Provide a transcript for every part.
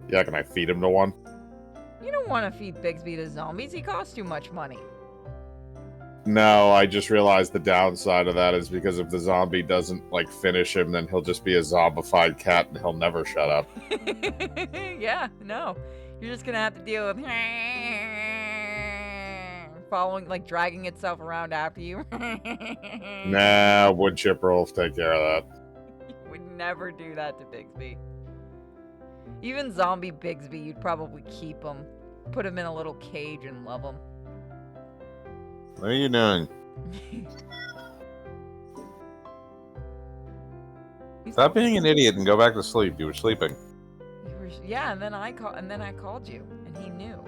Yeah, can I feed him to one? You don't want to feed Bigsby to zombies. He costs too much money. No, I just realized the downside of that is because if the zombie doesn't, like, finish him, then he'll just be a zombified cat and he'll never shut up. Yeah, no. You're just gonna have to deal with following, like, dragging itself around after you. Nah, wood chipper will take care of that. You would never do that to Bigsby. Even zombie Bigsby, you'd probably keep him. Put him in a little cage and love him. What are you doing? Stop being an idiot and go back to sleep. You were sleeping. Yeah, and then I called you, and he knew.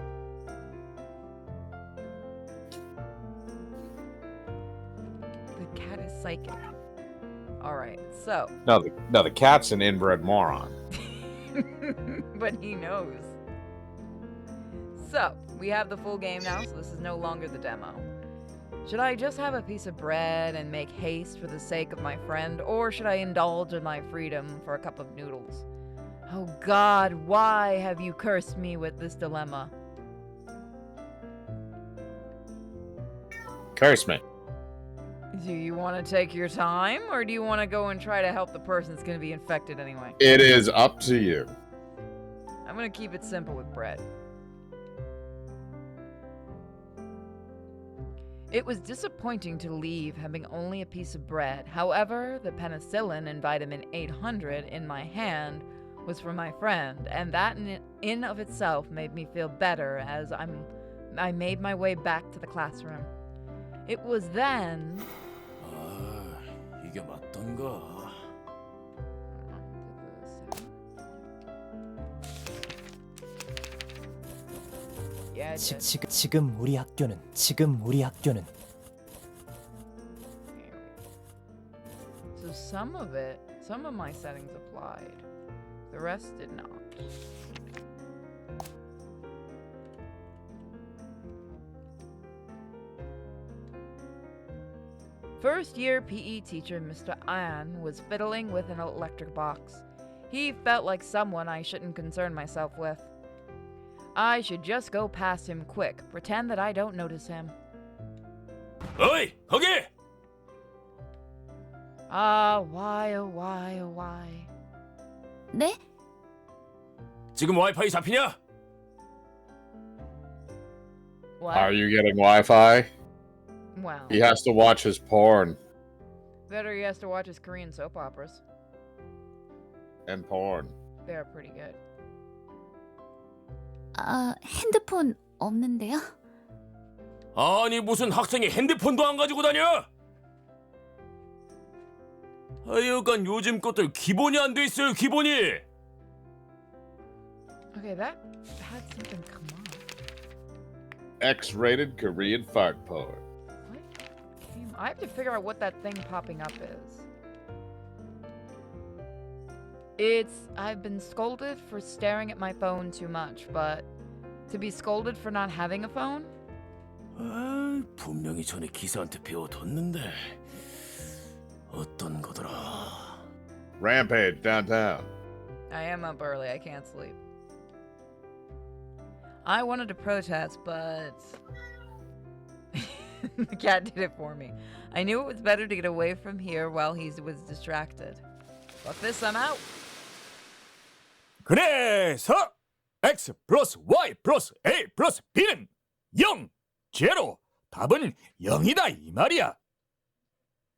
The cat is psychic. All right, so. No, the cat's an inbred moron. But he knows. So, we have the full game now, so this is no longer the demo. Should I just have a piece of bread and make haste for the sake of my friend, or should I indulge in my freedom for a cup of noodles? Oh God, why have you cursed me with this dilemma? Curse me. Do you want to take your time, or do you want to go and try to help the person that's going to be infected anyway? It is up to you. I'm going to keep it simple with bread. It was disappointing to leave having only a piece of bread. However, the penicillin and vitamin 800 in my hand was for my friend, and that in of itself made me feel better as I made my way back to the classroom. It was then... 이게 맞던가. Yeah, 지금 우리 학교는 So some of my settings applied. The rest did not. First year PE teacher Mr. An was fiddling with an electric box. He felt like someone I shouldn't concern myself with. I should just go past him quick, pretend that I don't notice him. 어이, 거기! Why, oh why, oh why. 네? 지금 와이파이 잡히냐? What? Are you getting Wi-Fi? Well, He has to watch his porn. better he has to watch his Korean soap operas. And porn. They're pretty good. 핸드폰 없는데요? 아니 무슨 학생이 핸드폰도 안 가지고 다녀? 하여간 요즘 것들 기본이 안 돼 있어요, 기본이. Okay, that had something come on. X-rated Korean fart porn. I have to figure out what that thing popping up is. I've been scolded for staring at my phone too much, but to be scolded for not having a phone? 아, 분명히 전에 기사한테 배워뒀는데 어떤 거더라? Rampage downtown. I am up early, I can't sleep. I wanted to protest, but the cat did it for me. I knew it was better to get away from here while he was distracted. Fuck this, I'm out. 그래서 x 플러스 y 플러스 a 플러스 b는 0, 제로. 답은 0이다 이 말이야.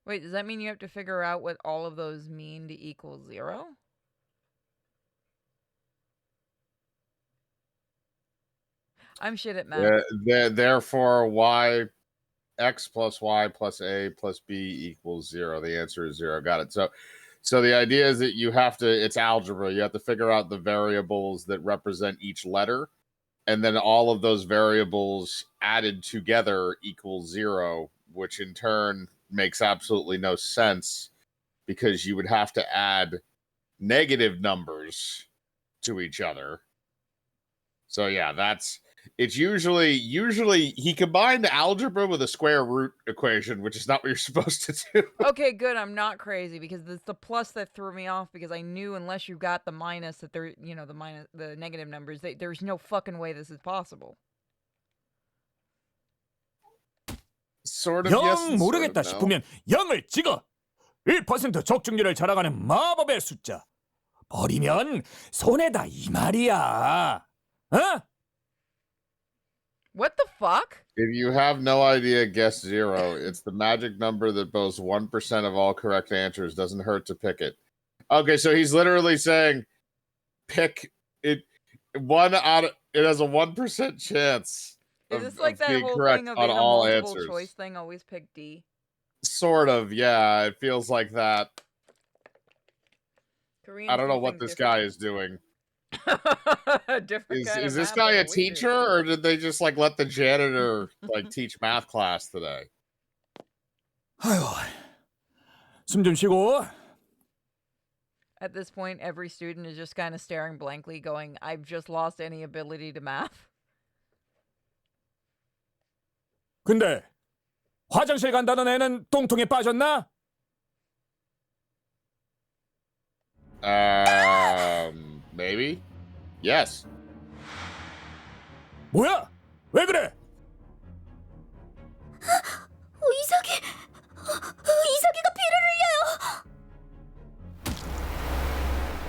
Wait, does that mean you have to figure out what all of those mean to equal 0? I'm shit at math. Therefore, x plus y plus a plus b equals 0. The answer is 0. Got it. So the idea is that you have to, it's algebra. You have to figure out the variables that represent each letter. And then all of those variables added together equals 0, which in turn makes absolutely no sense because you would have to add negative numbers to each other. So yeah, that's It's usually he combined algebra with a square root equation, which is not what you're supposed to do. Okay, good. I'm not crazy because it's the plus that threw me off because I knew unless you got the minus that there, the negative numbers, there's no fucking way this is possible. Sort of 영 yes. and sort 모르겠다 of no. 싶으면 0을 찍어. 1% 적중률을 자랑하는 마법의 숫자. 버리면 손해다 이 말이야. 어? What the fuck? If you have no idea, guess 0. It's the magic number that boasts 1% of all correct answers. Doesn't hurt to pick it. Okay, so he's literally saying pick it. It has a 1% chance. Is this like that being whole correct thing of on in a all multiple answers. choice thing? Always pick D. Sort of, yeah. It feels like that. Koreans I don't know do what things this guy is doing. different. Is this guy a teacher, or did they just like let the janitor like teach math class today? 아휴, 숨 좀 쉬고. At this point, every student is just kind of staring blankly, going, "I've just lost any ability to math." 근데 화장실 간다는 애는 똥통에 빠졌나? Maybe. Yes. 뭐야? 왜 그래? 이삭이가 피를 흘려요.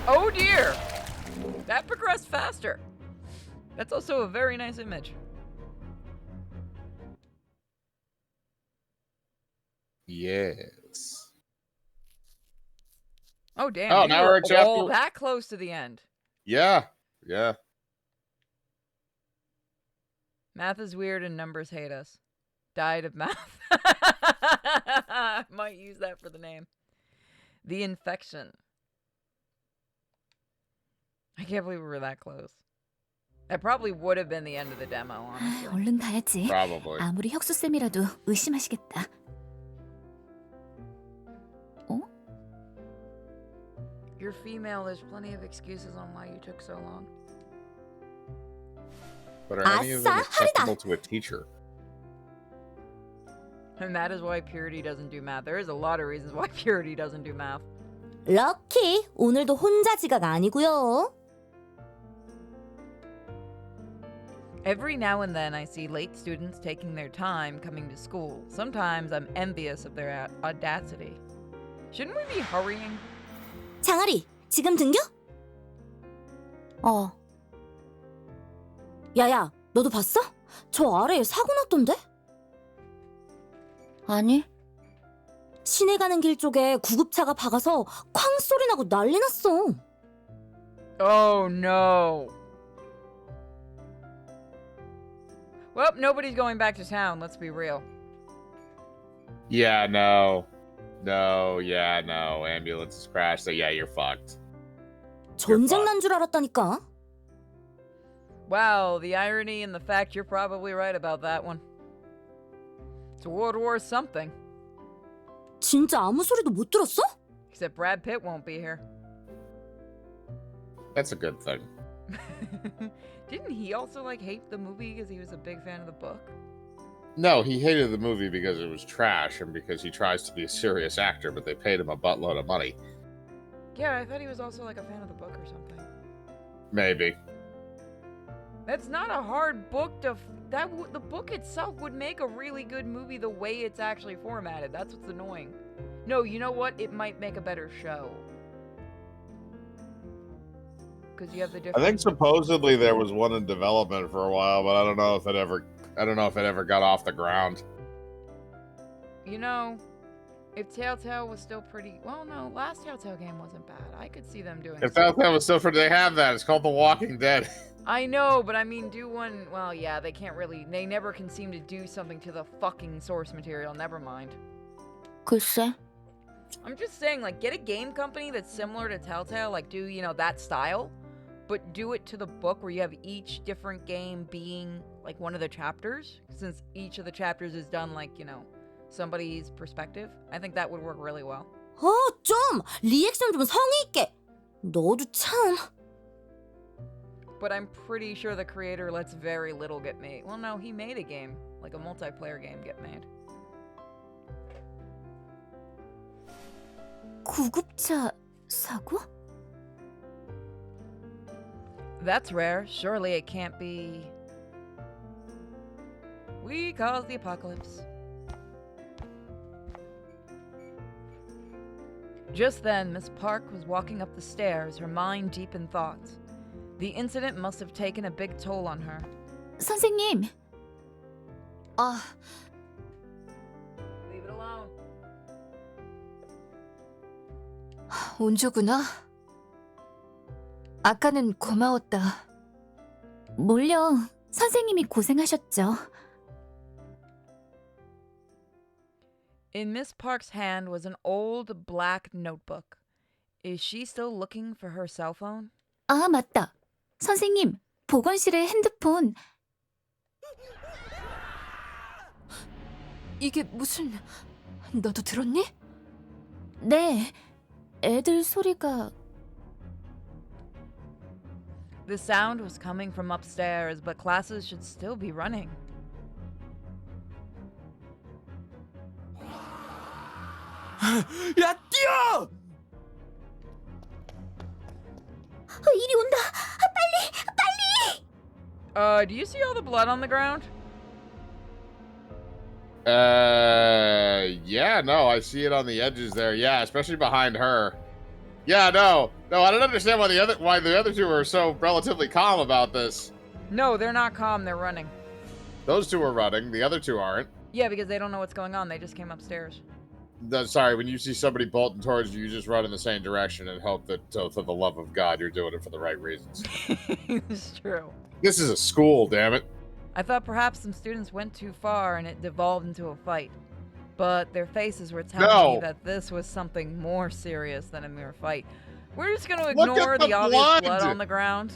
Oh dear! That progressed faster. That's also a very nice image. Yes. Oh damn! Oh, we now were we're at chapter- all that close to the end. Yeah. Yeah. Math is weird and numbers hate us. Died of math. Might use that for the name. The infection. I can't believe we were that close. That probably would have been the end of the demo, honestly. 얼른 가야지. Probably. 아무리 혁수쌤이라도 의심하시겠다. You're female, there's plenty of excuses on why you took so long. But are any of them acceptable to a teacher? And that is why Purity doesn't do math. There is a lot of reasons why Purity doesn't do math. 럭키, 오늘도 혼자 지각 아니고요. Every now and then I see late students taking their time coming to school. Sometimes I'm envious of their audacity. Shouldn't we be hurrying? 장아리, 지금 등교? 야야, 너도 봤어? 저 아래에 사고 났던데? 아니, 시내 가는 길 쪽에 구급차가 박아서 쾅 소리 나고 난리 났어. Oh no. Well, nobody's going back to town, let's be real. Yeah, no. No, yeah, no. Ambulance has crashed, so yeah, you're fucked. 전쟁 난 줄 알았다니까. Wow, the irony and the fact you're probably right about that one. It's World War something. 진짜 아무 소리도 못 들었어? Except Brad Pitt won't be here. That's a good thing. Didn't he also hate the movie because he was a big fan of the book? No, he hated the movie because it was trash and because he tries to be a serious actor, but they paid him a buttload of money. Yeah, I thought he was also a fan of the book or something. Maybe. That's not a hard book to... the book itself would make a really good movie the way it's actually formatted. That's what's annoying. No, you know what? It might make a better show. Because you have the different... I think supposedly there was one in development for a while, but I don't know if it ever got off the ground. You know, if Telltale was still pretty... Well, no, last Telltale game wasn't bad. I could see them doing... If Telltale was still pretty... They have that. It's called The Walking Dead. I know, but I mean, do one... Well, yeah, they can't really... They never can seem to do something to the fucking source material. Never mind. 글쎄. I'm just saying, get a game company that's similar to Telltale. Do, that style. But do it to the book where you have each different game being, one of the chapters. Since each of the chapters is done, somebody's perspective. I think that would work really well. 좀! 리액션 좀 성의 있게! 너도 참... but I'm pretty sure the creator lets very little get made. Well, no, he made a game, like a multiplayer game, get made. 구급차 사고? That's rare. Surely it can't be. We caused the apocalypse. Just then, Miss Park was walking up the stairs, her mind deep in thought. The incident must have taken a big toll on her. 선생님. 아, Leave it alone. 온조구나. 아까는 고마웠다. 뭘요? 선생님이 고생하셨죠. In Miss Park's hand was an old black notebook. Is she still looking for her cell phone? 아, 맞다. 선생님, 보건실에 핸드폰. 이게 무슨... 너도 들었니? 네, 애들 소리가... The sound was coming from upstairs, but classes should still be running. 야, 뛰어! 이리 온다. Do you see all the blood on the ground? Yeah, no, I see it on the edges there. Yeah, especially behind her. Yeah, no, I don't understand why the other two are so relatively calm about this. No, they're not calm, they're running. Those two are running. The other two aren't. Yeah, because they don't know what's going on. They just came upstairs. Sorry, when you see somebody bolting towards you, you just run in the same direction and hope that, for the love of God, you're doing it for the right reasons. It's true. This is a school, damn it. I thought perhaps some students went too far and it devolved into a fight. But their faces were telling me that this was something more serious than a mere fight. We're just going to ignore the obvious blood on the ground.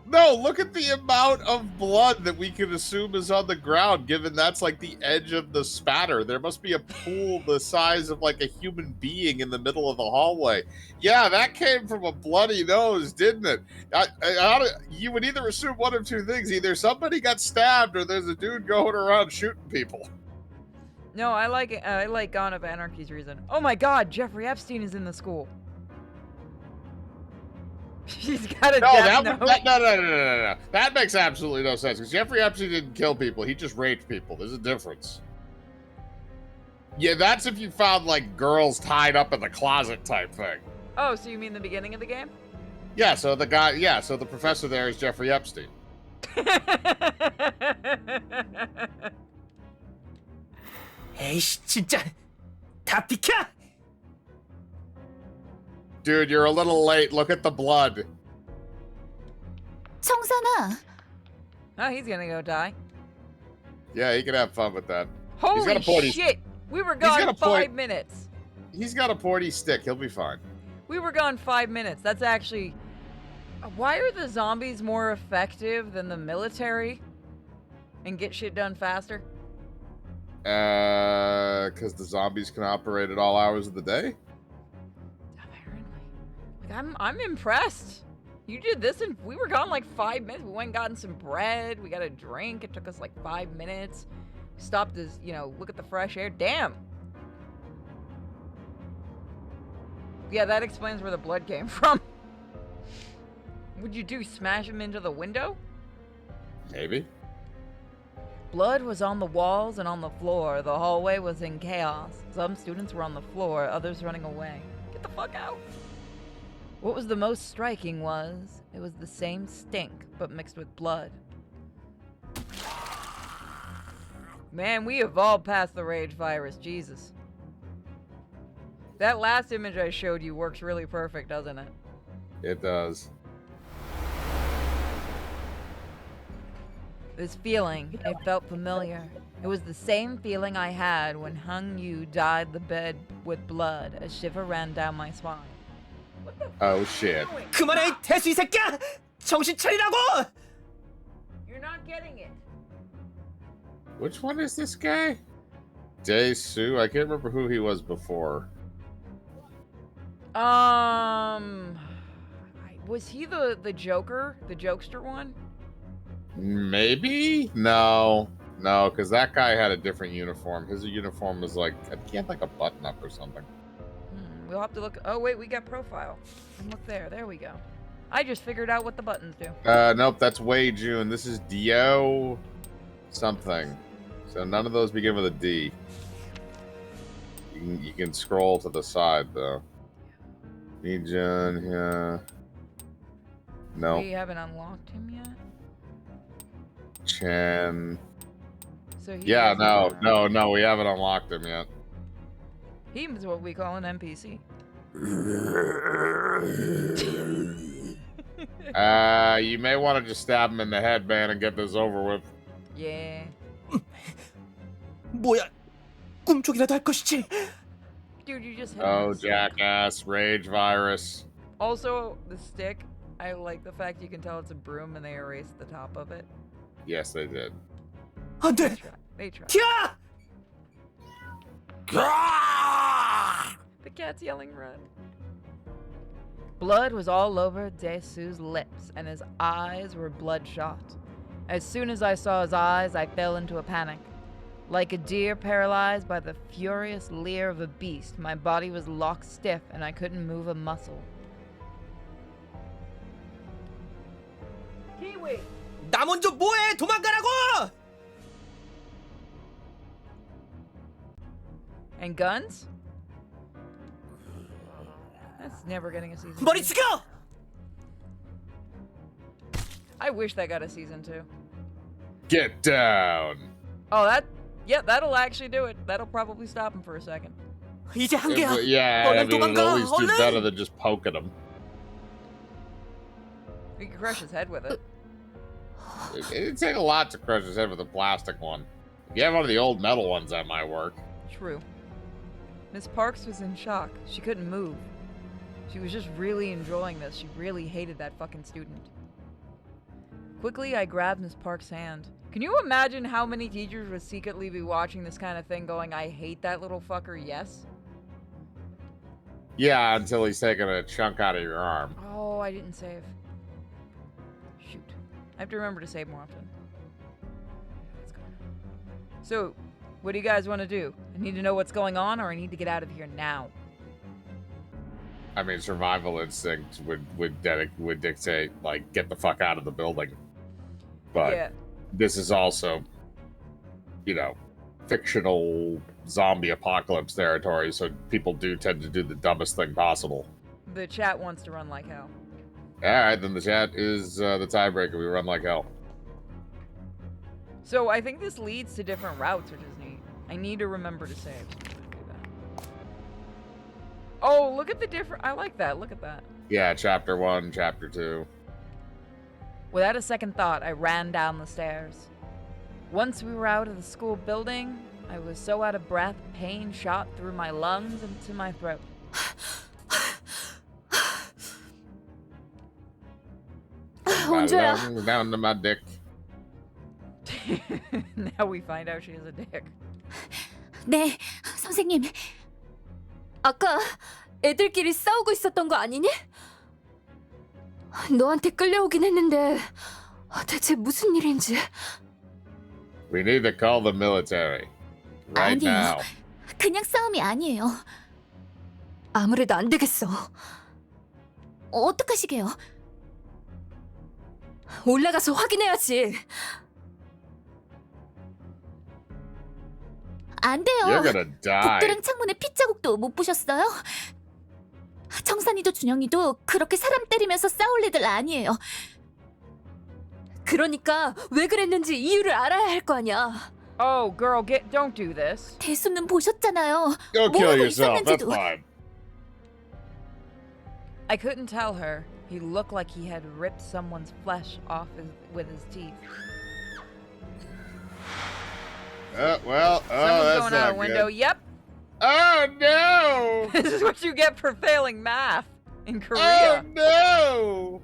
No, look at the amount of blood that we can assume is on the ground, given that's like the edge of the spatter. There must be a pool the size of like a human being in the middle of the hallway. Yeah, that came from a bloody nose, didn't it? You would either assume one of two things. Either somebody got stabbed or there's a dude going around shooting people. No, I like it. I like Gone of Anarchy's reason. Oh my god, Jeffrey Epstein is in the school. He's got a death note. No. That makes absolutely no sense, because Jeffrey Epstein didn't kill people. He just raped people. There's a difference. Yeah, that's if you found, like, girls tied up in the closet type thing. Oh, so you mean the beginning of the game? Yeah, so the professor there is Jeffrey Epstein. 에이씨, 진짜. 다 비켜! Dude, you're a little late. Look at the blood. 청산아. Oh, he's gonna go die. Yeah, he can have fun with that. Holy shit! We were gone 5 minutes. He's got a porty stick. He'll be fine. We were gone 5 minutes. That's actually... Why are the zombies more effective than the military? And get shit done faster? Because the zombies can operate at all hours of the day? I'm impressed. You did this and we were gone like 5 minutes. We went and gotten some bread. We got a drink. It took us like 5 minutes. Stopped to, look at the fresh air. Damn. Yeah, that explains where the blood came from. What'd you do? Smash him into the window? Maybe. Blood was on the walls and on the floor. The hallway was in chaos. Some students were on the floor, others running away. Get the fuck out. What was the most striking was, it was the same stink, but mixed with blood. Man, we evolved past the rage virus, Jesus. That last image I showed you works really perfect, doesn't it? It does. This feeling, it felt familiar. It was the same feeling I had when Hung Yu dyed the bed with blood. A shiver ran down my spine. Oh shit. 그만해, 태수 이 새끼야! 정신 차리라고! You're not getting it. Which one is this guy? Dae-Soo? I can't remember who he was before. I Was he the Joker? The jokester one? Maybe? No, because that guy had a different uniform. His uniform was like, I can't like a button up or something. We'll have to look. Oh wait, we got profile. Look there. There we go. I just figured out what the buttons do. Nope, that's Wei Jun. This is Dio something. So none of those begin with a D. You can scroll to the side though. Jun, yeah. No. We haven't unlocked him yet. Chen. So he Yeah, doesn't- no, we haven't unlocked him yet. He's what we call an NPC. You may want to just stab him in the head, man, and get this over with. Yeah. 뭐야? 꿈쪽이라도 할 것이지. Dude, you just hit him Oh, with a stick. jackass, rage virus. Also, the stick, I like the fact you can tell it's a broom and they erased the top of it. Yes, they did. 안 돼. They tried. 튀어! The cat's yelling run. Blood was all over Desu's lips, and his eyes were bloodshot. As soon as I saw his eyes, I fell into a panic. Like a deer paralyzed by the furious leer of a beast, my body was locked stiff and I couldn't move a muscle. Kiwi! 나 먼저 뭐해? 도망가라고! And guns? That's never getting a season 머리 2. 숙여! I wish that got a season 2. Get down. Oh, that'll actually do it. That'll probably stop him for a second. 이제 한 개야. Yeah, I 얼른 mean, it'll 도망가, at least do 얼른! better than just poking him. You can crush his head with it. It'd take a lot to crush his head with a plastic one. If you have one of the old metal ones, that might work. True. Miss Parks was in shock. She couldn't move. She was just really enjoying this. She really hated that fucking student. Quickly, I grabbed Miss Parks' hand. Can you imagine how many teachers would secretly be watching this kind of thing going, I hate that little fucker, yes? Yeah, until he's taking a chunk out of your arm. Oh, I didn't save. Shoot. I have to remember to save more often. Let's go. So, what do you guys want to do? I need to know what's going on, or I need to get out of here now. I mean, survival instinct would dictate, like, get the fuck out of the building. But Yeah. this is also, you know, fictional zombie apocalypse territory, so people do tend to do the dumbest thing possible. The chat wants to run like hell. Alright, then the chat is the tiebreaker. We run like hell. So I think this leads to different routes, which is neat. I need to remember to save. Do that. Oh, look at the different. I like that. Look at that. Yeah, chapter 1, chapter 2. Without a second thought, I ran down the stairs. Once we were out of the school building, I was so out of breath, pain shot through my lungs and to my throat. 언제야? Down to my dick. Now we find out she is a dick. 네, 선생님. 아까 애들끼리 싸우고 있었던 거 아니니? 너한테 끌려오긴 했는데 대체 무슨 일인지. We need to call the military. Right 아니에요. now. 그냥 싸움이 아니에요. 아무래도 안 되겠어. 어떡하시게요? 올라가서 확인해야지. 안 돼요. You're gonna die. 복도랑 창문에 핏자국도 못 보셨어요? 청산이도 준영이도 그렇게 사람 때리면서 싸울 애들 아니에요. 그러니까 왜 그랬는지 이유를 알아야 할 거 아니야. Oh, girl, don't do this. 대수는 보셨잖아요. Go 뭐 kill 하고 yourself. That's 있었는지도. fine. I couldn't tell her. He looked like he had ripped someone's flesh off with his teeth. Well, Someone's that's going not out a window. good. Yep. Oh no! This is what you get for failing math in Oh Korea. no!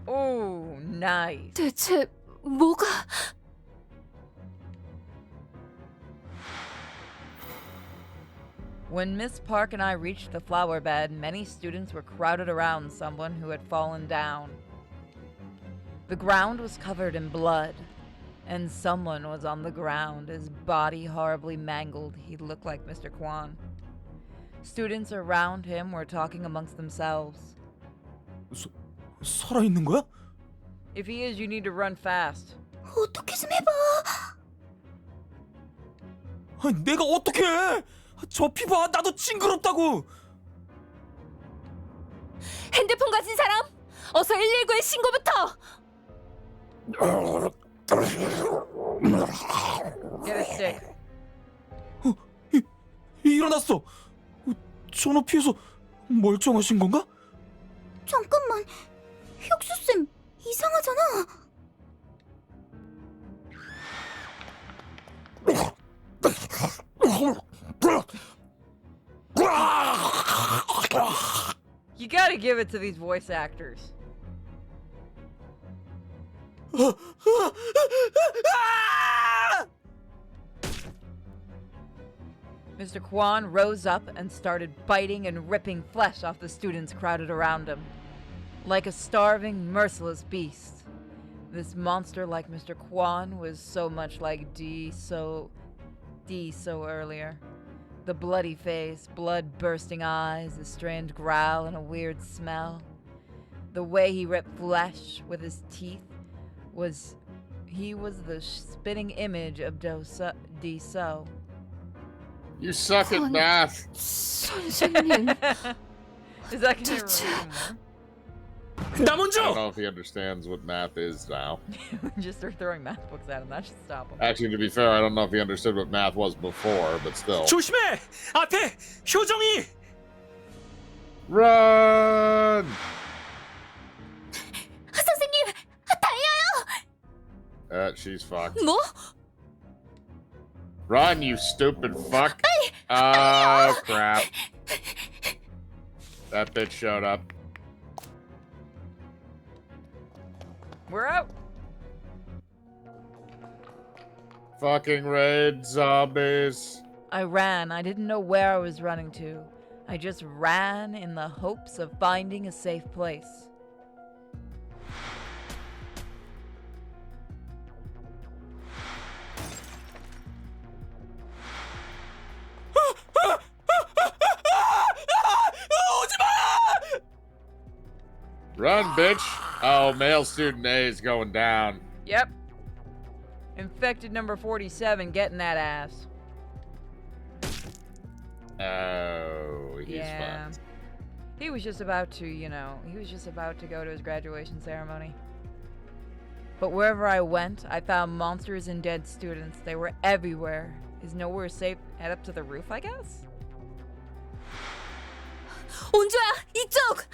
Oh, nice. 대체 뭐가... When Miss Park and I reached the flower bed, many students were crowded around someone who had fallen down. The ground was covered in blood, and someone was on the ground, his body horribly mangled. He looked like Mr. Kwan. Students around him were talking amongst themselves. 살아있는 거야? If he is, you need to run fast. 어떻게 좀 해봐. 아니, 내가 어떻게 해? 저 피봐, 나도 징그럽다고. 핸드폰 가진 사람, 어서 119에 신고부터. Get a stick. 일어났어. 전화 피해서 멀쩡하신 건가? 잠깐만, 혁수쌤 이상하잖아. You gotta give it to these voice actors. Mr. Kwan rose up and started biting and ripping flesh off the students crowded around him. Like a starving, merciless beast. This monster like Mr. Kwan was so much like D so earlier. The bloody face, blood-bursting eyes, a strange growl, and a weird smell. The way he ripped flesh with his teeth was the spitting image of D So. You suck at math. 선생님, Is that gonna ruin more? 나 I don't 먼저. know if he understands what math is now. Just start throwing math books at him. That should stop him. Actually, to be fair, I don't know if he understood what math was before, but still. 조심해. 앞에 효정이. Run! 선생님, 달려요. She's fucked. 뭐? Run, you stupid fuck! Oh, crap. That bitch showed up. We're out. Fucking raid zombies. I ran. I didn't know where I was running to. I just ran in the hopes of finding a safe place. Run, bitch! Oh, male student A is going down. Yep. Infected number 47 getting that ass. Oh, he's Yeah. fucked. He was just about to, he was just about to go to his graduation ceremony. But wherever I went, I found monsters and dead students. They were everywhere. Is nowhere safe? Head up to the roof, I guess? 온조야, 이쪽.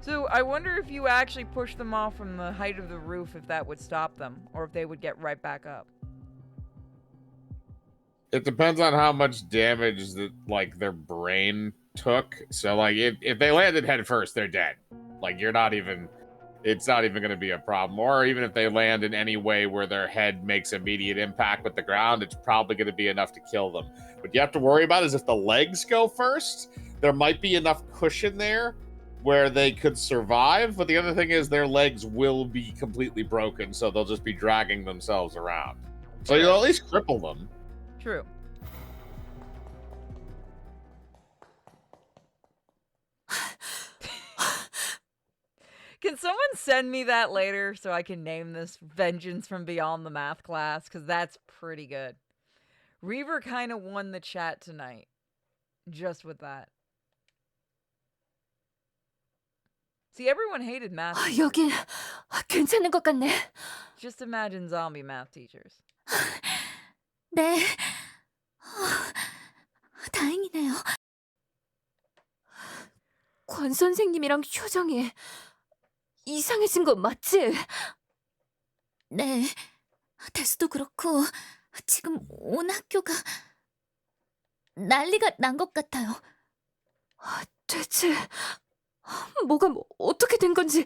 So I wonder if you actually push them off from the height of the roof, if that would stop them, or if they would get right back up. It depends on how much damage that their brain took. So if they landed head first, they're dead. It's not even going to be a problem. Or even if they land in any way where their head makes immediate impact with the ground, it's probably going to be enough to kill them. What you have to worry about is if the legs go first, there might be enough cushion there where they could survive. But the other thing is their legs will be completely broken, so they'll just be dragging themselves around. So you'll at least cripple them. True. Can someone send me that later so I can name this Vengeance from Beyond the Math class? Because that's pretty good. Reaver kind of won the chat tonight. Just with that. See, everyone hated math. 여긴 괜찮은 것 같네. Just imagine zombie math teachers. 네. 다행이네요. 권 선생님이랑 효정이 이상해진 거 맞지? 네. 대수도 그렇고 지금 온 학교가 난리가 난 것 같아요. 대체 뭐가 어떻게 된 건지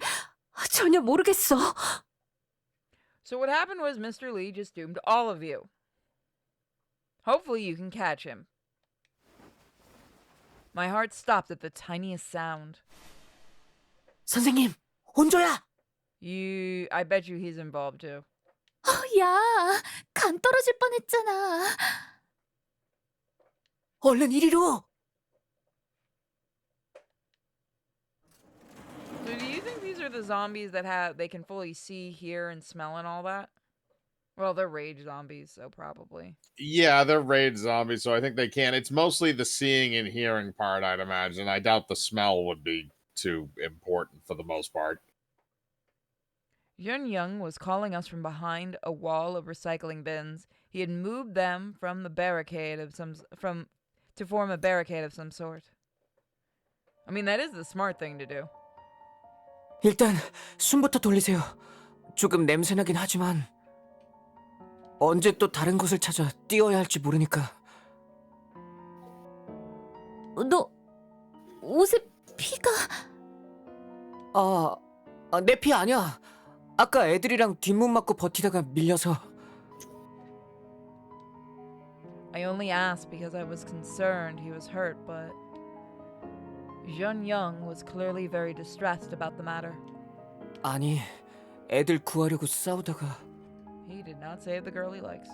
전혀 모르겠어. So what happened was Mr. Lee just doomed all of you. Hopefully you can catch him. My heart stopped at the tiniest sound. 선생님, 혼조야! I bet you he's involved too. 야, 간 떨어질 뻔했잖아. 얼른 이리로! So do you think these are the zombies that they can fully see, hear, and smell and all that? Well, they're rage zombies, so probably. Yeah, they're raid zombies, so I think they can. It's mostly the seeing and hearing part, I'd imagine. I doubt the smell would be too important for the most part. Yun Young was calling us from behind a wall of recycling bins. He had moved them from the barricade of to form a barricade of some sort. I mean, that is the smart thing to do. 일단 숨부터 돌리세요. 조금 냄새나긴 하지만 언제 또 다른 곳을 찾아 뛰어야 할지 모르니까. 너 옷에 피가... 내 피 아니야. 아까 애들이랑 뒷문 맞고 버티다가 밀려서. I only asked because I was concerned he was hurt, but Jun Young was clearly very distressed about the matter. 아니, 애들 구하려고 싸우다가. He did not save the girl he likes.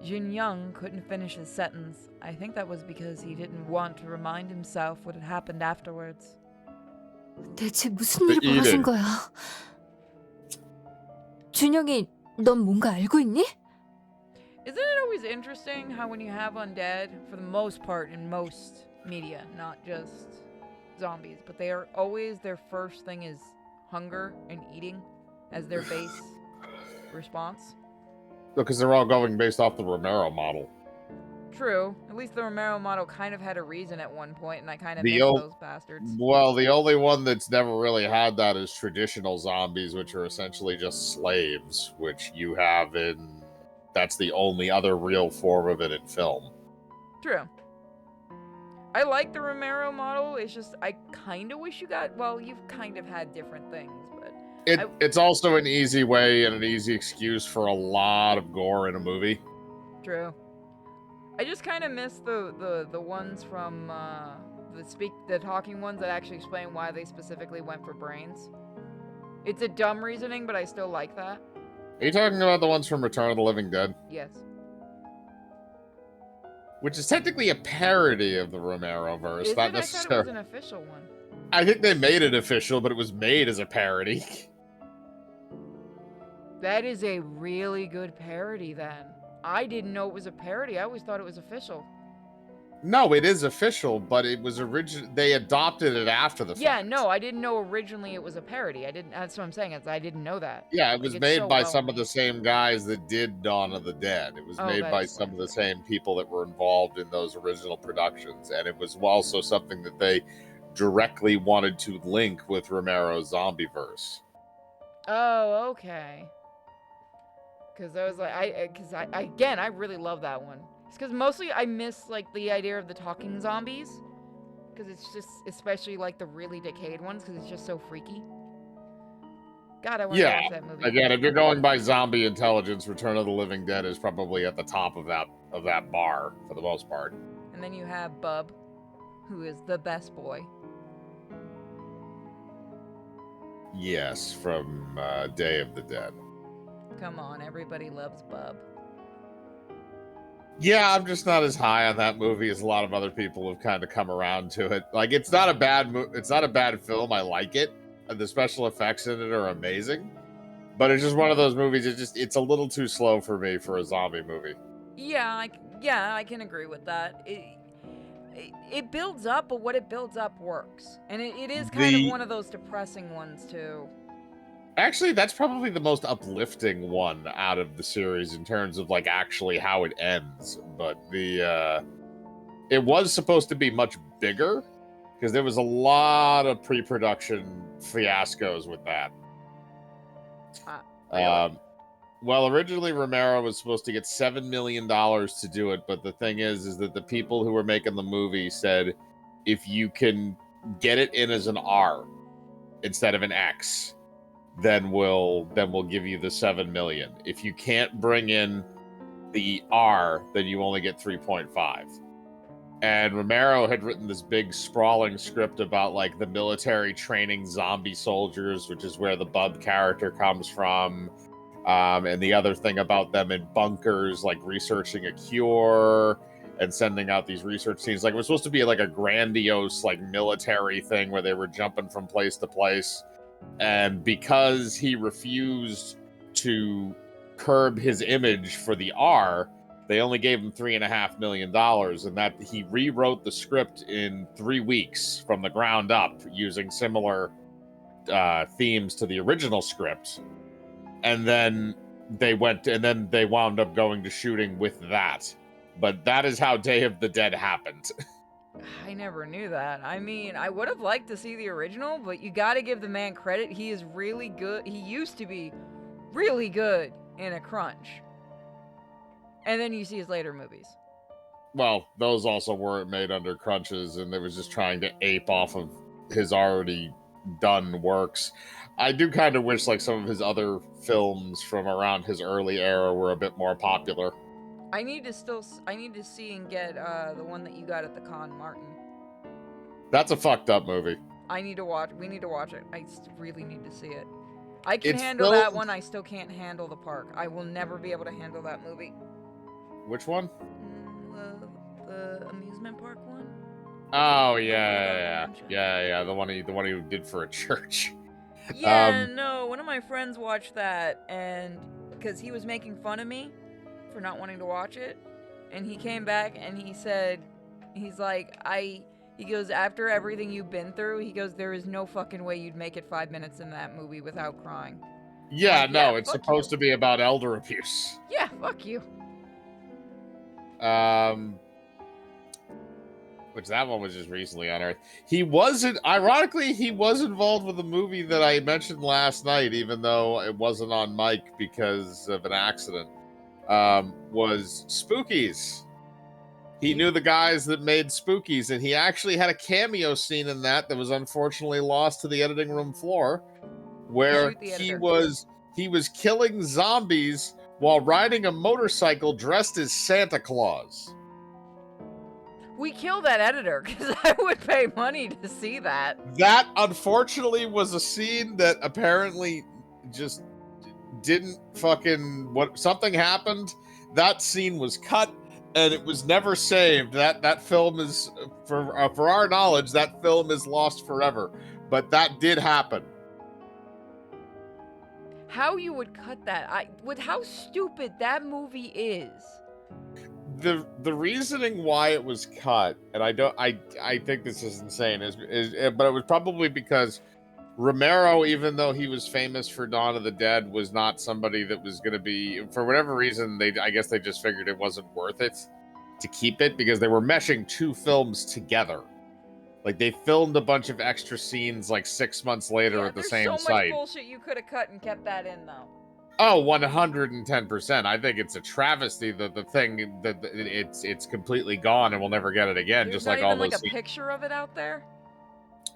Jun Young couldn't finish his sentence. I think that was because he didn't want to remind himself what had happened afterwards. 대체 무슨 일을 벌어진 거야? 준영이, 넌 뭔가 알고 있니? Isn't it always interesting how when you have undead, for the most part in most media, not just zombies, but they are always, their first thing is hunger and eating as their base response? Because they're all going based off the Romero model. True. At least the Romero model kind of had a reason at one point, and I kind of The miss o- those bastards. Well, the only one that's never really had that is traditional zombies, which are essentially just slaves, which you have in... That's the only other real form of it in film. True. I like the Romero model. It's just I kind of wish you got... Well, you've kind of had different things, but... It's also an easy way and an easy excuse for a lot of gore in a movie. True. I just kind of miss the ones from the talking ones that actually explain why they specifically went for brains. It's a dumb reasoning, but I still like that. Are you talking about the ones from Return of the Living Dead? Yes. Which is technically a parody of the Romero verse, Is not it? I thought it was necessarily. an official one. I think they made it official, but it was made as a parody. That is a really good parody, then. I didn't know it was a parody. I always thought it was official. No, it is official, but it was they adopted it after the fact. Yeah, no, I didn't know originally it was a parody. I didn't. That's what I'm saying. I didn't know that. Yeah, it Like, was it's made so by well some of made. the same guys that did Dawn of the Dead. It was made that by some of the same people that were involved in those original productions, and it was also something that they directly wanted to link with Romero's Zombieverse. Oh, okay. Because I was like, I really love that one. It's because mostly I miss like the idea of the talking zombies, because it's just, especially like the really decayed ones, because it's just so freaky. God, I want to watch that movie. Again, if you're going by zombie intelligence, Return of the Living Dead is probably at the top of that bar for the most part. And then you have Bub, who is the best boy. Yes, from Day of the Dead. Come on, everybody loves Bub. Yeah, I'm just not as high on that movie as a lot of other people have kind of come around to it. Like, it's not a bad film. I like it. The special effects in it are amazing. But it's just one of those movies. It's a little too slow for me for a zombie movie. Yeah, I can agree with that. It builds up, but what it builds up works. And it is kind of one of those depressing ones, too. Actually, that's probably the most uplifting one out of the series in terms of, like, actually how it ends. But it was supposed to be much bigger, because there was a lot of pre-production fiascos with that. Really? Well, originally Romero was supposed to get $7 million to do it, but the thing is that the people who were making the movie said, if you can get it in as an R instead of an X, then we'll give you the $7 million. If you can't bring in the R, then you only get 3.5. And Romero had written this big sprawling script about like the military training zombie soldiers, which is where the Bub character comes from. And the other thing about them in bunkers, like researching a cure and sending out these research teams. Like it was supposed to be like a grandiose like military thing where they were jumping from place to place. And because he refused to curb his image for the R, they only gave him $3.5 million, and that he rewrote the script in 3 weeks from the ground up using similar themes to the original script. And then they wound up going to shooting with that. But that is how Day of the Dead happened. I never knew that. I mean, I would have liked to see the original, but you gotta give the man credit. He is really good. He used to be really good in a crunch. And then you see his later movies. Well, those also weren't made under crunches, and it was just trying to ape off of his already done works. I do kind of wish like some of his other films from around his early era were a bit more popular. I need to see and get the one that you got at the con, Martin. That's a fucked up movie. We need to watch it. I really need to see it. I can It's handle that filmed- one. I still can't handle the park. I will never be able to handle that movie. Which one? The amusement park one. Oh yeah. The one he did for a church. Yeah, no. One of my friends watched that, and because he was making fun of me for not wanting to watch it, and he came back and he said, he goes, after everything you've been through, he goes, there is no fucking way you'd make it 5 minutes in that movie without crying. Yeah, Like, no, yeah, it's fuck supposed you. to be about elder abuse. Yeah, fuck you. Which that one was just recently unearthed. He was involved with a movie that I mentioned last night, even though it wasn't on mic because of an accident. Was Spookies. He knew the guys that made Spookies, and he actually had a cameo scene in that was unfortunately lost to the editing room floor, where Shoot the he editor. was killing zombies while riding a motorcycle dressed as Santa Claus. We kill that editor, because I would pay money to see that. That unfortunately was a scene that apparently just didn't something happened. That scene was cut and it was never saved. That film is for our knowledge, that film is lost forever. But that did happen. How you would cut that? With how stupid that movie is. The reasoning why it was cut, and I think this is insane, but it was probably because Romero, even though he was famous for Dawn of the Dead, was not somebody that was going to be, for whatever reason, I guess they just figured it wasn't worth it to keep it, because they were meshing 2 films together. Like, they filmed a bunch of extra scenes like 6 months later at the same There's so site. much bullshit you could have cut and kept that in, though. Oh, 110%. I think it's a travesty that the thing that it's completely gone and we'll never get it again. There's just not like even all like those. a picture of it out there.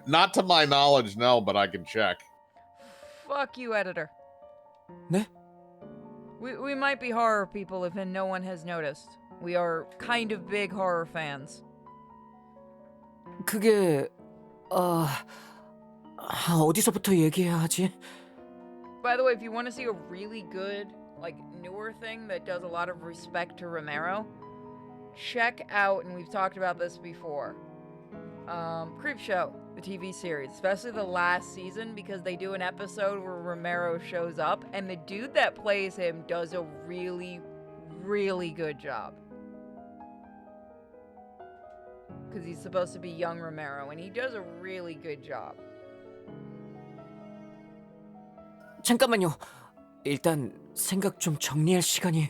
Not to my knowledge, no, but I can check. Fuck you, editor. 네? We might be horror people if no one has noticed. We are kind of big horror fans. 그게 어디서부터 얘기해야 하지? By the way, if you want to see a really good, like, newer thing that does a lot of respect to Romero, check out, and we've talked about this before, Creepshow, the TV series, especially the last season, because they do an episode where Romero shows up, and the dude that plays him does a really, really good job. Because he's supposed to be young Romero, and he does a really good job. 잠깐만요. 일단 생각 좀 정리할 시간이.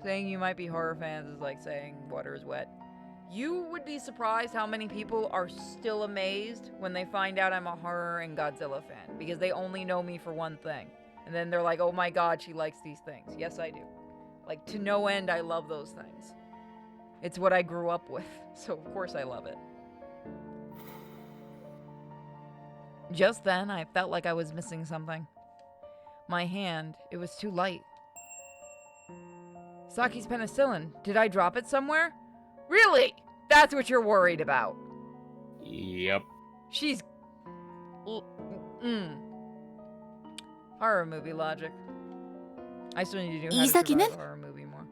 Saying you might be horror fans is like saying water is wet. You would be surprised how many people are still amazed when they find out I'm a horror and Godzilla fan, because they only know me for one thing. And then they're like, oh my god, she likes these things. Yes, I do. Like, to no end, I love those things. It's what I grew up with, so of course I love it. Just then, I felt like I was missing something. My hand, it was too light. Saki's penicillin. Did I drop it somewhere? Really? That's what you're worried about. Yep. She's... Horror movie logic. I still need to do How to 이삭이는? Survive a Horror Movie more.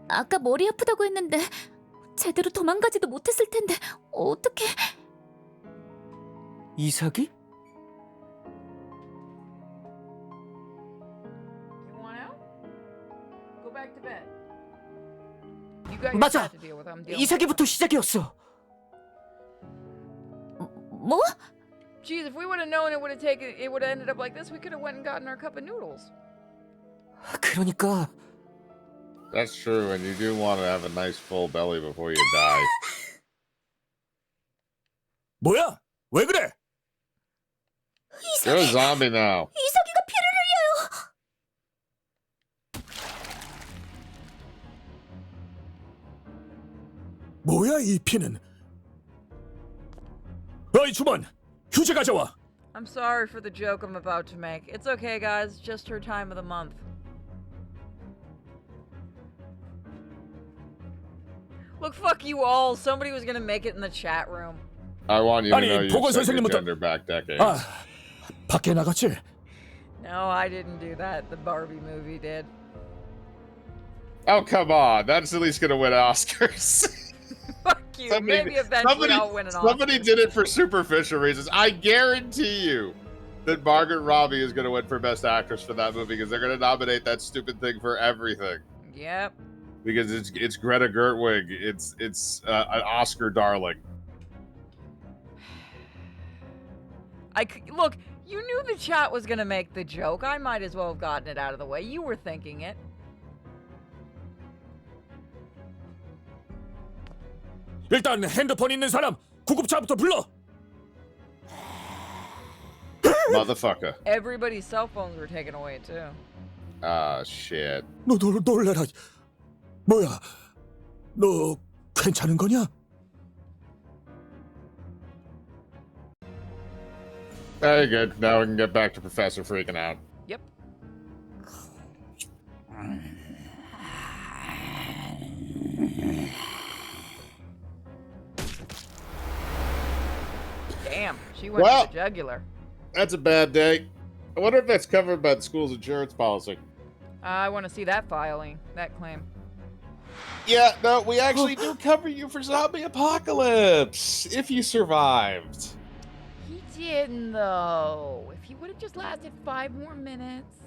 아까 머리 아프다고 했는데 제대로 도망가지도 못했을 텐데 어떻게? 이삭이? You want out? Go back to bed. You got your 맞아. shit to deal with. I'm dealing with 이삭이부터 시작이었어. 뭐? Jeez, if we would have known it would have ended up like this, we could have went and gotten our cup of noodles. 그러니까 That's true, and you do want to have a nice full belly before you die. 뭐야? 왜 그래? You're a zombie now. 이삭이가 피를 흘려요. 뭐야 이 피는? 어이 주번, 휴지 가져와. I'm sorry for the joke I'm about to make. It's okay, guys. Just her time of the month. Look, fuck you all. Somebody was gonna make it in the chat room. I want you to 아니, know you 보건 set your 선생님부터- gender back decades. 아, 밖에 나갔지? No, I didn't do that. The Barbie movie did. Oh, come on. That's at least going to win Oscars. Fuck you. Maybe eventually I'll win an Oscar. Somebody did it for superficial reasons. I guarantee you that Margaret Robbie is going to win for Best Actress for that movie because they're going to nominate that stupid thing for everything. Yep. Because it's Greta Gerwig. It's an Oscar darling. Look, you knew the chat was gonna make the joke. I might as well have gotten it out of the way. You were thinking it. 일단 핸드폰 있는 사람 구급차부터 불러. Motherfucker. Everybody's cell phones were taken away too. Ah, shit. 너 놀래라. 뭐야? 너 괜찮은 거냐? Very good. Now we can get back to Professor freaking out. Yep. Damn, she went Well- for the jugular. That's a bad day. I wonder if that's covered by the school's insurance policy. I want to see that filing, that claim. Yeah, no, we actually do cover you for zombie apocalypse if you survived. He didn't, though. If he would have just lasted 5 more minutes.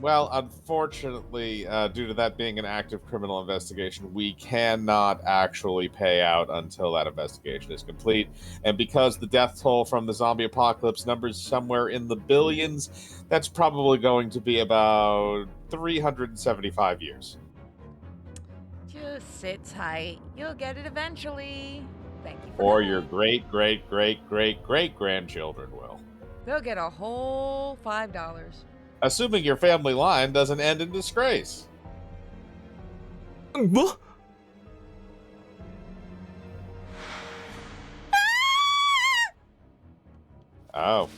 Well, unfortunately, due to that being an active criminal investigation, we cannot actually pay out until that investigation is complete. And because the death toll from the zombie apocalypse numbers somewhere in the billions, that's probably going to be about 375 years. Just sit tight. You'll get it eventually. Thank you for Or that. your great-great-great-great-great-grandchildren will. They'll get a whole $5. Assuming your family line doesn't end in disgrace. 뭐? Oh.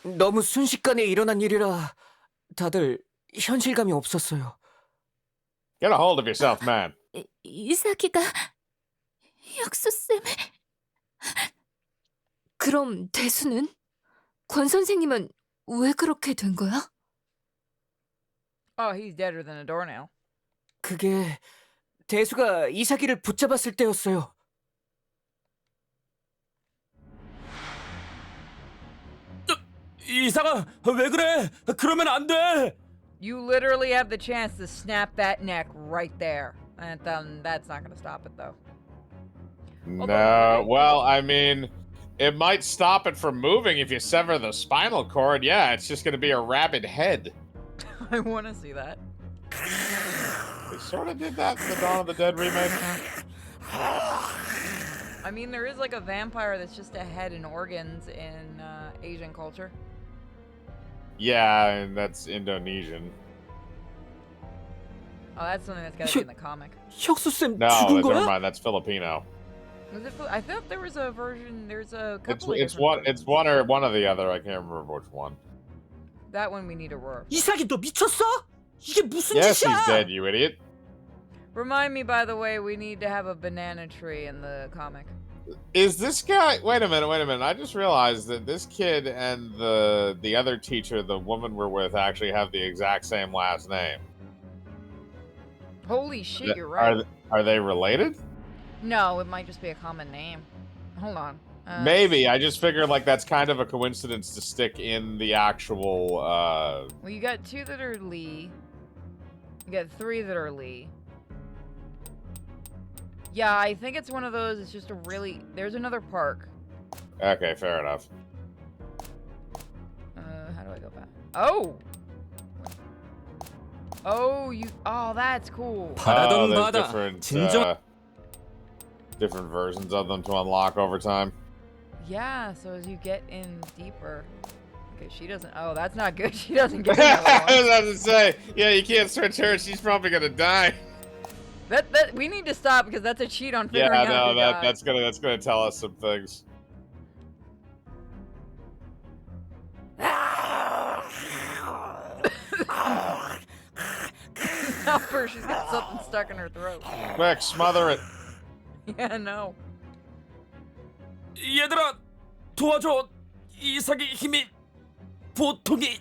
너무 순식간에 일어난 일이라 다들 현실감이 없었어요. Get a hold of yourself, man. 이삭이가 혁수쌤을 그럼 대수는? 권 선생님은 왜 그렇게 된 거야? Oh, he's deader than a doornail. 그게 대수가 이삭이를 붙잡았을 때였어요. 이사가 왜 그래? 그러면 안 돼. You literally have the chance to snap that neck right there. And that's not going to stop it, though. No, well, I mean, it might stop it from moving if you sever the spinal cord. Yeah, it's just going to be a rabid head. I want to see that. They sort of did that in the Dawn of the Dead remake. I mean, there is like a vampire that's just a head and organs in Asian culture. Yeah, and that's Indonesian. Oh, that's something that's got to be in the comic. 혁수쌤 No, 죽은 never 거야? mind. That's Filipino. Was it, I thought there was a version. There's a couple. It's of one. different It's one or one or the other. I can't remember which one. That one we need a roar. 이삭이 너 미쳤어? 이게 무슨 Yes, 짓이야? he's dead, you idiot. Remind me, by the way, we need to have a banana tree in the comic. Is this guy? Wait a minute. I just realized that this kid and the other teacher, the woman we're with, actually have the exact same last name. Holy shit, you're right. Are they related? No, it might just be a common name. Hold on. Maybe. I just figured like that's kind of a coincidence to stick in the actual. Well, you got 2 that are Lee. You got 3 that are Lee. Yeah, I think it's one of those. It's just a really. There's another park. Okay, fair enough. How do I go back? Oh. Oh, you. Oh, that's cool. 바라던 there's 바다. different, 진정. different versions of them to unlock over time. Yeah. So as you get in deeper. Okay, she doesn't. Oh, that's not good. She doesn't get another I one. was about to say, yeah, you can't switch her. She's probably gonna die. That we need to stop because that's a cheat on figuring Yeah, out no, who died. that's gonna tell us some things. Help her, she's got something stuck in her throat. Quick, smother it. Yeah, no. 얘들아, 도와줘. 이삭의 힘이 보통이.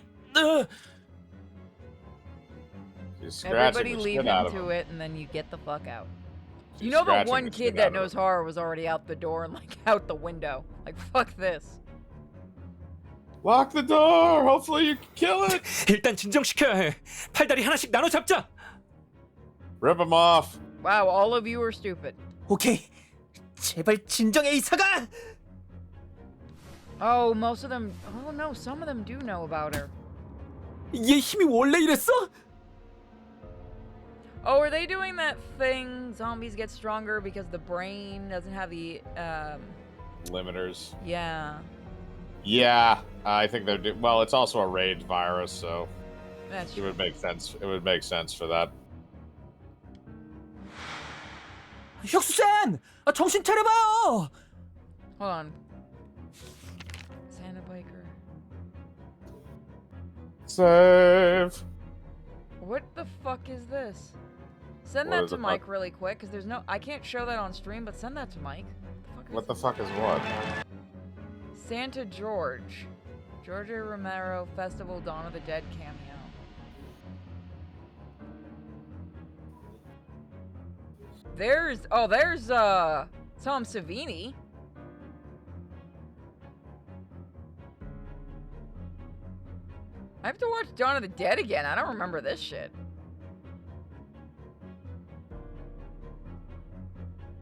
She's scratching Everybody the leave shit out of him him. to it, and then you get the fuck out. She's You know the scratching one the kid shit that out of knows him. horror was already out the door and like out the window. Like fuck this. Lock the door. Hopefully you can kill it. 일단 진정시켜야 해. 팔다리 하나씩 나눠 잡자. Rip him off. Wow, all of you are stupid. 오케이. 제발 진정해 이삭아. Oh, most of them. Oh no, some of them do know about her. 얘 힘이 원래 이랬어? Oh, are they doing that thing? Zombies get stronger because the brain doesn't have the Limiters. Yeah. Yeah, I think they're well. It's also a rage virus, so That's it true. would make sense. It would make sense for that. 혁수쌤, 정신 차려봐요. Hold on. Santa biker. Save. What the fuck is this? Send What that is to it, Mike really quick, because there's no. I can't show that on stream, but send that to Mike. What the fuck is what? Santa George. George A. Romero Festival Dawn of the Dead cameo. There's Tom Savini. I have to watch Dawn of the Dead again. I don't remember this shit.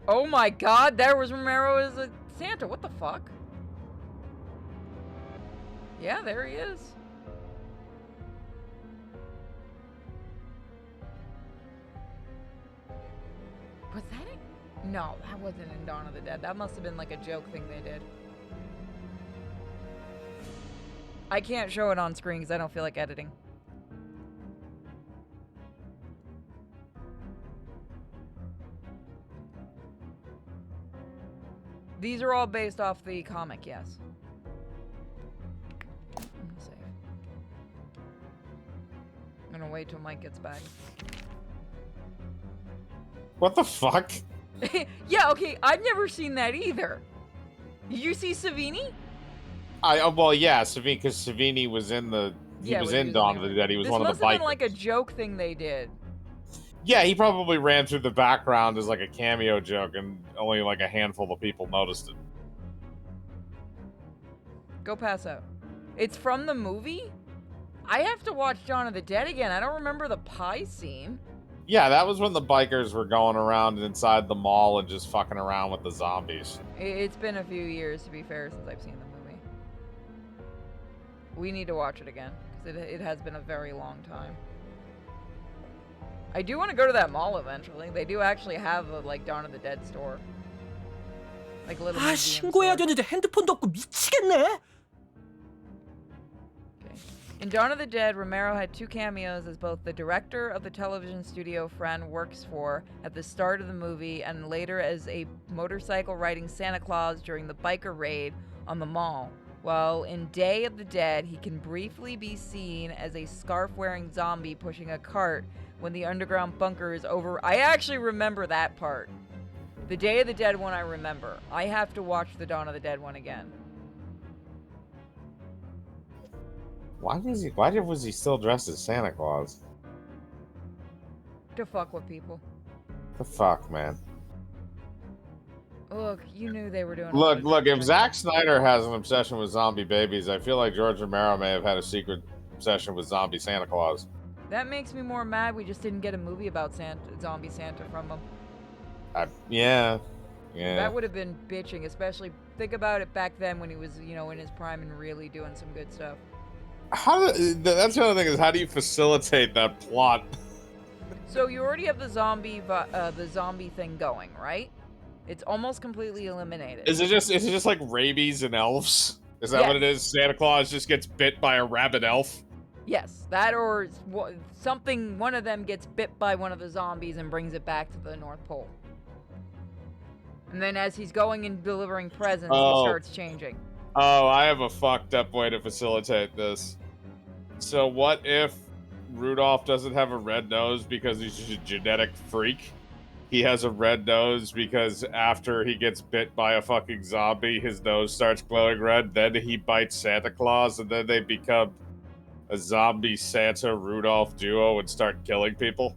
Oh my god, there was Romero as a Santa. What the fuck? Yeah, there he is. Was that it? No, that wasn't in Dawn of the Dead. That must have been like a joke thing they did. I can't show it on screen because I don't feel like editing. These are all based off the comic, yes. I'm gonna save. I'm gonna wait till Mike gets back. What the fuck? Yeah, okay, I've never seen that either. Did you see Savini? Well, yeah, Savini, because Savini was in the. He was in Dawn of the Dead. He was one of the This must have bikers. been like a joke thing they did. Yeah, he probably ran through the background as like a cameo joke, and only like a handful of people noticed it. Go pass out. It's from the movie? I have to watch Dawn of the Dead again. I don't remember the pie scene. Yeah, that was when the bikers were going around inside the mall and just fucking around with the zombies. It's been a few years, to be fair, since I've seen the movie. We need to watch it again, because it has been a very long time. I do want to go to that mall eventually. They do actually have a, like, Dawn of the Dead store. Like a little 아, museum 신고해야 store. 되는데 핸드폰도 없고 미치겠네. In Dawn of the Dead, Romero had 2 cameos as both the director of the television studio Fran works for at the start of the movie and later as a motorcycle riding Santa Claus during the biker raid on the mall. While in Day of the Dead, he can briefly be seen as a scarf-wearing zombie pushing a cart when the underground bunker is over. I actually remember that part. The Day of the Dead one I remember. I have to watch the Dawn of the Dead one again. Why was he still dressed as Santa Claus? To fuck with people. The fuck, man. Look, you knew they were doing. Look. If Zack Snyder has an obsession with zombie babies, I feel like George Romero may have had a secret obsession with zombie Santa Claus. That makes me more mad we just didn't get a movie about zombie Santa from him. Yeah. That would have been bitching, especially think about it back then when he was, in his prime and really doing some good stuff. That's the other thing is how do you facilitate that plot? So you already have the zombie thing going, right? It's almost completely eliminated. Is it just like rabies and elves? Is that Yes. what it is? Santa Claus just gets bit by a rabid elf? Yes, that or something. One of them gets bit by one of the zombies and brings it back to the North Pole. And then as he's going and delivering presents, it starts changing. Oh, I have a fucked up way to facilitate this. So what if Rudolph doesn't have a red nose because he's just a genetic freak? He has a red nose because after he gets bit by a fucking zombie, his nose starts glowing red. Then he bites Santa Claus, and then they become a zombie Santa Rudolph duo and start killing people.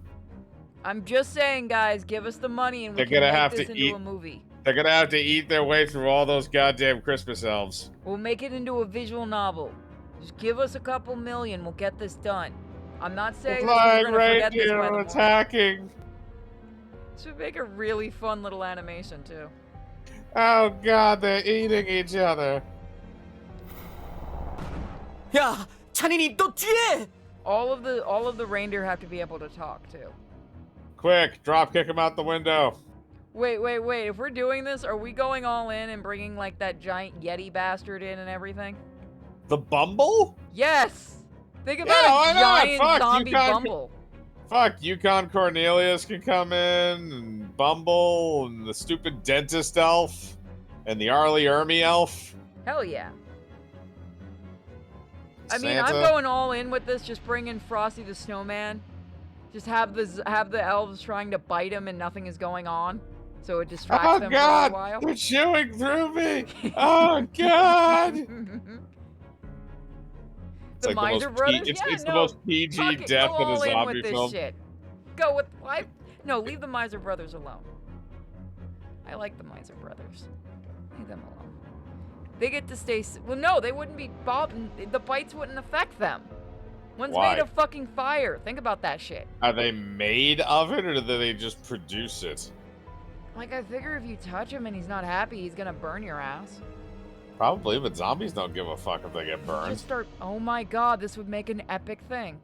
I'm just saying, guys, give us the money and we They're can gonna make have this to into eat- a movie. They're gonna have to eat their way through all those goddamn Christmas elves. We'll make it into a visual novel. Just give us a couple million. We'll get this done. I'm not saying that we're Flying gonna forget this reindeer by the morning. attacking. This would make a really fun little animation too. Oh god, they're eating each other. 야, 찬인이 너 뒤에! All of the reindeer have to be able to talk too. Quick, drop kick him out the window. Wait. If we're doing this, are we going all in and bringing like that giant Yeti bastard in and everything? The Bumble? Yes. Think about Yeah, why a not? giant Fuck, zombie you can't- bumble. Fuck, Yukon Cornelius can come in, and Bumble, and the stupid dentist elf, and the Arlie Ermy elf. Hell yeah. I mean, I'm Santa. going all in with this. Just bring in Frosty the Snowman. Just have the elves trying to bite him and nothing is going on, so it distracts Oh them god, for a while. they're chewing through me. Oh god. It's The like Miser most Brothers? it's Yeah, the no, most PG Fuck it, death go in a all in zombie with this film. shit. Go with no, leave the Miser Brothers alone. I like the Miser Brothers. Leave them alone. They get to stay. Well, no, they wouldn't be the bites wouldn't affect them. One's Why? made of fucking fire. Think about that shit. Are they made of it, or do they just produce it? Like, I figure if you touch him and he's not happy, he's gonna burn your ass. Probably, but zombies don't give a fuck if they get burned. Just start. Oh my god, this would make an epic thing.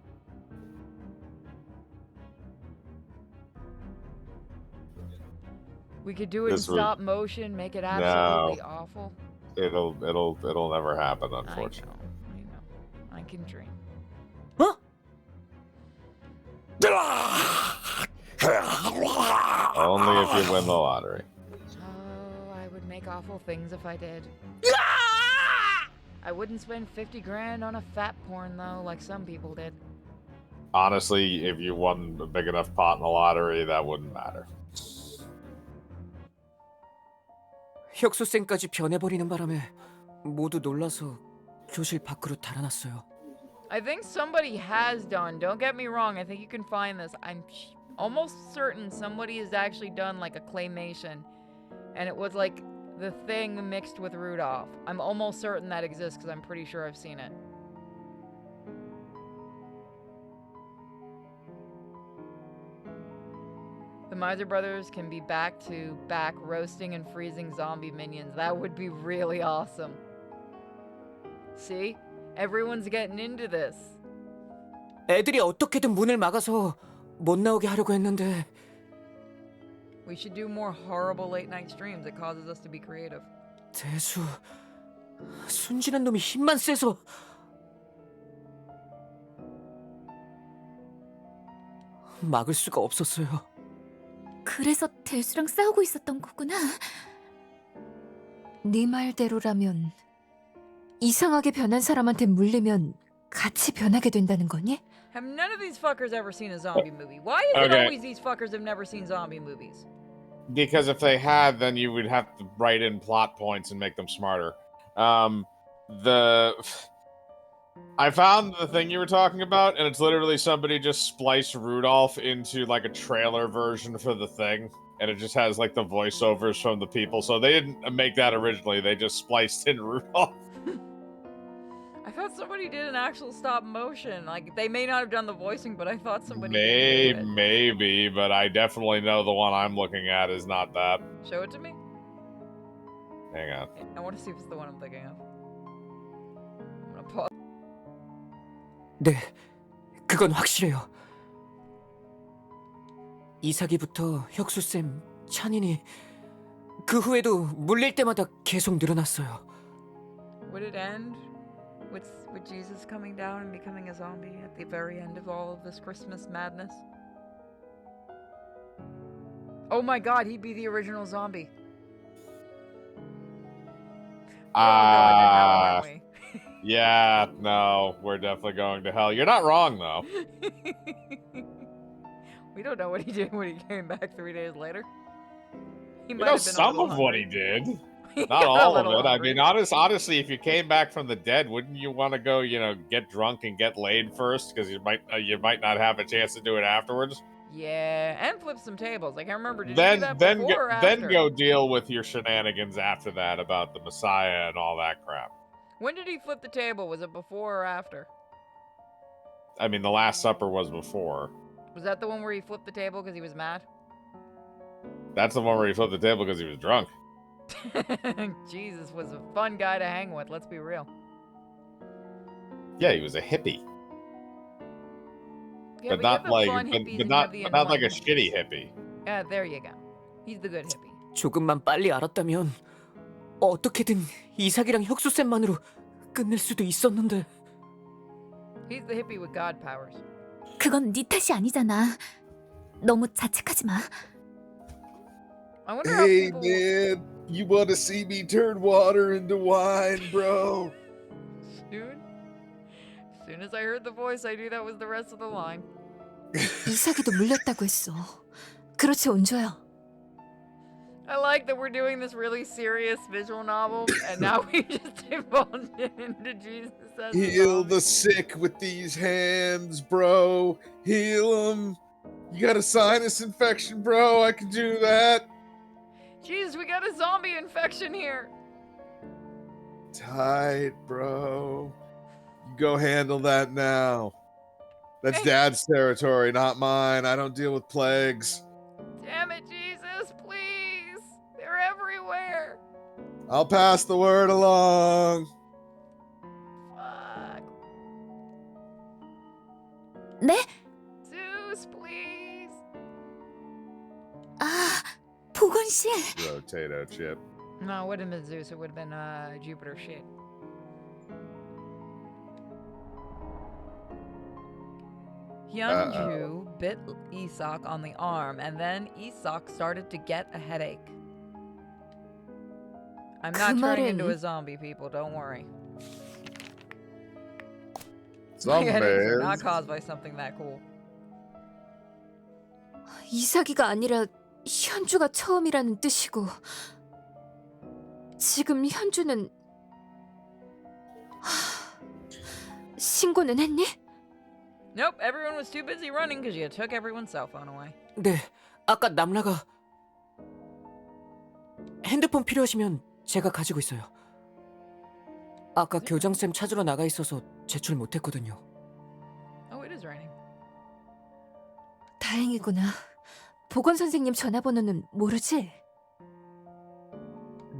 We could do it This in would- stop motion, make it absolutely awful. It'll never happen, unfortunately. I know. I can dream. Only if you win the lottery. Oh, I would make awful things if I did. I wouldn't spend 50 grand on a fat porn though, like some people did. Honestly, if you won a big enough pot in the lottery, that wouldn't matter. 혁수쌤까지 변해버리는 바람에 모두 놀라서 교실 밖으로 달아났어요. I think somebody has done. Don't get me wrong. I think you can find this. I'm almost certain somebody has actually done like a claymation, and it was like the thing mixed with Rudolph. I'm almost certain that exists because I'm pretty sure I've seen it. The Miser Brothers can be back to back roasting and freezing zombie minions. That would be really awesome. See? Everyone's getting into this. 애들이 어떻게든 문을 막아서 못 나오게 하려고 했는데 We should do more horrible late night streams. It causes us to be creative. 대수 순진한 놈이 힘만 세서 막을 수가 없었어요. 그래서 대수랑 싸우고 있었던 거구나. 네 말대로라면 이상하게 변한 사람한테 물리면 같이 변하게 된다는 거니? Have none of these fuckers ever seen a zombie movie? Why is it Okay. always these fuckers have never seen zombie movies? Because if they had, then you would have to write in plot points and make them smarter. The I found the thing you were talking about, and it's literally somebody just spliced Rudolph into like a trailer version for the thing, and it just has like the voiceovers from the people. So they didn't make that originally; they just spliced in Rudolph. I thought somebody did an actual stop motion. Like, they may not have done the voicing, but I thought somebody did do it. Maybe, but I definitely know the one I'm looking at is not that. Show it to me. Hang on. I want to see if it's the one I'm thinking of. I'm gonna pause. 네, 그건 확실해요. 이사기부터 혁수쌤, 찬인이 그 후에도 물릴 때마다 계속 늘어났어요. Would it end with Jesus coming down and becoming a zombie at the very end of all of this Christmas madness? Oh my god, he'd be the original zombie. We're all going to hell, aren't we? Yeah, no, we're definitely going to hell. You're not wrong, though. We don't know what he did when he came back 3 days later. He We might know have been a some little of what he hungry. did. He Not got a all of little it. I hungry. mean, honestly, if you came back from the dead, wouldn't you want to go, get drunk and get laid first? Because you might not have a chance to do it afterwards. Yeah, and flip some tables. Like, I remember, did you do that before or after? Then go deal with your shenanigans after that about the Messiah and all that crap. When did he flip the table? Was it before or after? I mean, the Last Supper was before. Was that the one where he flipped the table because he was mad? That's the one where he flipped the table because he was drunk. Jesus was a fun guy to hang with, let's be real. Yeah, he was a hippie. Yeah, but not get the like, fun but, hippies but and not, have the but not like a enlightened- shitty hippie. Yeah, there you go. He's the good hippie. 조금만 빨리 알았다면 어떻게든 이삭이랑 혁수쌤만으로 끝낼 수도 있었는데. He's the hippie with god powers. 그건 네 탓이 아니잖아. 너무 자책하지 마. I wonder how people... man, you want to see me turn water into wine, bro? As soon as I heard the voice, I knew that was the rest of the line. 이삭이도 물렸다고 했어. 그렇지 온조야. I like that we're doing this really serious visual novel, and now we just evolved into Jesus as a Heal zombie. the sick with these hands, bro. Heal them. You got a sinus infection, bro. I can do that. Jesus, we got a zombie infection here. Tight, bro. You go handle that now. That's Hey. Dad's territory, not mine. I don't deal with plagues. Damn it, Jesus, please. They're everywhere. I'll pass the word along. Fuck. 네? Zeus, please. 아, 보건실. Potato chip. No, it wouldn't have been Zeus. It would have been Jupiter shit. Hyunju bit Isak on the arm, and then Isak started to get a headache. I'm not 그 turning into 말은- a zombie, people. Don't worry. My headaches are not Zombies. caused by something that cool. 이삭이가 아니라 현주가 처음이라는 뜻이고 지금 현주는 신고는 했니? Nope, everyone was too busy running because you took everyone's cell phone away. 네, 아까 남라가 핸드폰 필요하시면 제가 가지고 있어요. 아까 교장쌤 찾으러 나가 있어서 제출 못했거든요. Oh, it is raining. 다행이구나. 보건 선생님 전화번호는 모르지?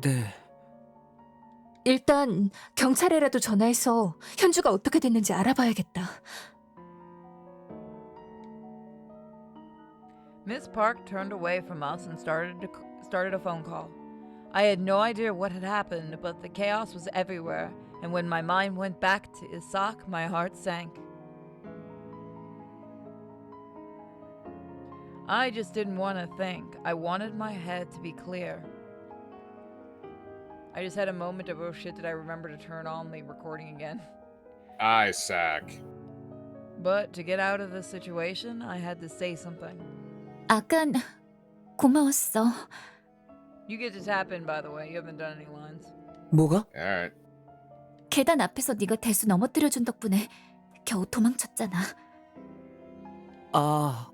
네, 일단 경찰에라도 전화해서 현주가 어떻게 됐는지 알아봐야겠다. Miss Park turned away from us and started a phone call. I had no idea what had happened, but the chaos was everywhere, and when my mind went back to Isak, my heart sank. I just didn't want to think. I wanted my head to be clear. I just had a moment of, oh shit, did I remember to turn on the recording again? Isaac. But to get out of the situation, I had to say something. 아깐 고마웠어. You get to tap in, by the way. You haven't done any lines. 뭐가? All right. 계단 앞에서 네가 대수 넘어뜨려준 덕분에 겨우 도망쳤잖아. 아,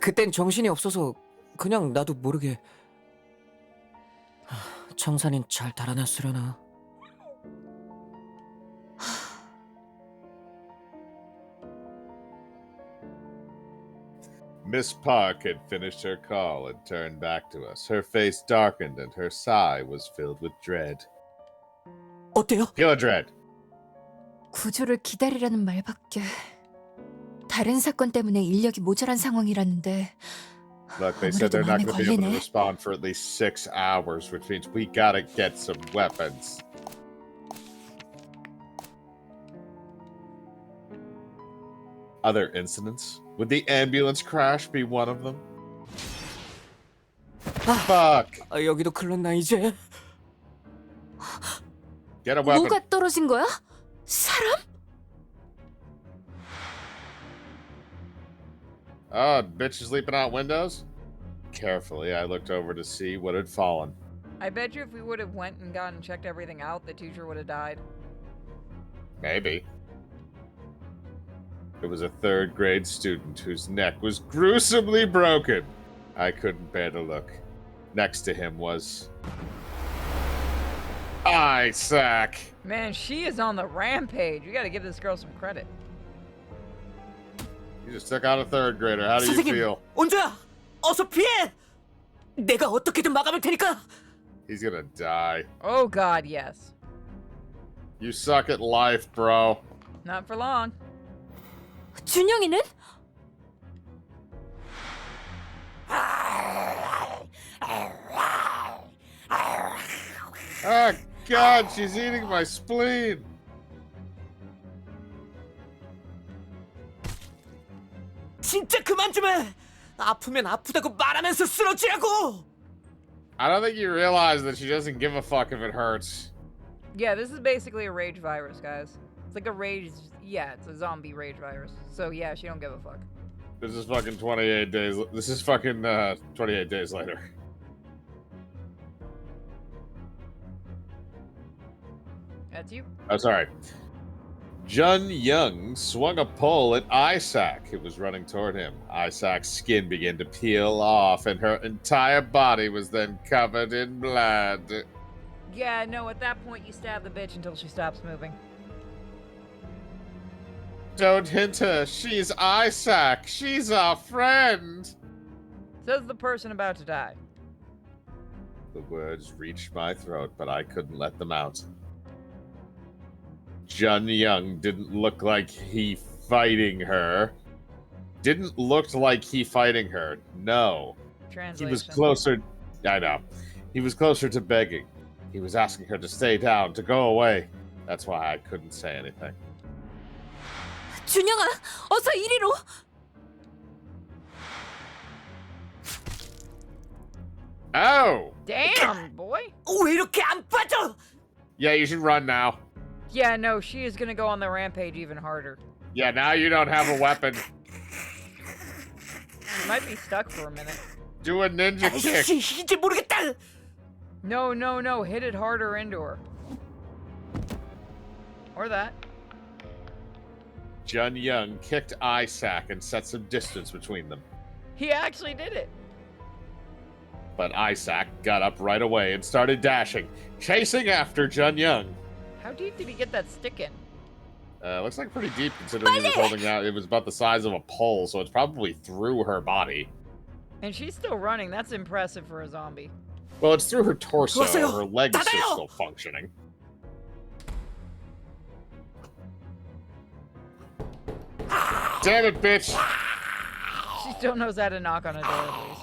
그땐 정신이 없어서 그냥 나도 모르게. 청산인 잘 달아났으려나. Miss Park had finished her call and turned back to us. Her face darkened and her sigh was filled with dread. 어때요? Pure dread. 구조를 기다리라는 말밖에. 다른 사건 때문에 인력이 모자란 상황이라는데 Look, they said they're not 아무래도 going to be able to 마음에 걸리네. respond for at least 6 hours, which means we gotta get some weapons. Other incidents? Would the ambulance crash be one of them? Fuck! 아, 여기도 클렀나 이제? Get a weapon. 뭐가 떨어진 거야? 사람? Oh, bitch is leaping out windows? Carefully, I looked over to see what had fallen. I bet you if we would have went and gone and checked everything out, the teacher would have died. Maybe. It was a 3rd grade student whose neck was gruesomely broken. I couldn't bear to look. Next to him was Isaac. Man, she is on the rampage. You gotta give this girl some credit. You just took out a 3rd grader. How do you 선생님, feel? 온조야, 어서 피해. 내가 어떻게든 막아볼 테니까. He's gonna die. Oh god, yes. You suck at life, bro. Not for long. 준영이는? Ah, God, she's eating my spleen. 진짜 그만 좀 해. 아프면 아프다고 말하면서 쓰러지라고. I don't think you realize that she doesn't give a fuck if it hurts. Yeah, this is basically a rage virus, guys. It's like a rage... Yeah, it's a zombie rage virus. So yeah, she don't give a fuck. This is fucking 28 days. This is fucking 28 days later. That's you. Oh, sorry. Jun Young swung a pole at Isaac, who was running toward him. Isaac's skin began to peel off, and her entire body was then covered in blood. Yeah, no, at that point you stab the bitch until she stops moving. Don't hint her. She's Isaac. She's our friend. Says the person about to die. The words reached my throat, but I couldn't let them out. Jun Young didn't look like he fighting her. Didn't look like he fighting her. No. Translation. He was closer. I know. He was closer to begging. He was asking her to stay down, to go away. That's why I couldn't say anything. 준영아, 어서 이리로. Oh! Damn, boy! 왜 이렇게 안 빠져? Yeah, you should run now. Yeah, no, she is gonna go on the rampage even harder. Yeah, now you don't have a weapon. She might be stuck for a minute. Do a ninja kick. 아이씨, 이제 모르겠다. No, no, no, hit it harder into her. Or that. Jun Young kicked Isaac and set some distance between them. He actually did it. But Isaac got up right away and started dashing, chasing after Jun Young. How deep did he get that stick in? Looks like pretty deep considering he was holding out. It was about the size of a pole, so it's probably through her body. And she's still running. That's impressive for a zombie. Well, it's through her torso. 왔어요. Her legs are 닫아요. still functioning. Damn it, bitch! She still knows how to knock on a door at least.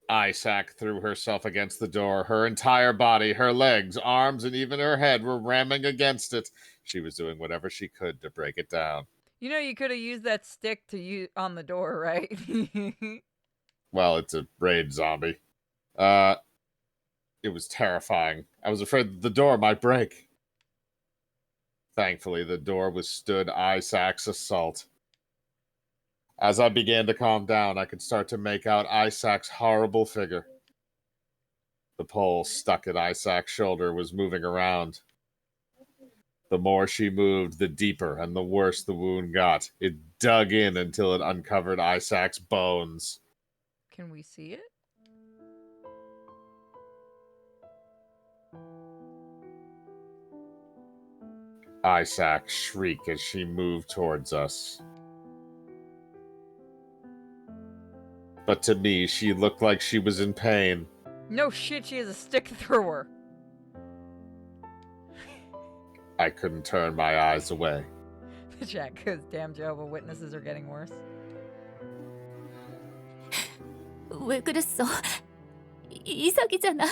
Isaac threw herself against the door. Her entire body, her legs, arms, and even her head were ramming against it. She was doing whatever she could to break it down. You know, you could have used that stick to use on the door, right? Well, it's a raid zombie. It was terrifying. I was afraid the door might break. Thankfully, the door withstood Isaac's assault. As I began to calm down, I could start to make out Isaac's horrible figure. The pole stuck at Isaac's shoulder was moving around. The more she moved, the deeper and the worse the wound got. It dug in until it uncovered Isaac's bones. Can we see it? Isaac shrieked as she moved towards us. But to me, she looked like she was in pain. No shit, she has a stick thrower. I couldn't turn my eyes away. The chat, because damn Jehovah Witnesses are getting worse. 왜 그랬어? 이삭이잖아.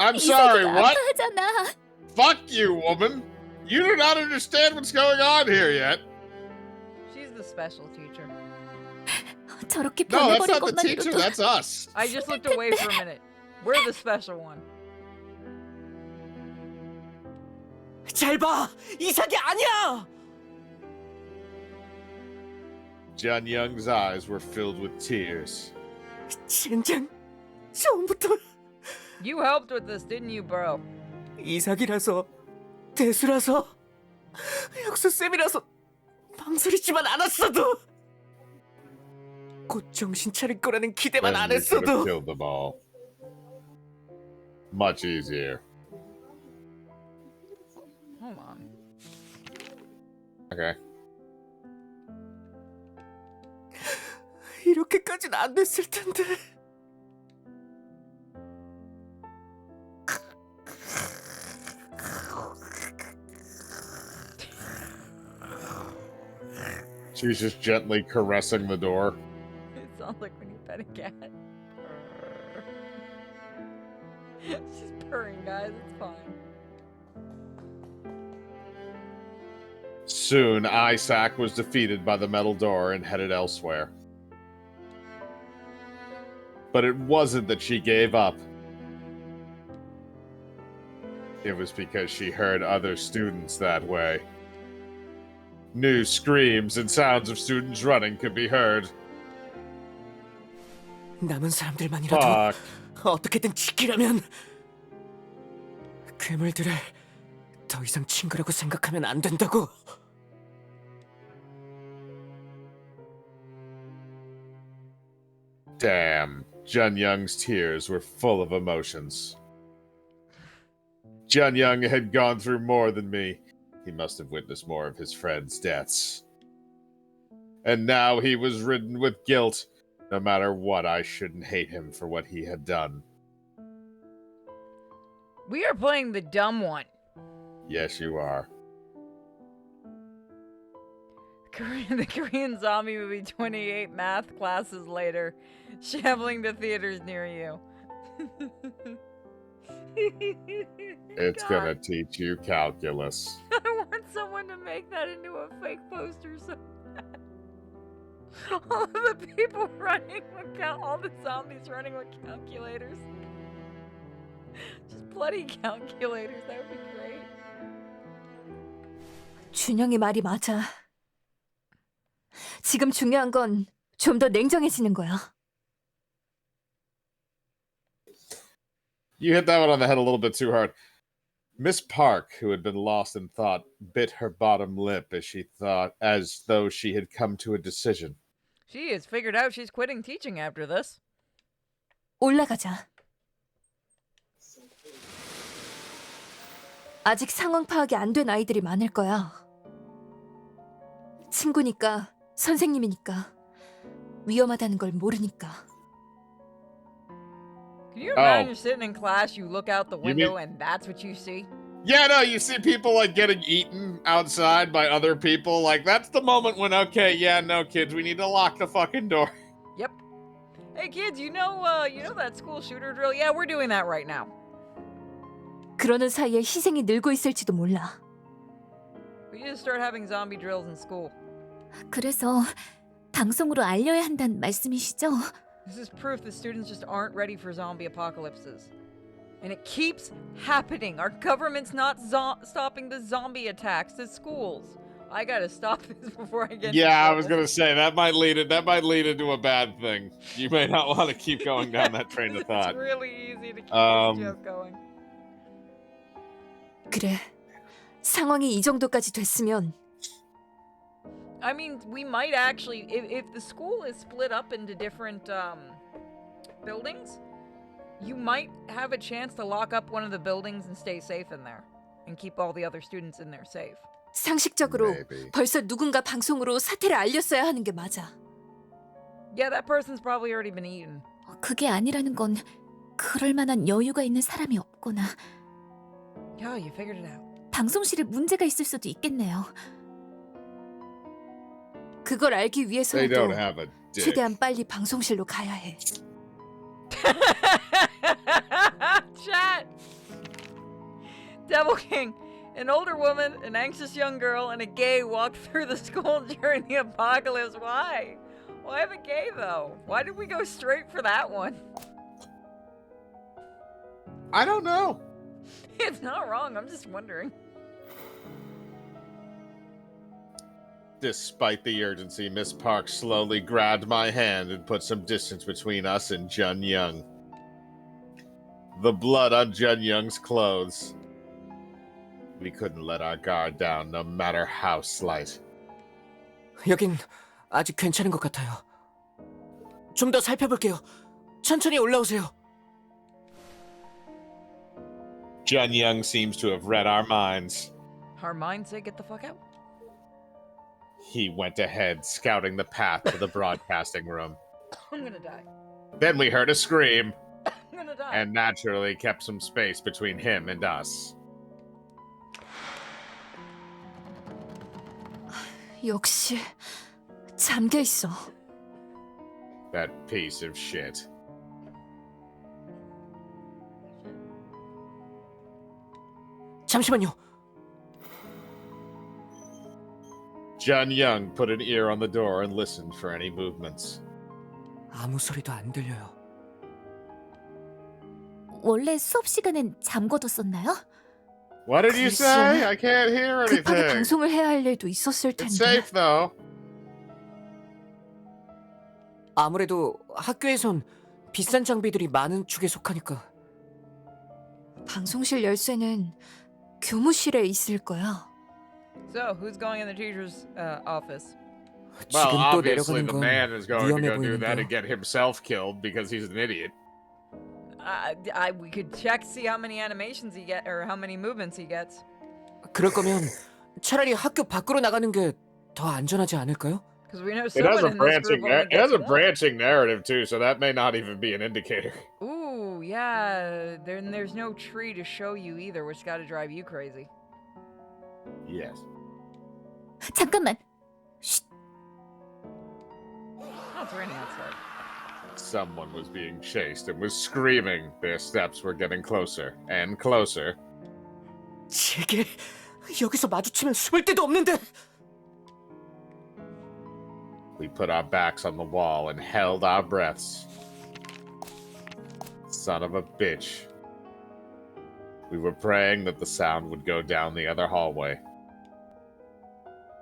I'm sorry, 이삭이가 what? 아파하잖아. Fuck you, woman! You do not understand what's going on here yet. She's the special teacher. 저렇게 No, that's 변해버린 not the teacher, 것만으로도 that's us. I just looked away for a minute. We're the special one. 잘 봐! 이삭이 아니야! Jun Young's eyes were filled with tears. 젠장, 처음부터 You helped with this, didn't you, bro? 이삭이라서, 대수라서, 역수쌤이라서 망설이지만 않았어도 곧 정신 차릴 거라는 기대만 Then 안 you could have 했어도 killed them all. Much easier. Hold on. Okay. 이렇게까지는 안 됐을 텐데. She's just gently caressing the door. It sounds like when you pet a cat. Purr. She's purring, guys. It's fine. Soon, Isaac was defeated by the metal door and headed elsewhere. But it wasn't that she gave up. It was because she heard other students that way. New screams and sounds of students running could be heard. 남은 사람들만이라도 Fuck. 어떻게든 지키려면 괴물들을 더 이상 친구라고 생각하면 안 된다고. Damn. Jun Young's tears were full of emotions. Jun Young had gone through more than me. He must have witnessed more of his friends' deaths. And now he was ridden with guilt. No matter what, I shouldn't hate him for what he had done. We are playing the dumb one. Yes, you are. The Korean zombie movie 28 math classes later. Shambling to theaters near you. It's God. gonna teach you calculus. I want someone to make that into a fake poster so bad. All of the people running with all the zombies running with calculators. Just bloody calculators, that would be great. 준영이 말이 맞아. 지금 중요한 건 좀 더 냉정해지는 거야. You hit that one on the head a little bit too hard. Miss Park, who had been lost in thought, bit her bottom lip as though she had come to a decision. She has figured out she's quitting teaching after this. 올라가자. 아직 상황 파악이 안 된 아이들이 많을 거야. 친구니까, 선생님이니까, 위험하다는 걸 모르니까. Can you imagine Oh. you're sitting in class, you look out the You window, mean- and that's what you see? Yeah, no, you see people like getting eaten outside by other people. Like, that's the moment when, okay, yeah, no, kids, we need to lock the fucking door. Yep. Hey kids, you know that school shooter drill? Yeah, we're doing that right now. 그러는 사이에 희생이 늘고 있을지도 몰라. We need to start having zombie drills in school. 그래서 방송으로 알려야 한다는 말씀이시죠? This is proof the students just aren't ready for zombie apocalypses. And it keeps happening. Our government's not stopping the zombie attacks to schools. I gotta stop this before I get. Yeah, I was gonna say that might lead into a bad thing. You may not want to keep going down that train of thought. It's really easy to keep this joke going. 그래. 상황이 이 정도까지 됐으면 I mean, we might actually, if the school is split up into different buildings, you might have a chance to lock up one of the buildings and stay safe in there, and keep all the other students in there safe. 상식적으로 Maybe. 벌써 누군가 방송으로 사태를 알렸어야 하는 게 맞아. Yeah, that person's probably already been eaten. 그게 아니라는 건 그럴 만한 여유가 있는 사람이 없거나 Yeah, you figured it out. 방송실에 문제가 있을 수도 있겠네요. 그걸 알기 They 위해서라도 don't have a dick. 최대한 빨리 방송실로 가야 해. Chat! Devil King. An older woman, an anxious young girl, and a gay walked through the school during the apocalypse. Why? Why the gay, though? Why did we go straight for that one? I don't know. It's not wrong, I'm just wondering. Despite the urgency, Miss Park slowly grabbed my hand and put some distance between us and Jun Young. The blood on Jun Young's clothes. We couldn't let our guard down, no matter how slight. 여긴 아직 괜찮은 것 같아요. 좀 더 살펴볼게요. 천천히 올라오세요. Jun Young seems to have read our minds. Our mind said get the fuck out. He went ahead, scouting the path to the broadcasting room. I'm gonna die. Then we heard a scream, I'm gonna die. and naturally kept some space between him and us. 역시 잠겨 있어. That piece of shit. 잠시만요. Jun Young put an ear on the door and listened for any movements. 아무 소리도 안 들려요. 원래 수업 시간엔 잠궈뒀었나요? What did you 글쎄, say? I can't hear 급하게 anything. 방송을 해야 할 일도 있었을 텐데. It's safe though. 아무래도 학교에선 비싼 장비들이 많은 축에 속하니까. 방송실 열쇠는 교무실에 있을 거야. So, who's going in the teacher's office? Well, 지금 또 obviously 내려가는 the 건 man is going to 위험해 go do that and 보이는데요. get himself killed because he's an idiot. We could check, see how many animations he gets, or how many movements he gets. 그럴 거면 차라리 학교 밖으로 나가는 게 더 안전하지 않을까요? Because we know It someone has a in this group only it has gets a one. branching narrative too, so that may not even be an indicator. Ooh, yeah. Then there's no tree to show you either, which got to drive you crazy. Yes. 잠깐만. Oh, it's raining outside. Someone was being chased and was screaming. Their steps were getting closer and closer. 제게 여기서 마주치면 숨을 데도 없는데. We put our backs on the wall and held our breaths. Son of a bitch. We were praying that the sound would go down the other hallway.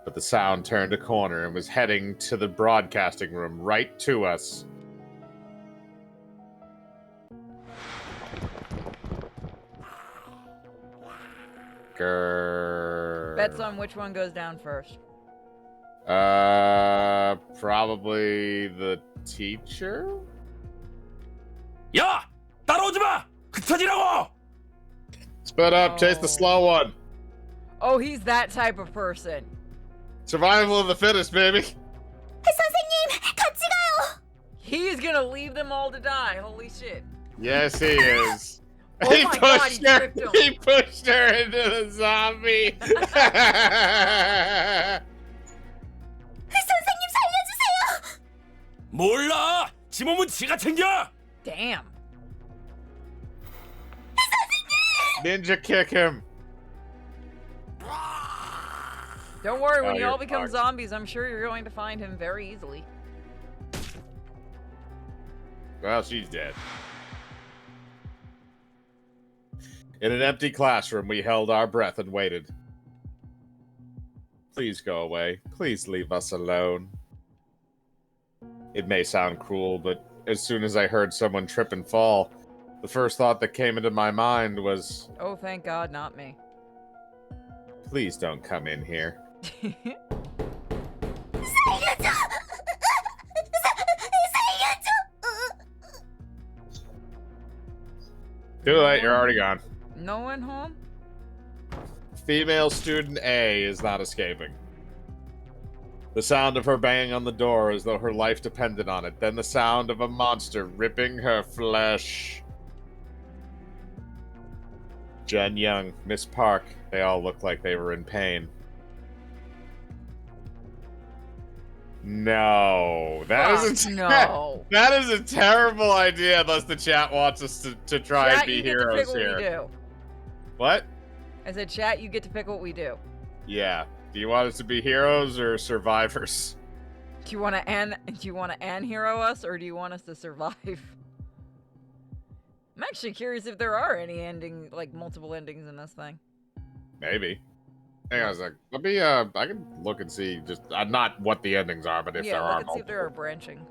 But the sound turned a corner and was heading to the broadcasting room right to us. Grrr. Bets on which one goes down first. Probably the teacher? 야! 따라오지 마! 흩어지라고! Split up, chase the slow one. Oh, he's that type of person. Survival of the fittest, baby. 선생님, 같이 가요. He is gonna leave them all to die. Holy shit. Yes, he is. Oh he my God, pushed he her. tripped him. He pushed her into the zombie. 선생님 살려주세요. 몰라! 지 몸은 지가 챙겨! Damn. Ninja kick him. Don't worry, when Oh, you all you're become fucked. zombies, I'm sure you're going to find him very easily. Well, she's dead. In an empty classroom, we held our breath and waited. Please go away. Please leave us alone. It may sound cruel, but as soon as I heard someone trip and fall, the first thought that came into my mind was, Oh, thank God, not me. please don't come in here. Too late, you're already gone. No one home? Female student A is not escaping. The sound of her banging on the door as though her life depended on it. Then the sound of a monster ripping her flesh. Jen Young, Miss Park, they all looked like they were in pain. No, that is no. That is a terrible idea. Unless the chat wants us to try Chat, and be you get to pick heroes what here. we do. What? I said, chat, you get to pick what we do. Yeah. Do you want us to be heroes or survivors? Do you want to hero us, or do you want us to survive? I'm actually curious if there are any multiple endings in this thing. Maybe. Hang on a sec. Let me, I can look and see, just, not what the endings are, but if there are look and see if there are multiple. branching.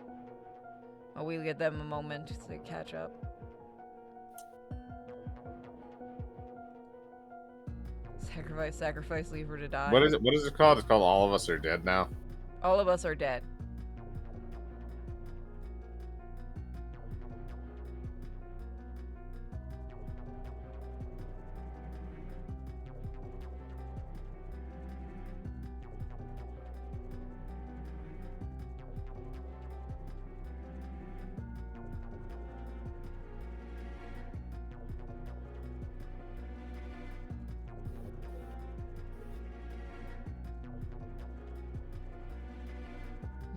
While we give them a moment to catch up. Sacrifice, leave her to die. What is it? What is it called? It's called All of Us Are Dead now. All of us are dead.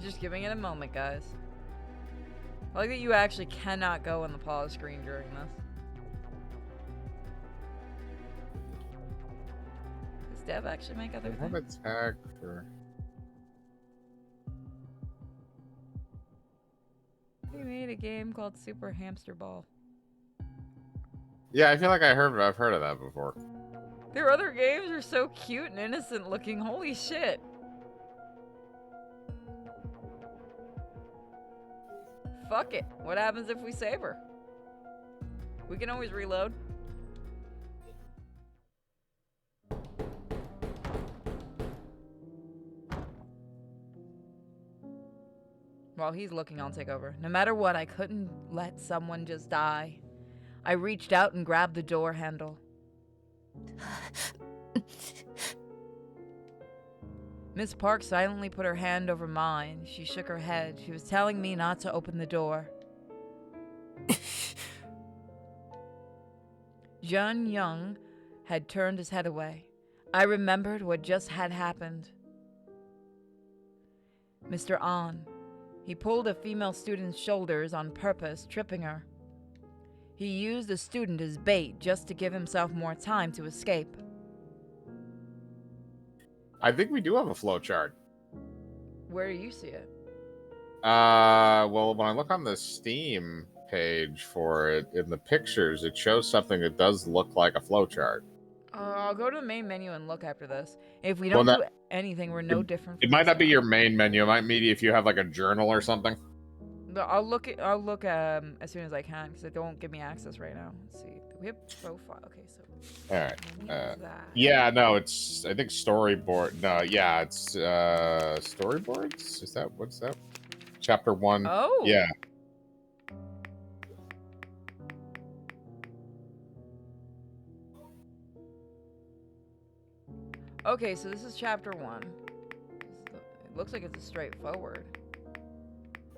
Just giving it a moment, guys. I like that you actually cannot go on the pause screen during this. Does Dev actually make other I have things? a tag for. He made a game called Super Hamster Ball. Yeah, I feel like I've heard of that before. Their other games are so cute and innocent looking. Holy shit. Fuck it. What happens if we save her? We can always reload. While he's looking, I'll take over. No matter what, I couldn't let someone just die. I reached out and grabbed the door handle. Miss Park silently put her hand over mine. She shook her head. She was telling me not to open the door. Jun Young had turned his head away. I remembered what just had happened. Mr. An. He pulled a female student's shoulders on purpose, tripping her. He used the student as bait just to give himself more time to escape. I think we do have a flowchart. Where do you see it? Well, when I look on the Steam page for it, in the pictures, it shows something that does look like a flowchart. I'll go to the main menu and look after this. If we don't do anything, we're no different. It might not be your main menu. It might be if you have like a journal or something. But I'll look as soon as I can, because it don't give me access right now. Let's see. We have profile. Okay, so. All right. Yeah, no, it's I think storyboard. No, yeah, it's storyboards. Is that what's that? Chapter 1. Oh. Yeah. Okay, so this is chapter 1. It looks like it's a straightforward.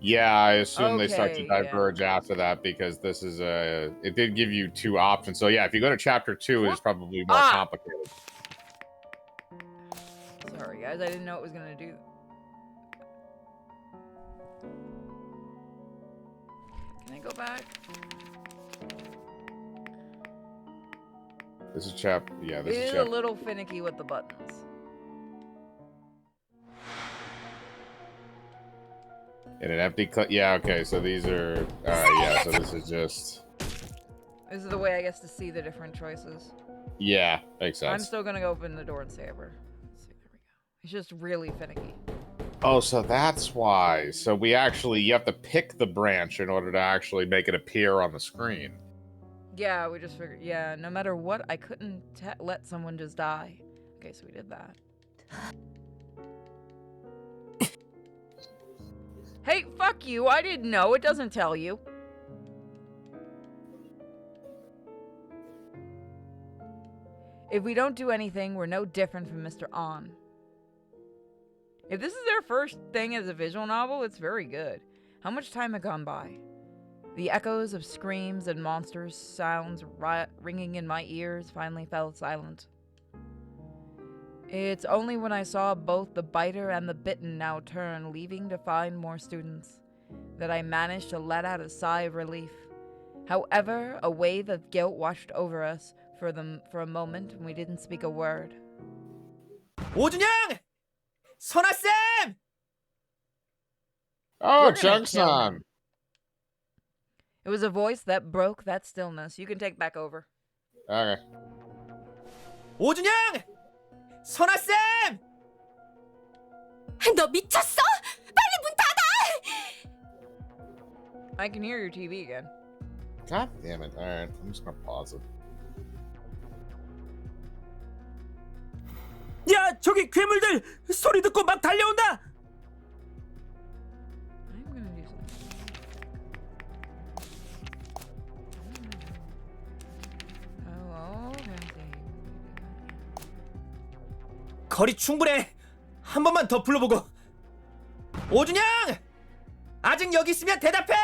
Yeah, I assume they start to Okay, diverge after that because this is a. It did give you 2 options. So yeah, if you go to chapter 2, it's probably more complicated. Sorry, guys, I didn't know it was gonna do. Can I go back? This is chapter. Yeah, this It is is a chapter. little finicky with the buttons. In an empty. Yeah. Okay. So these are. All right. Yeah. So this is just. This is the way I guess to see the different choices. Yeah, makes I'm sense. still gonna go open the door and save her. Let's see, there we go. It's just really finicky. Oh, so that's why. So we actually, you have to pick the branch in order to actually make it appear on the screen. Yeah, we just figured. Yeah, no matter what, I couldn't let someone just die. Okay, so we did that. Hey, fuck you! I didn't know. It doesn't tell you. If we don't do anything, we're no different from Mr. On. If this is their first thing as a visual novel, it's very good. How much time had gone by? The echoes of screams and monsters' sounds ringing in my ears finally fell silent. It's only when I saw both the biter and the bitten now turn, leaving to find more students, that I managed to let out a sigh of relief. However, a wave of guilt washed over us for a moment, and we didn't speak a word. 오준영! 선아쌤! Oh, We're gonna kill Jung-san. him. It was a voice that broke that stillness. You can take back over. Okay. 오준영! 선아쌤! 너 미쳤어? 빨리 문 닫아! I can hear your TV again. God damn it. Alright, I'm just gonna pause it. 야, 저기 괴물들 소리 듣고 막 달려온다. I'm gonna do something. Oh, okay. 거리 충분해. 한 번만 더 불러보고. 오준영! 아직 여기 있으면 대답해!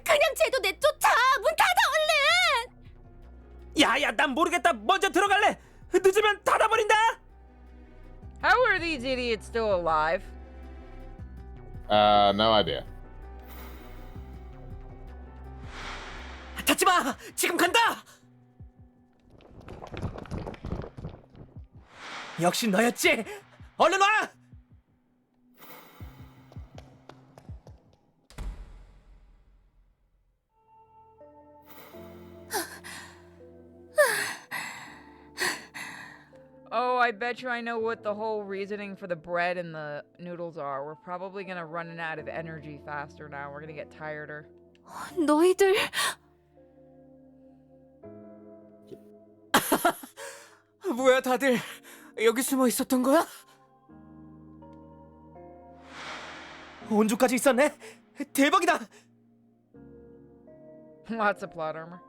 그냥 쟤도 내쫓아! 문 닫아 얼른! 야야, 난 모르겠다. 먼저 들어갈래. 늦으면 닫아버린다. How are these idiots still alive? No idea. 닫지 마! 지금 간다! 역시 너였지? 얼른 와! Oh, I bet you I know what the whole reasoning for the bread and the noodles are. We're probably gonna run out of energy faster now. We're gonna get tireder. 너희들 뭐야 다들 여기 숨어 있었던 거야? 온주까지 있었네? 대박이다! Lots of plot armor.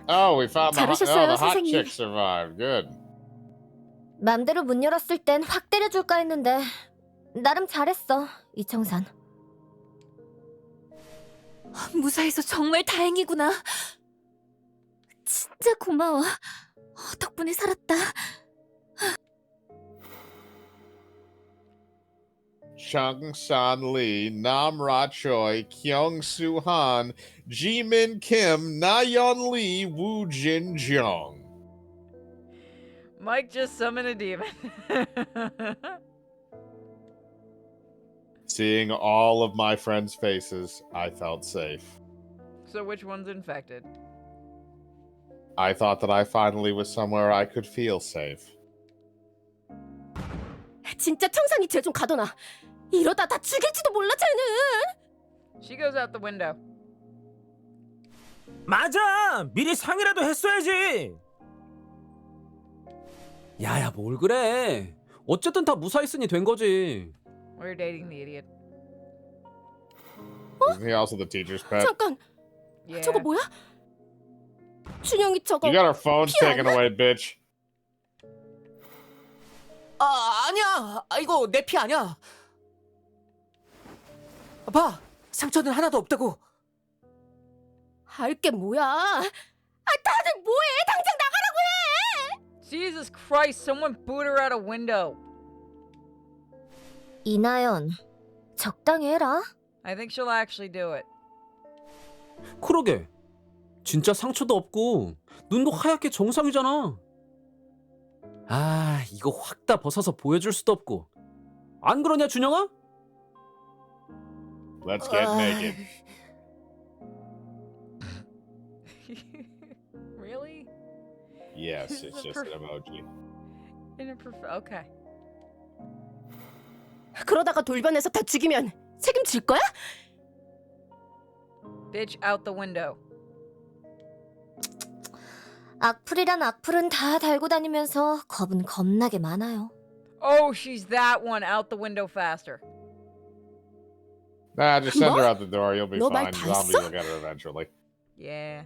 Oh, we found the hot 잘하셨어요, chick 선생님. survived. Good. 맘대로 문 열었을 땐 확 때려줄까 했는데 나름 잘했어, 이청산. 무사해서 정말 다행이구나. 진짜 고마워. 덕분에 살았다. Chung-san Lee, Nam Ra Choi, Kyung Soo Han, Jimin Kim, Na-yeon Lee, Woo Jin Jung. Mike just summoned a demon. Seeing all of my friends' faces, I felt safe. So which one's infected? I thought that I finally was somewhere I could feel safe. 진짜 청산이 쟤 좀 가둬놔. 이러다 다 죽일지도 몰라 쟤는. She goes out the window. 맞아. 미리 상의라도 했어야지. 야야, 뭘 그래. 어쨌든 다 무사했으니 된 거지. We're dating the idiot. Isn't he also the teacher's pet? 잠깐, Yeah. 저거 뭐야? 준영이 저거. You got our phones taken away, bitch. 아니야. 이거 내 피 아니야. 봐, 상처는 하나도 없다고. 알게 뭐야? 다들 뭐해? 당장 나가라고 해! Jesus Christ, someone boot her out a window. 이나연, 적당히 해라. I think she'll actually do it. 그러게. 진짜 상처도 없고 눈도 하얗게 정상이잖아. 아, 이거 확 다 벗어서 보여줄 수도 없고. 안 그러냐, 준영아? Let's get naked. Yes, This it's is a just an emoji. Okay. 그러다가 돌변해서 다 죽이면 책임질 거야? Bitch out the window. 악플이란 악플은 다 달고 다니면서 겁은 겁나게 많아요. Oh, she's that one. Out the window faster. Nah, just send her 뭐? out the door. You'll be 너 말 fine. 다 Zombies 했어? will get her eventually. Yeah.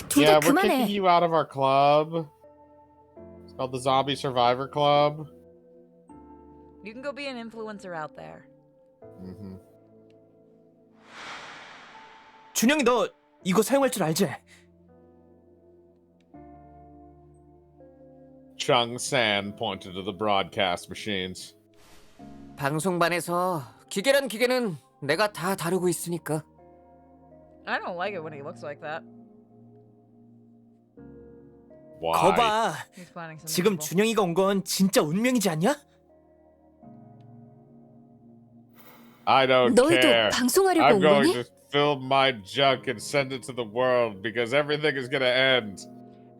둘 Yeah, 다 we're kicking 그만해. you out of our club. It's called the Zombie Survivor Club. You can go be an influencer out there. Mm-hmm. 준영이 너 이거 사용할 줄 알지? Chung San pointed to the broadcast machines. 방송반에서 기계란 기계는 내가 다 다루고 있으니까. I don't like it when he looks like that. Why? 거봐. He's finding some 지금 people. 준영이가 온 건 진짜 운명이지 않냐? I don't 너희도 care. 방송하려고 I'm 온 going 거니? to film my junk and send it to the world because everything is going to end.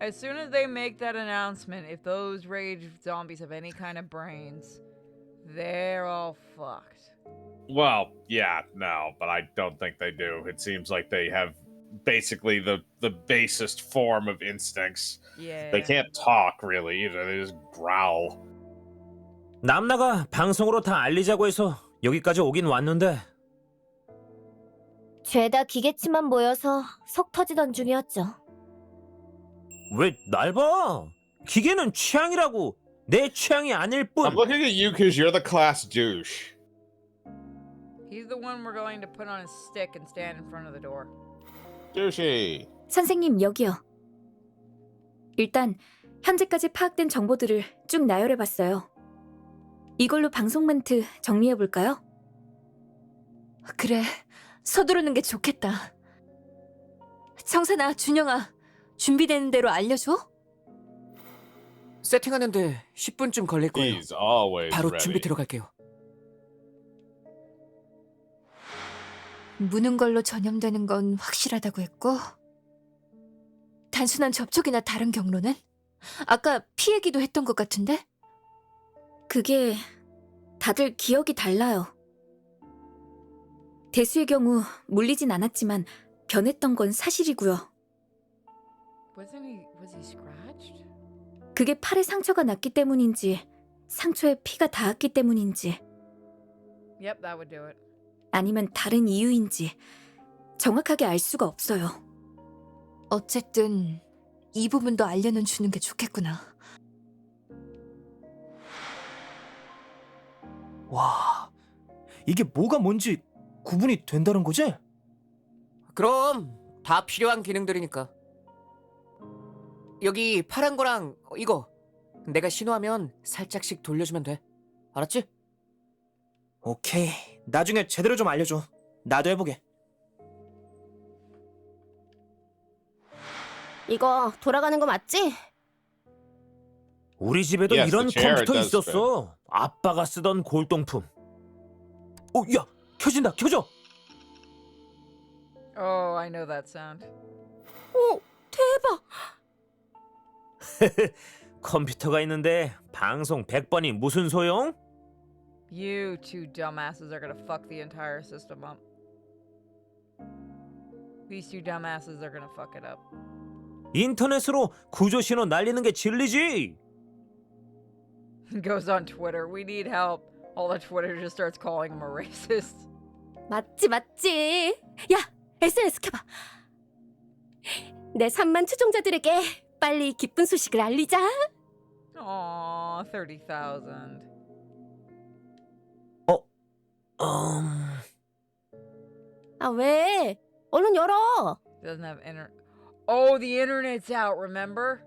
As soon as they make that announcement, if those rage zombies have any kind of brains, they're all fucked. Well, yeah, no, but I don't think they do. It seems like they have basically the basest form of instincts. Yeah. They can't talk really either. They just growl. 남나가 방송으로 다 알리자고 해서 여기까지 오긴 왔는데 죄다 기계치만 모여서 속 터지던 중이었죠. 왜 날 봐? 기계는 취향이라고. 내 취향이 아닐 뿐. I'm looking at you because you're the class douche. He's the one we're going to put on his stick and stand in front of the door. Douchey. 선생님 여기요. 일단 현재까지 파악된 정보들을 쭉 나열해봤어요. 이걸로 방송 멘트 정리해볼까요? 그래, 서두르는 게 좋겠다. 청산아, 준영아, 준비되는 대로 알려줘? 세팅하는데 10분쯤 걸릴 거예요. He's always 바로 ready. 준비 들어갈게요. 무는 걸로 전염되는 건 확실하다고 했고 단순한 접촉이나 다른 경로는? 아까 피 얘기도 했던 것 같은데? 그게 다들 기억이 달라요. 대수의 경우 물리진 않았지만 변했던 건 사실이고요. Was he scratched? 그게 팔에 상처가 났기 때문인지 상처에 피가 닿았기 때문인지 Yep, that would do it. 아니면 다른 이유인지 정확하게 알 수가 없어요. 어쨌든 이 부분도 알려는 주는 게 좋겠구나. 와, 이게 뭐가 뭔지 구분이 된다는 거지? 그럼 다 필요한 기능들이니까. 여기 파란 거랑 이거 내가 신호하면 살짝씩 돌려주면 돼. 알았지? 오케이. 나중에 제대로 좀 알려줘. 나도 해보게. 이거 돌아가는 거 맞지? 우리 집에도 Yes, 이런 the chair, 컴퓨터 it does 있었어. 아빠가 쓰던 골동품. 야, 켜진다. 켜져. Oh, I know that sound. 오, 대박! 컴퓨터가 있는데 방송 100번이 무슨 소용? You two dumbasses are gonna fuck the entire system up. These two dumbasses are gonna fuck it up. 인터넷으로 구조 신호 날리는 게 진리지. Goes on Twitter. We need help. All the Twitter just starts calling him a racist. 맞지 맞지. 야, SNS 켜봐. 내 3만 추종자들에게 빨리 기쁜 소식을 알리자. Aw, 30,000. 아, 왜? 얼른 열어. Doesn't have internet. Oh, the internet's out. Remember?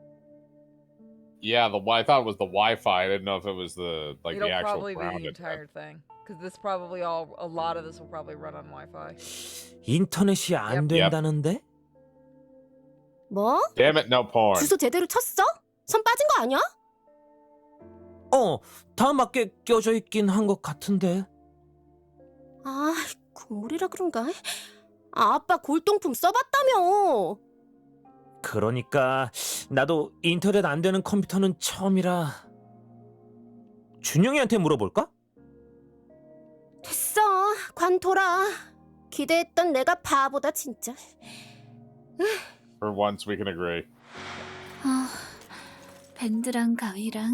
Yeah, I thought it was the Wi-Fi. I didn't know if it was the It'll the actual probably be ground. the entire thing. Because this probably a lot of this will probably run on Wi-Fi. 인터넷이 안 Yep. 된다는데? 뭐? Damn it, no porn. 주소 제대로 쳤어? 선 빠진 거 아니야? 다 맞게 껴져 있긴 한 것 같은데. 아, 국물이라 그런가? 아, 아빠 골동품 써봤다며. 그러니까 나도 인터넷 안 되는 컴퓨터는 처음이라. 준영이한테 물어볼까? 됐어. 관둬라. 기대했던 내가 바보다 진짜. For once, we can agree. 밴드랑 가위랑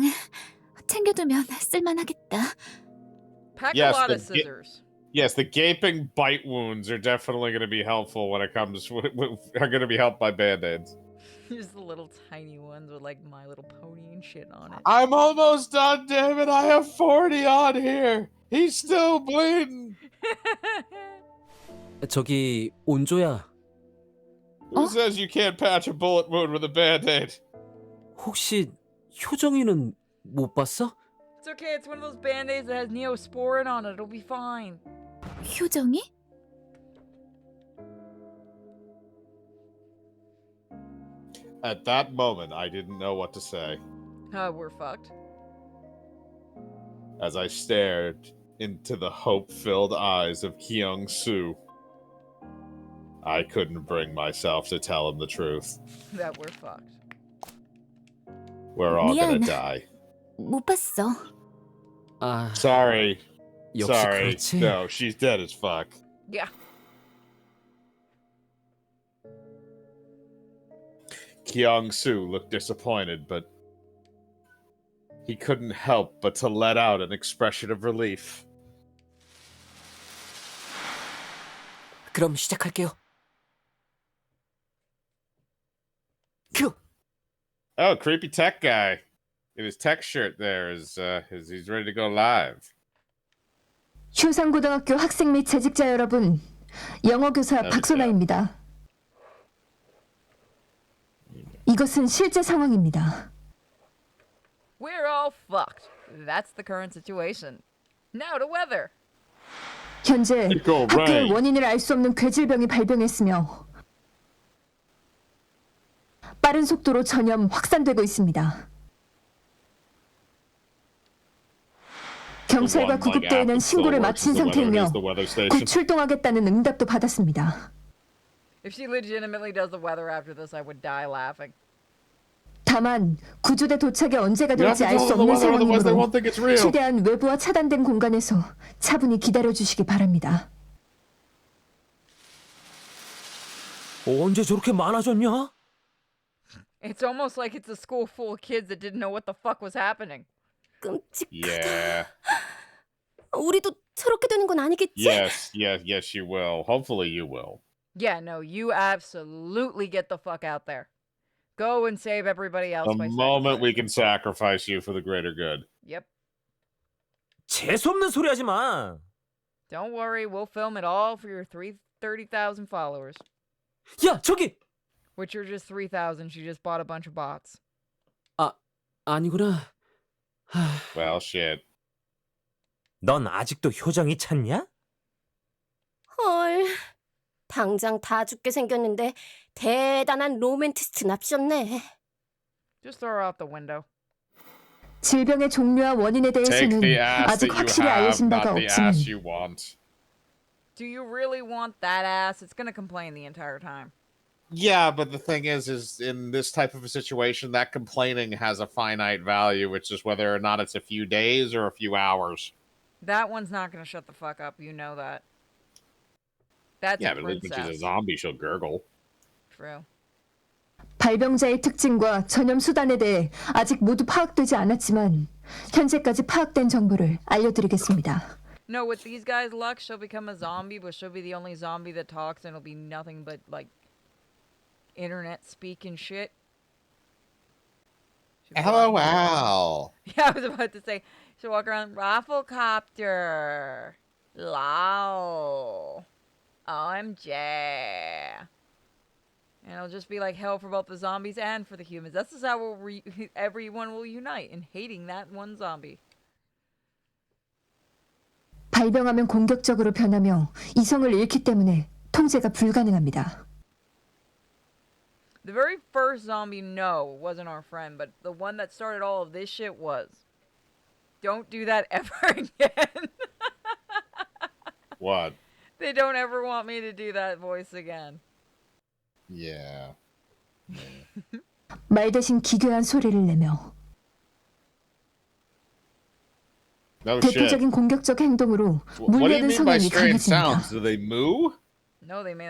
챙겨두면 쓸만하겠다. Pack Yes, a lot the of scissors. Yes, the gaping bite wounds are definitely going to be helpful when it comes. Are going to be helped by band-aids. Just the little tiny ones with like My Little Pony and shit on it. I'm almost done, damn it! I have 40 on here. He's still bleeding. 저기 온조야, Who says you can't patch a bullet wound with a band-aid? 혹시 효정이는 못 봤어? It's okay, it's one of those band-aids that has neosporin on it. It'll be fine. 효정이? At that moment, I didn't know what to say. We're fucked. As I stared into the hope-filled eyes of Kyung-soo, I couldn't bring myself to tell him the truth. That we're fucked. We're all gonna 미안. die. 못 봤어. 아, Sorry. 역시 Sorry. 그렇지. No, she's dead as fuck. Yeah. Kyung-soo looked disappointed, but he couldn't help but to let out an expression of relief. 그럼 시작할게요. 큐! Oh, creepy tech guy. In his tech shirt there is he's ready to go live. 효상고등학교 학생 및 재직자 여러분, 영어교사 네, 박소나입니다. 이것은 실제 상황입니다. We're all fucked. That's the current situation. Now to weather. 현재 Go 학교의 right. 원인을 알 수 없는 괴질병이 발병했으며 빠른 속도로 전염 확산되고 있습니다. 경찰과 구급대에는 신고를 마친 상태이며 곧 출동하겠다는 응답도 받았습니다. If she legitimately does the weather after this, I would die laughing. 다만 구조대 도착이 언제가 될지 알 수 없는 상황이므로 최대한 외부와 차단된 공간에서 차분히 기다려주시기 바랍니다. 언제 저렇게 많아졌냐? It's almost like it's a school full of kids that didn't know what the fuck was happening. 끔찍하다. Yeah. 우리도 저렇게 되는 건 아니겠지? Yes, you will. Hopefully you will. Yeah, no, you absolutely get the fuck out there. Go and save everybody else The by moment we sacrificing. can sacrifice you for the greater good. Yep. 재수없는 소리 하지 마. Don't worry, we'll film it all for your 30,000 followers. 야, 저기! Which are just 3,000. She just bought a bunch of bots. 아니구나. Well, shit. 넌 아직도 효정이 찾냐? 헐. 당장 다 죽게 생겼는데 대단한 로맨티스트 납셨네. Just throw her out the window. 질병의 종류와 원인에 Take 대해서는 the ass 아직 that you 확실히 have, 알려진 바가 not the 없지만 ass you want. Do you really want that ass? It's gonna complain the entire time. Yeah, but the thing is in this type of a situation, that complaining has a finite value, which is whether or not it's a few days or a few hours. That one's not gonna shut the fuck up. You know that. That's Yeah, a but at least when she's a princess. zombie, she'll gurgle. True. 발병자의 특징과 전염 수단에 대해 아직 모두 파악되지 않았지만 현재까지 파악된 정보를 알려드리겠습니다. No, with these guys' luck, she'll become a zombie, but she'll be the only zombie that talks, and it'll be nothing but like internet speak and shit. She'll be walking around- LOL. Yeah, I was about to say she'll walk around Rafflecopter. Lol. OMG. And it'll just be like hell for both the zombies and for the humans. That's just how everyone will unite in hating that one zombie. 발병하면 공격적으로 변하며 이성을 잃기 때문에 통제가 불가능합니다. The very first zombie, no, wasn't our friend, but the one that started all of this shit was. Don't do that ever again. What? They don't ever want me to do that voice again. Yeah. 말 대신 기괴한 소리를 내며 No shit. 대표적인 공격적 행동으로 What do you 물려든 mean by 성향이 strange 강해집니다. sounds? Do they moo? No, they mean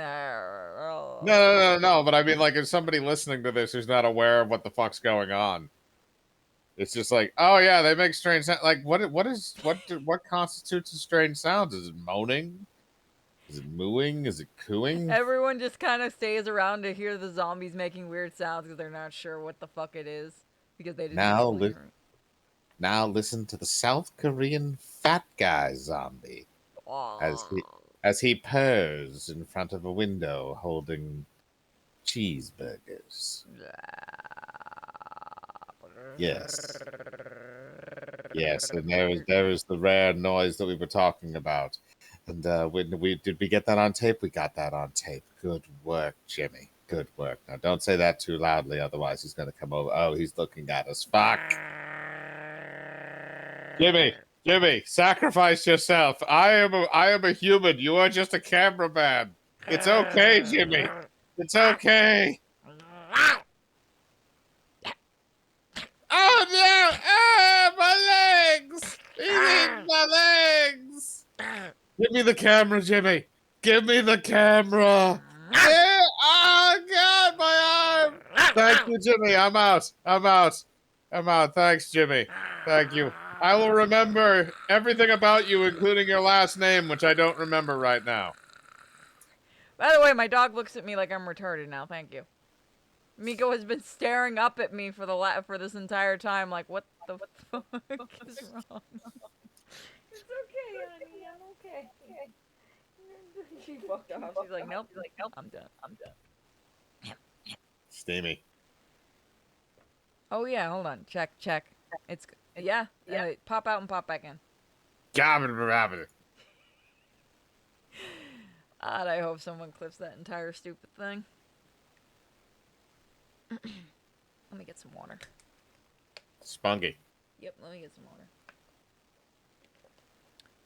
No. But I mean, like, if somebody listening to this who's not aware of what the fuck's going on, it's just like, oh yeah, they make strange sounds. Like, what constitutes a strange sound? Is it moaning? Is it mooing? Is it cooing? Everyone just kind of stays around to hear the zombies making weird sounds because they're not sure what the fuck it is because they didn't Now, really hear it. Now listen to the South Korean fat guy zombie as he purrs in front of a window holding cheeseburgers. Yes. Yes, and there was the rare noise that we were talking about. And when we get that on tape? We got that on tape. Good work, Jimmy. Good work. Now don't say that too loudly, otherwise he's gonna come over. Oh, he's looking at us. Fuck. Jimmy, sacrifice yourself. I am a human. You are just a cameraman. It's okay, Jimmy. It's okay. Oh no! Ah, my legs! He's eating my legs! Give me the camera, Jimmy. Give me the camera. Yeah. Oh God, my arm! Thank you, Jimmy. I'm out. Thanks, Jimmy. Thank you. I will remember everything about you, including your last name, which I don't remember right now. By the way, my dog looks at me like I'm retarded now. Thank you. Miko has been staring up at me for this entire time, like, what the fuck is wrong? It's okay, honey. I'm okay. She fucked off. She's like, nope. I'm done. Steamy. Oh yeah, hold on. Check. It's yeah. Pop out and pop back in. Gabba. God, I hope someone clips that entire stupid thing. Let me get some water. Spunky. Yep, let me get some water.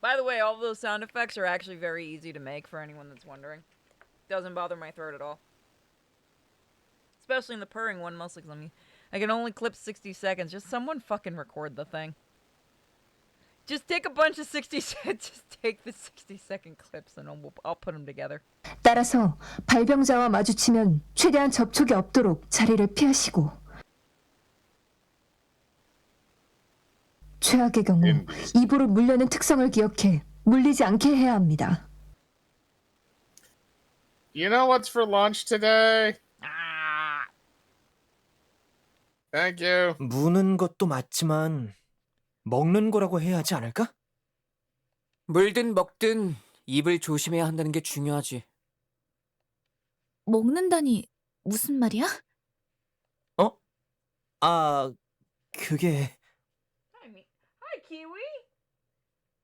By the way, all of those sound effects are actually very easy to make for anyone that's wondering. Doesn't bother my throat at all. Especially in the purring one, mostly because I can only clip 60 seconds. Just someone fucking record the thing. Just take a bunch of 60 seconds. Just take the 60-second clips and I'll put them together. 따라서 발병자와 마주치면 최대한 접촉이 없도록 자리를 피하시고 최악의 경우 입으로 물려는 특성을 기억해 물리지 않게 해야 합니다. You know what's for lunch today? Thank you. 무는 것도 맞지만 먹는 거라고 해야 하지 않을까? 물든 먹든 입을 조심해야 한다는 게 중요하지. 먹는다니 무슨 말이야? 그게 Hi, Kiwi.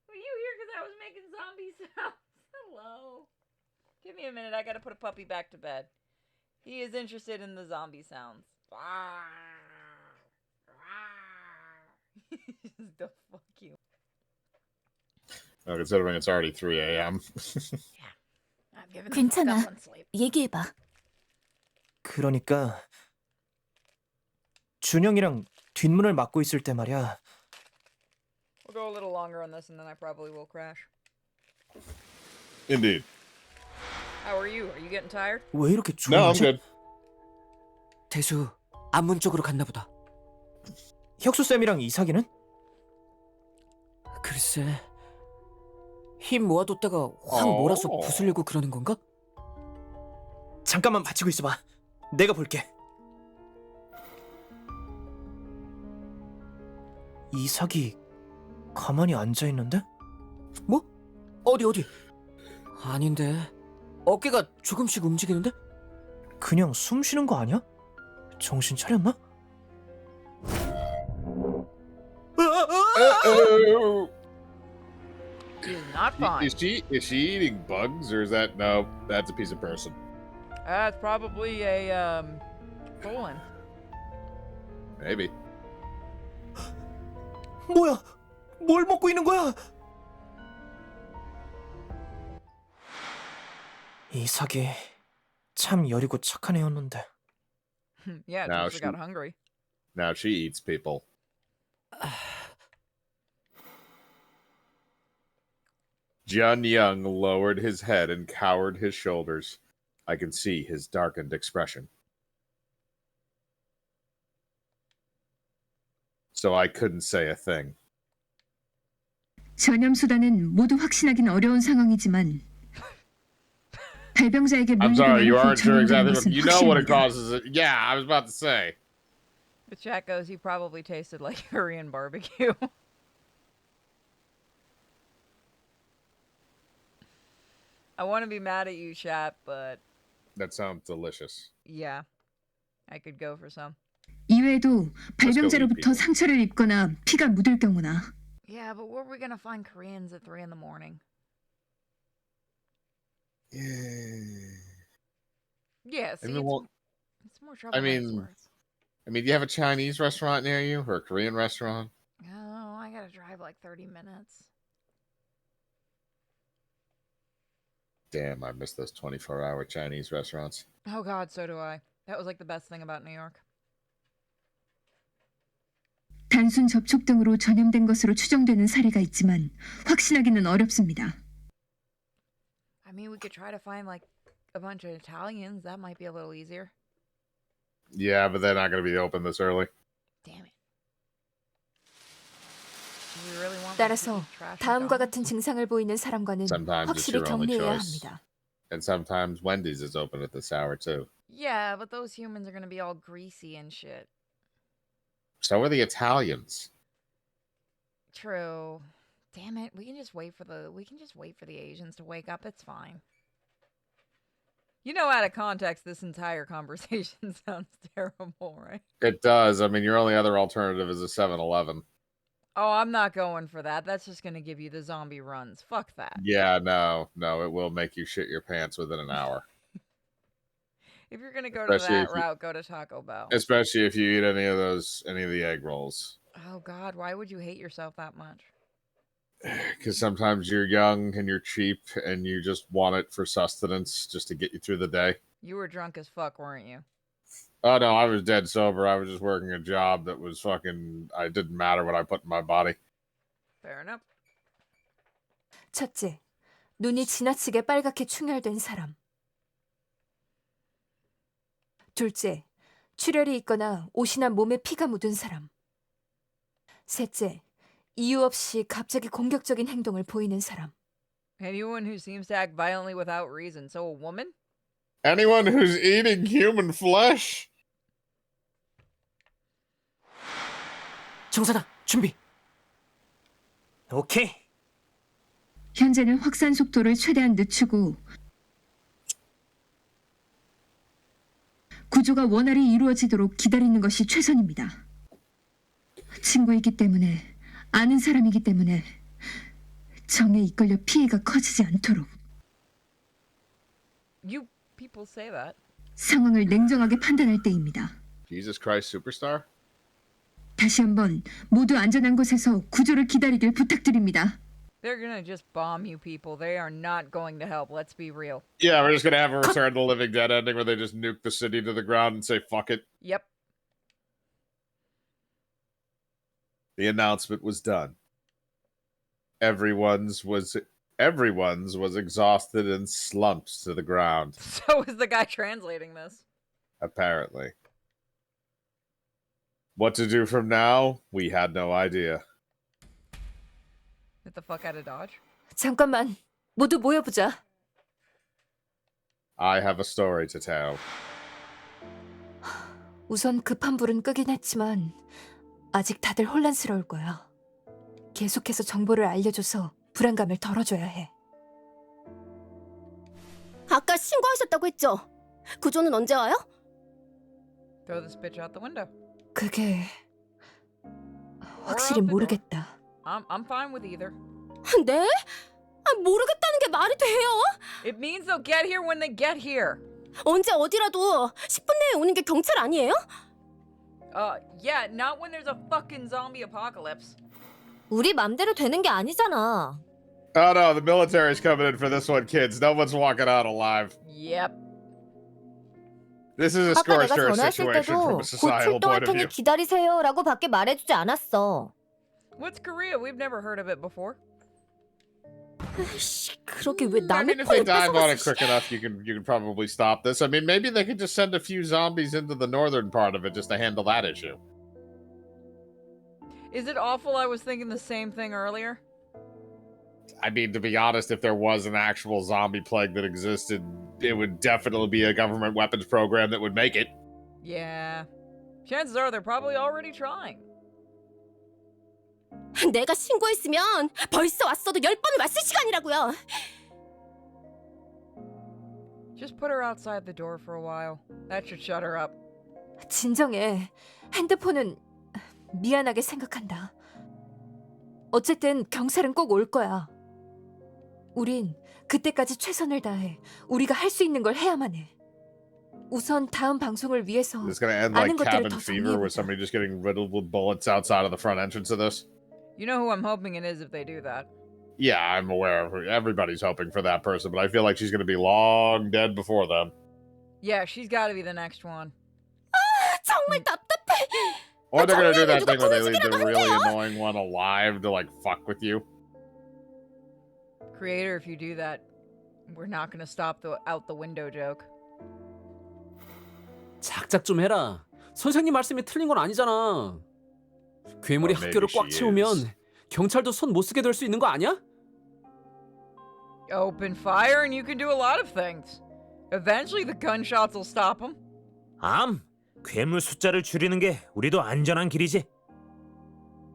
Were you here because I was making zombie sounds? Hello. Give me a minute. I gotta put a puppy back to bed. He is interested in the zombie sounds. The fuck you. Oh, considering it's already 3 a.m. I'm giving 괜찮아. one sleep. 얘기해봐. 그러니까 준영이랑 뒷문을 막고 있을 때 말이야. We'll go a little longer on this and then I probably will crash. Indeed. How are you? Are you getting tired? 왜 이렇게 No, I'm 조용하지? good. 대수 안문 쪽으로 갔나 보다. 혁수쌤이랑 이삭이는? 글쎄, 힘 모아뒀다가 확 몰아서 부수려고 그러는 건가? 잠깐만 받치고 있어봐. 내가 볼게. 이삭이 가만히 앉아있는데? 뭐? 어디? 아닌데. 어깨가 조금씩 움직이는데? 그냥 숨 쉬는 거 아니야? 정신 차렸나? He is not fine. Is she eating bugs or is that no? That's a piece of person. It's probably a colon. Maybe. 뭐야? 뭘 먹고 있는 거야? 이삭이 참 여리고 착한 애였는데. Yeah, Now Teresa got hungry. Now she eats people. Jun Young lowered his head and cowered his shoulders. I can see his darkened expression. So I couldn't say a thing. 전염 수단은 모두 확신하기는 어려운 상황이지만 발병자에게 I'm sorry, 물리고 you 난 후 aren't sure 전염되는 exactly 것은 you know what it 확실합니다. causes it. Yeah, I was about to say. The chat goes, he probably tasted like Korean barbecue. I want to be mad at you, chat, but That sounds delicious. yeah, I could go for some. 이외에도 발병자로부터 상처를 입거나 피가 묻을 경우나 Yeah, but where are we gonna find Koreans at 3 a.m? Yeah, see, it's more trouble than it's worth. I mean, do you have a Chinese restaurant near you or a Korean restaurant? Oh, I gotta drive like 30 minutes. Damn, I miss those 24-hour Chinese restaurants. Oh God, so do I. That was like the best thing about New York. 단순 접촉 등으로 전염된 것으로 추정되는 사례가 있지만 확신하기는 어렵습니다. I mean, we could try to find like a bunch of Italians. That might be a little easier. Yeah, but they're not going to be open this early. Damn it. Do we really want 따라서 다음과 같은 증상을 보이는 사람과는 Sometimes it's 확실히 your only 격리해야 choice. 합니다. And sometimes Wendy's is open at this hour, too. Yeah, but those humans are gonna be all greasy and shit. So are the Italians. True. Damn it. We can just wait for the Asians to wake up. It's fine. You know, out of context, this entire conversation sounds terrible, right? It does. I mean, your only other alternative is a 7-Eleven. Oh, I'm not going for that. That's just going to give you the zombie runs. Fuck that. Yeah, no, it will make you shit your pants within an hour. If you're going to go to that route, go to Taco Bell. Especially if you eat any of the egg rolls. Oh, God, why would you hate yourself that much? Because sometimes you're young and you're cheap and you just want it for sustenance just to get you through the day. You were drunk as fuck, weren't you? Oh, no, I was dead sober. I was just working a job that was it didn't matter what I put in my body. Fair enough. 첫째, 눈이 지나치게 빨갛게 충혈된 사람. 둘째, 출혈이 있거나 옷이나 몸에 피가 묻은 사람. 셋째, 이유 없이 갑자기 공격적인 행동을 보이는 사람. Anyone who seems to act violently without reason. So a woman? Anyone who's eating human flesh? 정사다 준비. 오케이. 현재는 확산 속도를 최대한 늦추고 구조가 원활히 이루어지도록 기다리는 것이 최선입니다. 친구이기 때문에 아는 사람이기 때문에 정에 이끌려 피해가 커지지 않도록 You people say that. 상황을 냉정하게 판단할 때입니다. Jesus Christ Superstar? 다시 한번 모두 안전한 곳에서 구조를 기다리길 부탁드립니다. They're gonna just bomb you people. They are not going to help. Let's be real. Yeah, we're just going to have a Return of the Living Dead ending where they just nuke the city to the ground and say, fuck it. Yep. The announcement was done. Everyone's was exhausted and slumped to the ground. So is the guy translating this. Apparently. What to do from now? We had no idea. Get the fuck out of Dodge. 잠깐만, 모두 모여보자. I have a story to tell. 우선 급한 불은 끄긴 했지만 아직 다들 혼란스러울 거야. 계속해서 정보를 알려줘서 불안감을 덜어줘야 해. 아까 신고하셨다고 했죠? 구조는 언제 와요? Throw this bitch out the window. 그게 확실히 모르겠다. I'm fine with either. 네? 모르겠다는 게 말이 돼요? It means they'll get here when they get here. 언제 어디라도 10분 내에 오는 게 경찰 아니에요? Yeah, not when there's a fucking zombie apocalypse. 우리 맘대로 되는 게 아니잖아. Oh no, the military's coming in for this one, kids. No one's walking out alive. Yep. This is a 아까 scorched 내가 earth 전화했을 situation from 때도 a societal 곧 출동할 point of 테니 view. 기다리세요라고 밖에 말해주지 않았어. What's Korea? We've never heard of it before. 그러게 왜 I 남의 mean, if they 폰을 dive on it 뺏어갔어. quick enough, you can probably stop this. I mean, maybe they could just send a few zombies into the northern part of it just to handle that issue. Is it awful? I was thinking the same thing earlier. I mean, to be honest, if there was an actual zombie plague that existed, it would definitely be a government weapons program that would make it. Yeah. Chances are they're probably already trying. 내가 신고했으면 벌써 왔어도 10번을 왔을 시간이라고요. Just put her outside the door for a while. That should shut her up. 진정해. 핸드폰은 미안하게 생각한다. 어쨌든 경찰은 꼭 올 거야. 우린 그때까지 최선을 다해 우리가 할 수 있는 걸 해야만 해. 우선 다음 방송을 위해서 It's gonna end 아는 like 것들을 cabin 더 fever with 정리해보자. somebody just getting riddled with bullets outside of the front entrance of this. You know who I'm hoping it is if they do that. Yeah, I'm aware of her. Everybody's hoping for that person, but I feel like she's gonna be long dead before then. Yeah, she's got to be the next one. 정말 답답해. Or they're gonna do that 누가 thing where they leave the 보내주기라도 really 한대요. annoying one alive to like fuck with you. Creator, if you do that, we're not going to stop the out the window joke. 작작 좀 해라. 선생님 말씀이 틀린 건 아니잖아. 괴물이 Or maybe 학교를 꽉 she 채우면 is. 경찰도 손 못 쓰게 될 수 있는 거 아니야? Open fire and you can do a lot of things. Eventually the gunshots will stop them. 괴물 숫자를 줄이는 게 우리도 안전한 길이지.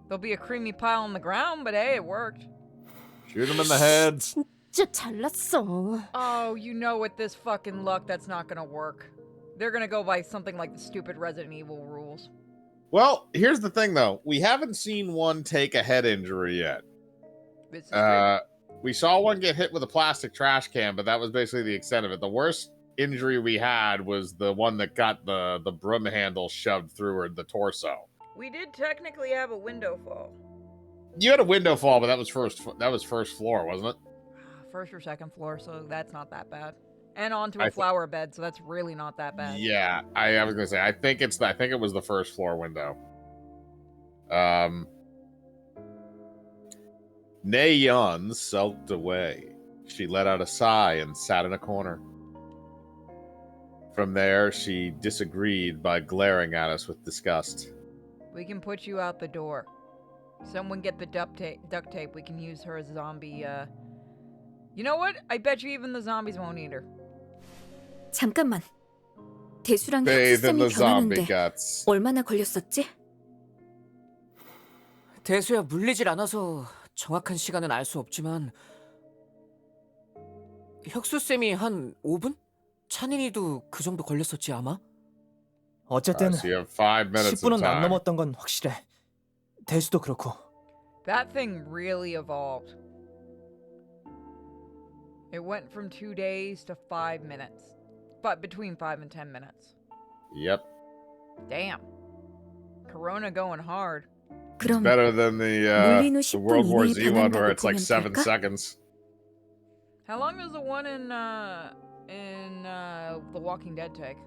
There'll be a creamy pile on the ground, but hey, it worked. Shoot him in the head. 진짜 잘났어. Oh, you know with this fucking luck that's not gonna work. They're gonna go by something like the stupid Resident Evil rules. Well, here's the thing though. We haven't seen one take a head injury yet. This is true. We saw one get hit with a plastic trash can, but that was basically the extent of it. The worst injury we had was the one that got the broom handle shoved through her the torso. We did technically have a window fall. You had a window fall, but that was first floor, wasn't it? First or second floor, so that's not that bad. And onto I a thi- flower bed, so that's really not that bad. Yeah, I was gonna say I think it was the first floor window. Nayeon sulked away. She let out a sigh and sat in a corner. From there, she disagreed by glaring at us with disgust. We can put you out the door. Someone get the duct tape. We can use her as zombie. You know what? I bet you even the zombies won't eat her. 잠깐만. 대수랑 Bathe in 혁수쌤이 the zombie 변하는데 guts. 얼마나 걸렸었지? 대수야 물리질 않아서 정확한 시간은 알 수 없지만 혁수쌤이 한 5분? 찬인이도 그 정도 걸렸었지 아마? 어쨌든 So you have 5 minutes of 10분은 안 time. 넘었던 건 확실해. 대수도 그렇고. That thing really evolved. It went from 2 days to 5 minutes. But between 5 and 10 minutes. Yep. Damn. Corona going hard. 그럼 Better than 물린 후 the 10분 World War 이내에 Z one where 변한다고 it's like 보면 7 될까? seconds. How long does the one in The Walking Dead take?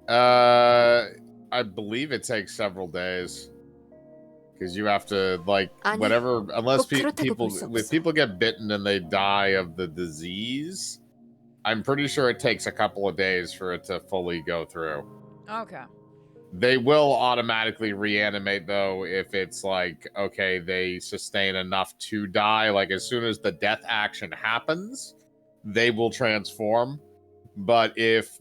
I believe it takes several days. Because you have to like 아니, whatever unless 꼭 그렇다고 people 볼 수 if 없어. people get bitten and they die of the disease, I'm pretty sure it takes a couple of days for it to fully go through. Okay. They will automatically reanimate though if it's like okay, they sustain enough to die. Like as soon as the death action happens, they will transform. But if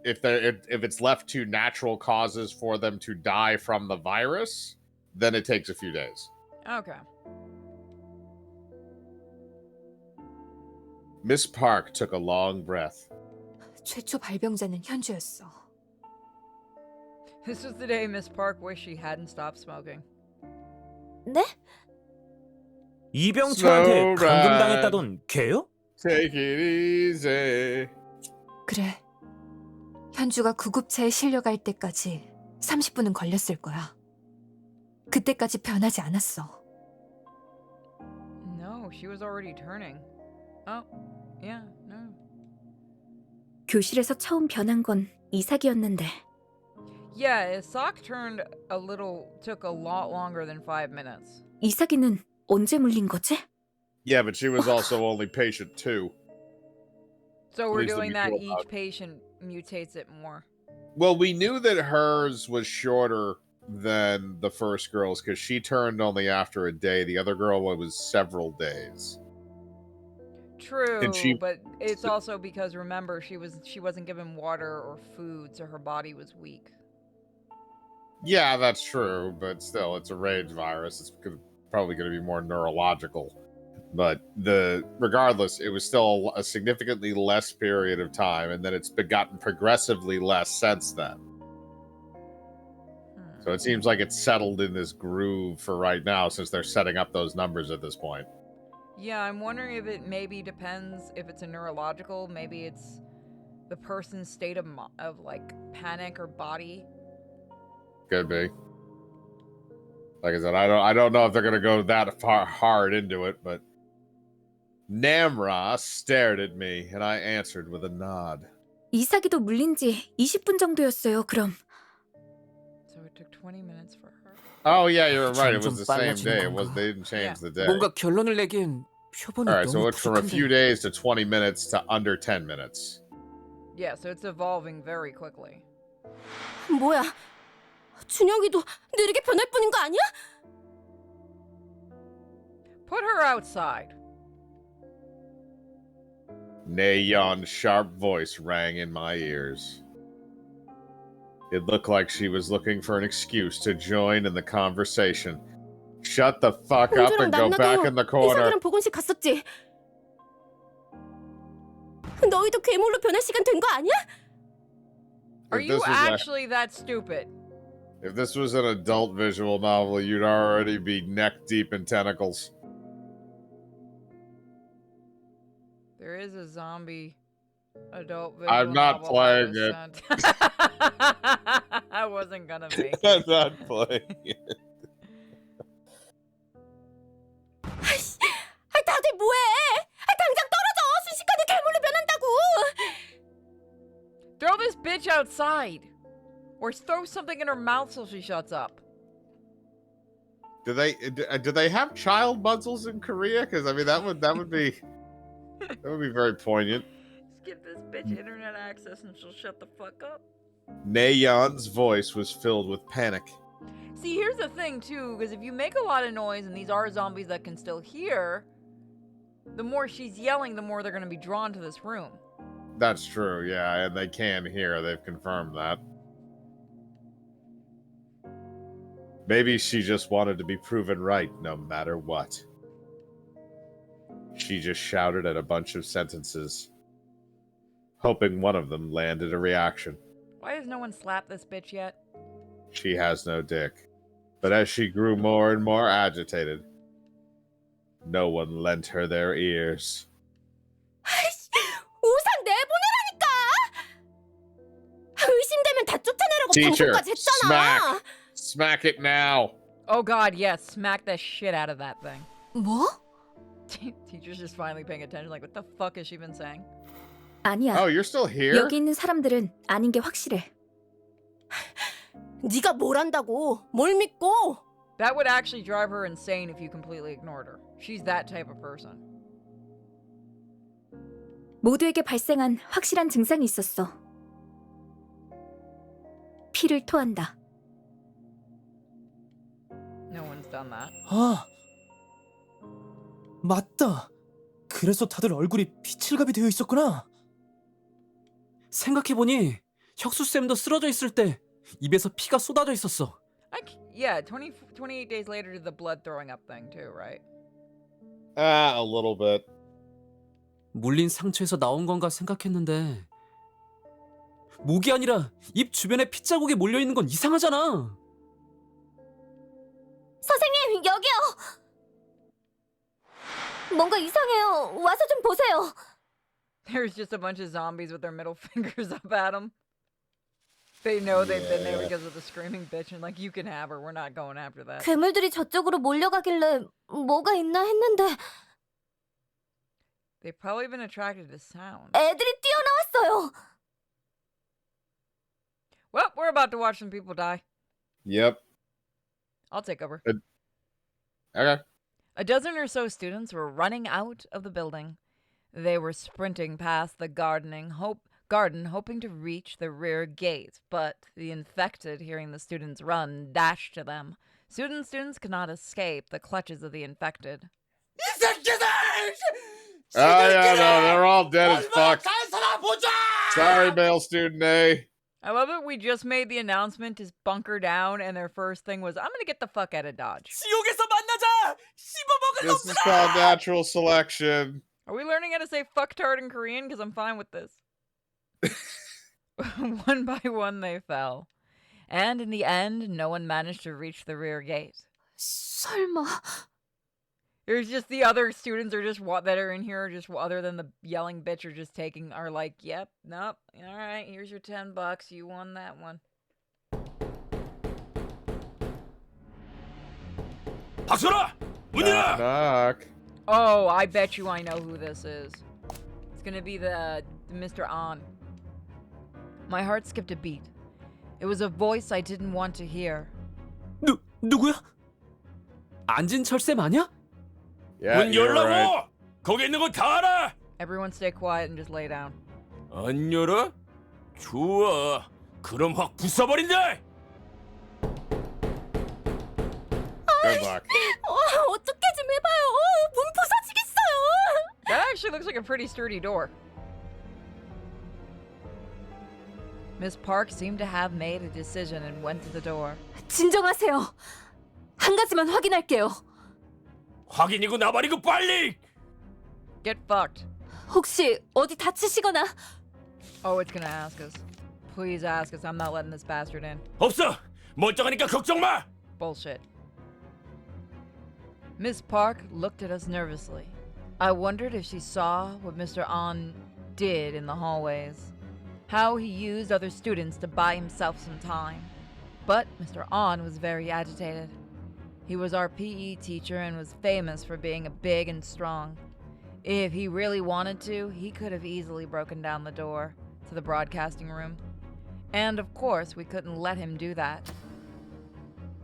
it's left to natural causes for them to die from the virus, then it takes a few days. Okay. Miss Park took a long breath. 최초 발병자는 현주였어. This was the day Miss Park wished she hadn't stopped smoking. 네? 이병철한테 Slow ride. 감금당했다던 걔요? Take it easy. 그래. 현주가 구급차에 실려갈 때까지 30분은 걸렸을 거야. 그때까지 변하지 않았어. No, she was already turning. Oh, yeah, no. 교실에서 처음 변한 건 이삭이었는데 Yeah, Isak took a lot longer than 5 minutes. 이삭이는 언제 물린 거지? Yeah, but she was also only patient 2. So At we're least that doing we that know each about. patient mutates it more. Well, we knew that hers was shorter than the first girl's because she turned only after a day. The other girl one was several days. True, she- but it's also because remember she wasn't given water or food, so her body was weak. Yeah, that's true, but still, it's a rage virus. It's probably going to be more neurological. But regardless, it was still a significantly less period of time, and then it's gotten progressively less since then. So it seems like it's settled in this groove for right now, since they're setting up those numbers at this point. Yeah, I'm wondering if it maybe depends if it's a neurological, maybe it's the person's state of like panic or body. Could be. Like I said, I don't know if they're gonna go that far hard into it, but Namra stared at me, and I answered with a nod. 이삭이도 물린 지 20분 정도였어요. 그럼 So it took 20 minutes for her. Oh yeah, you're right. It 점점 was the same 빨라지는 day. 건가? They didn't change the day. 뭔가 결론을 내기엔 표본이 All right, so 너무 it's from a few 부족한데. days to 20 minutes to under 10 minutes. Yeah, so it's evolving very quickly. 뭐야? 준혁이도 느리게 변할 뿐인 거 아니야? Put her outside. Nayeon's sharp voice rang in my ears. It looked like she was looking for an excuse to join in the conversation. Shut the fuck up 공주랑 and go back in the 남나도 corner. 이삭이랑 보건실 갔었지. 너희도 괴물로 변할 시간 된 거 아니야? Are If you this was actually that stupid? if this was an adult visual novel, you'd already be neck deep in tentacles. There is a zombie adult visual I'm not novel I playing was it. sent. I wasn't gonna make it. I'm not playing it. 다들 뭐해? 당장 떨어져! 순식간에 괴물로 변한다고! Throw this bitch outside. Or throw something in her mouth so she shuts up. Do they have child muzzles in Korea? Because I mean that would be very poignant. Just give this bitch internet access and she'll shut the fuck up. Nayeon's voice was filled with panic. See, here's the thing too, because if you make a lot of noise and these are zombies that can still hear, the more she's yelling, the more they're going to be drawn to this room. That's true, yeah, and they can hear. They've confirmed that. Maybe she just wanted to be proven right no matter what. She just shouted at a bunch of sentences, hoping one of them landed a reaction. Why has no one slapped this bitch yet? She has no dick. But as she grew more and more agitated, no one lent her their ears. 우상 내보내라니까! 의심되면 다 쫓아내라고 Teacher, 방송까지 했잖아! Smack it now! Oh god, yes, smack the shit out of that thing. 뭐? Teacher's just finally paying attention, like, what the fuck has she been saying? 아니야. Oh, you're still here? 여기 있는 사람들은 아닌 게 확실해. 네가 뭘 안다고? 뭘 믿고? That would actually drive her insane if you completely ignored her. She's that type of person. 모두에게 발생한 확실한 증상이 있었어. 피를 토한다. No one's done that. 아, 맞다. 그래서 다들 얼굴이 피칠갑이 되어 있었구나. 생각해보니 혁수쌤도 쓰러져 있을 때 입에서 피가 쏟아져 있었어. Yeah, 28 days later did the blood throwing up thing too, right? A little bit. 물린 상처에서 나온 건가 생각했는데 목이 아니라 입 주변에 핏자국이 몰려있는 건 이상하잖아. 선생님, 여기요! 뭔가 이상해요. 와서 좀 보세요. There's just a bunch of zombies with their middle fingers up at them. They know they've been there because of the screaming bitch and like, you can have her, we're not going after that. 괴물들이 저쪽으로 몰려가길래 뭐가 있나 했는데 They've probably been attracted to sound. 애들이 뛰어나왔어요. Well, we're about to watch some people die. Yep. I'll take over. Okay. A dozen or so students were running out of the building. They were sprinting past the garden, hoping to reach the rear gate, but the infected, hearing the students run, dashed to them. Students could not escape the clutches of the infected. Oh, yeah, no, they're all dead as fuck. Sorry, male student A. I love it. We just made the announcement to bunker down, and their first thing was, I'm going to get the fuck out of Dodge. 지옥에서 만나자. 씹어먹을 This is called natural selection. Are we learning how to say fucktard in Korean? Because I'm fine with this. One by one, they fell. And in the end, no one managed to reach the rear gate. 설마 There's just the other students are just that are in here, just other than the yelling bitch, are like, yep, nope, all right, here's your $10. You won that one. 박선아! 문 Knock, 열어! knock. Oh, I bet you I know who this is. It's gonna be the Mr. On. My heart skipped a beat. It was a voice I didn't want to hear. 누구야? 안진철 쌤 아니야? Yeah, 문 you're 열라고! right. 거기 있는 거 다 알아! Everyone stay quiet and just lay down. 안 열어? 좋아. 그럼 확 부숴버린다! Good luck. 어떻게 좀 해봐요. 문 부서지겠어요. That actually looks like a pretty sturdy door. Miss Park seemed to have made a decision and went to the door. 진정하세요. 한 가지만 확인할게요. 확인이고 나발이고 빨리! Get fucked. 혹시 어디 다치시거나 Oh, it's gonna ask us. Please ask us. I'm not letting this bastard in. 없어! 멀쩡하니까 걱정 마! Bullshit. Miss Park looked at us nervously. I wondered if she saw what Mr. On did in the hallways. How he used other students to buy himself some time. But Mr. On was very agitated. He was our PE teacher and was famous for being big and strong. If he really wanted to, he could have easily broken down the door to the broadcasting room. And of course, we couldn't let him do that.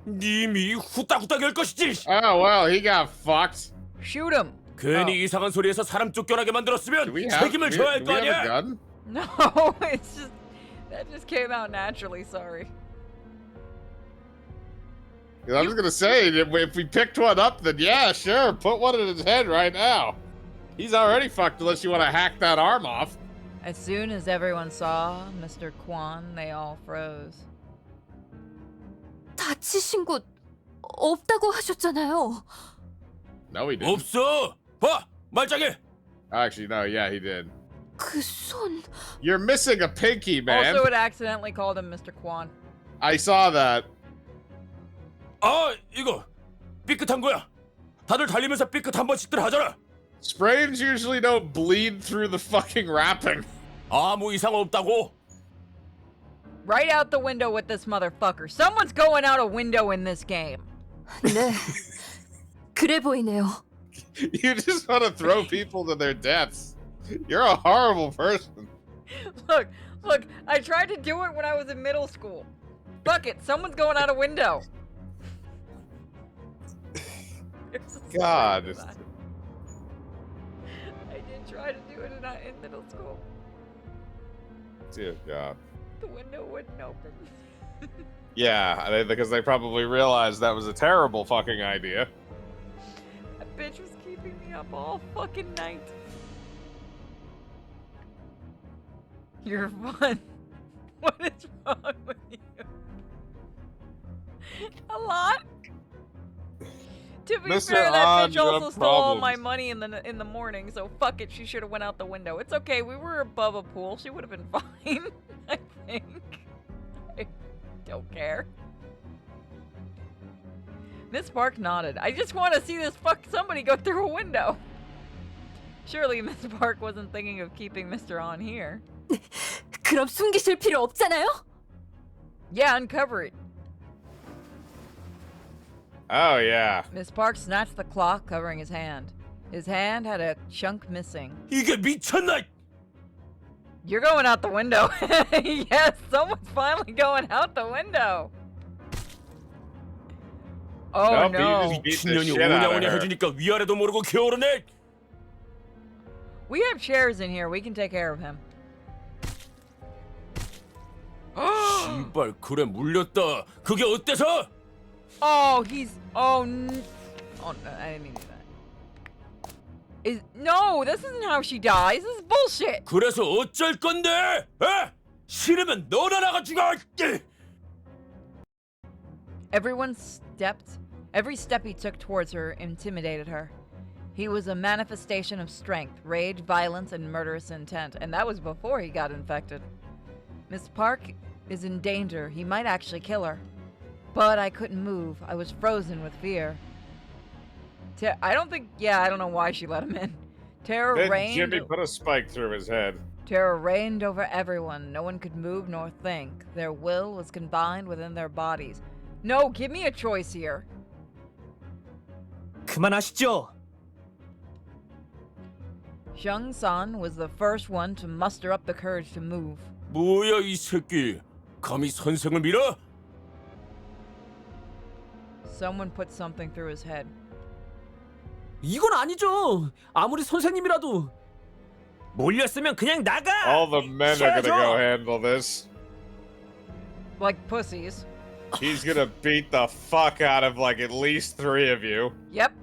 님이 후딱후딱 열 것이지! Oh, well, he got fucked. Shoot him! 괜히 이상한 소리에서 사람 쫓겨나게 Do 만들었으면 we have, 책임을 do 져야 할 we 거 have a 아니야! gun? No, it's just... That just came out naturally, sorry. 'Cause I was gonna say, if we picked one up, then yeah, sure, put one in his head right now. He's already fucked unless you want to hack that arm off. As soon as everyone saw Mr. Kwan, they all froze. 다치신 곳 없다고 하셨잖아요. No, he didn't. 없어! 봐! 말짱해! Actually, no, yeah, he did. 그 손... You're missing a pinky, man. Also, it accidentally called him Mr. Kwan. I saw that. 아, 이거 삐끗한 거야. 다들 달리면서 삐끗 한 번씩들 하잖아. Sprains usually don't bleed through the fucking wrapping. 아무 이상 없다고. Right out the window with this motherfucker. Someone's going out a window in this game. 네, 그래 보이네요. You just want to throw people to their deaths. You're a horrible person. Look, I tried to do it when I was in middle school. Fuck it, someone's going out a window. God. I did try to do it in middle school. Dear God. The window wouldn't open. Yeah, because they probably realized that was a terrible fucking idea. That bitch was keeping me up all fucking night. You're fun. What is wrong with you? A lot? To be Mr. fair, that Odd, bitch you have also stole all my problems. money in the morning, so fuck it, she should have went out the window. It's okay, we were above a pool. She would have been fine, I think. I don't care. Miss Park nodded. I just want to see this somebody go through a window. Surely Miss Park wasn't thinking of keeping Mr. On here. 그럼 숨기실 필요 없잖아요? Yeah, uncover it. Oh, yeah. Miss Park snatched the cloth covering his hand. His hand had a chunk missing. 이게 미쳤나? You're going out the window. Yes, someone's finally going out the window. Oh Nope, no. he just beat the 신년이 shit out of 오냐오냐 her. 해주니까 위아래도 모르고 기어오르네. We have chairs in here. We can take care of him. 씨발 그래 물렸다. 그게 어때서? Oh, he's. Oh, oh no, I didn't mean to do that. No, this isn't how she dies. This is bullshit. 그래서 어쩔 건데? 에? 싫으면 너나 나가 죽어. Every step he took towards her intimidated her. He was a manifestation of strength, rage, violence, and murderous intent, and that was before he got infected. Miss Park is in danger. He might actually kill her. But I couldn't move. I was frozen with fear. I don't know why she let him in. Terror Then reigned. Jimmy put a spike through his head. Terror reigned over everyone. No one could move nor think. Their will was confined within their bodies. No, give me a choice here. 그만하시죠. Xiang San was the first one to muster up the courage to move. 뭐야 이 새끼? 감히 선생을 밀어? Someone put something through his head. 이건 아니죠. 아무리 선생님이라도. 몰렸으면 그냥 나가. All the men are gonna go handle this. Like pussies. He's gonna beat the fuck out of like at least 3 of you. Yep.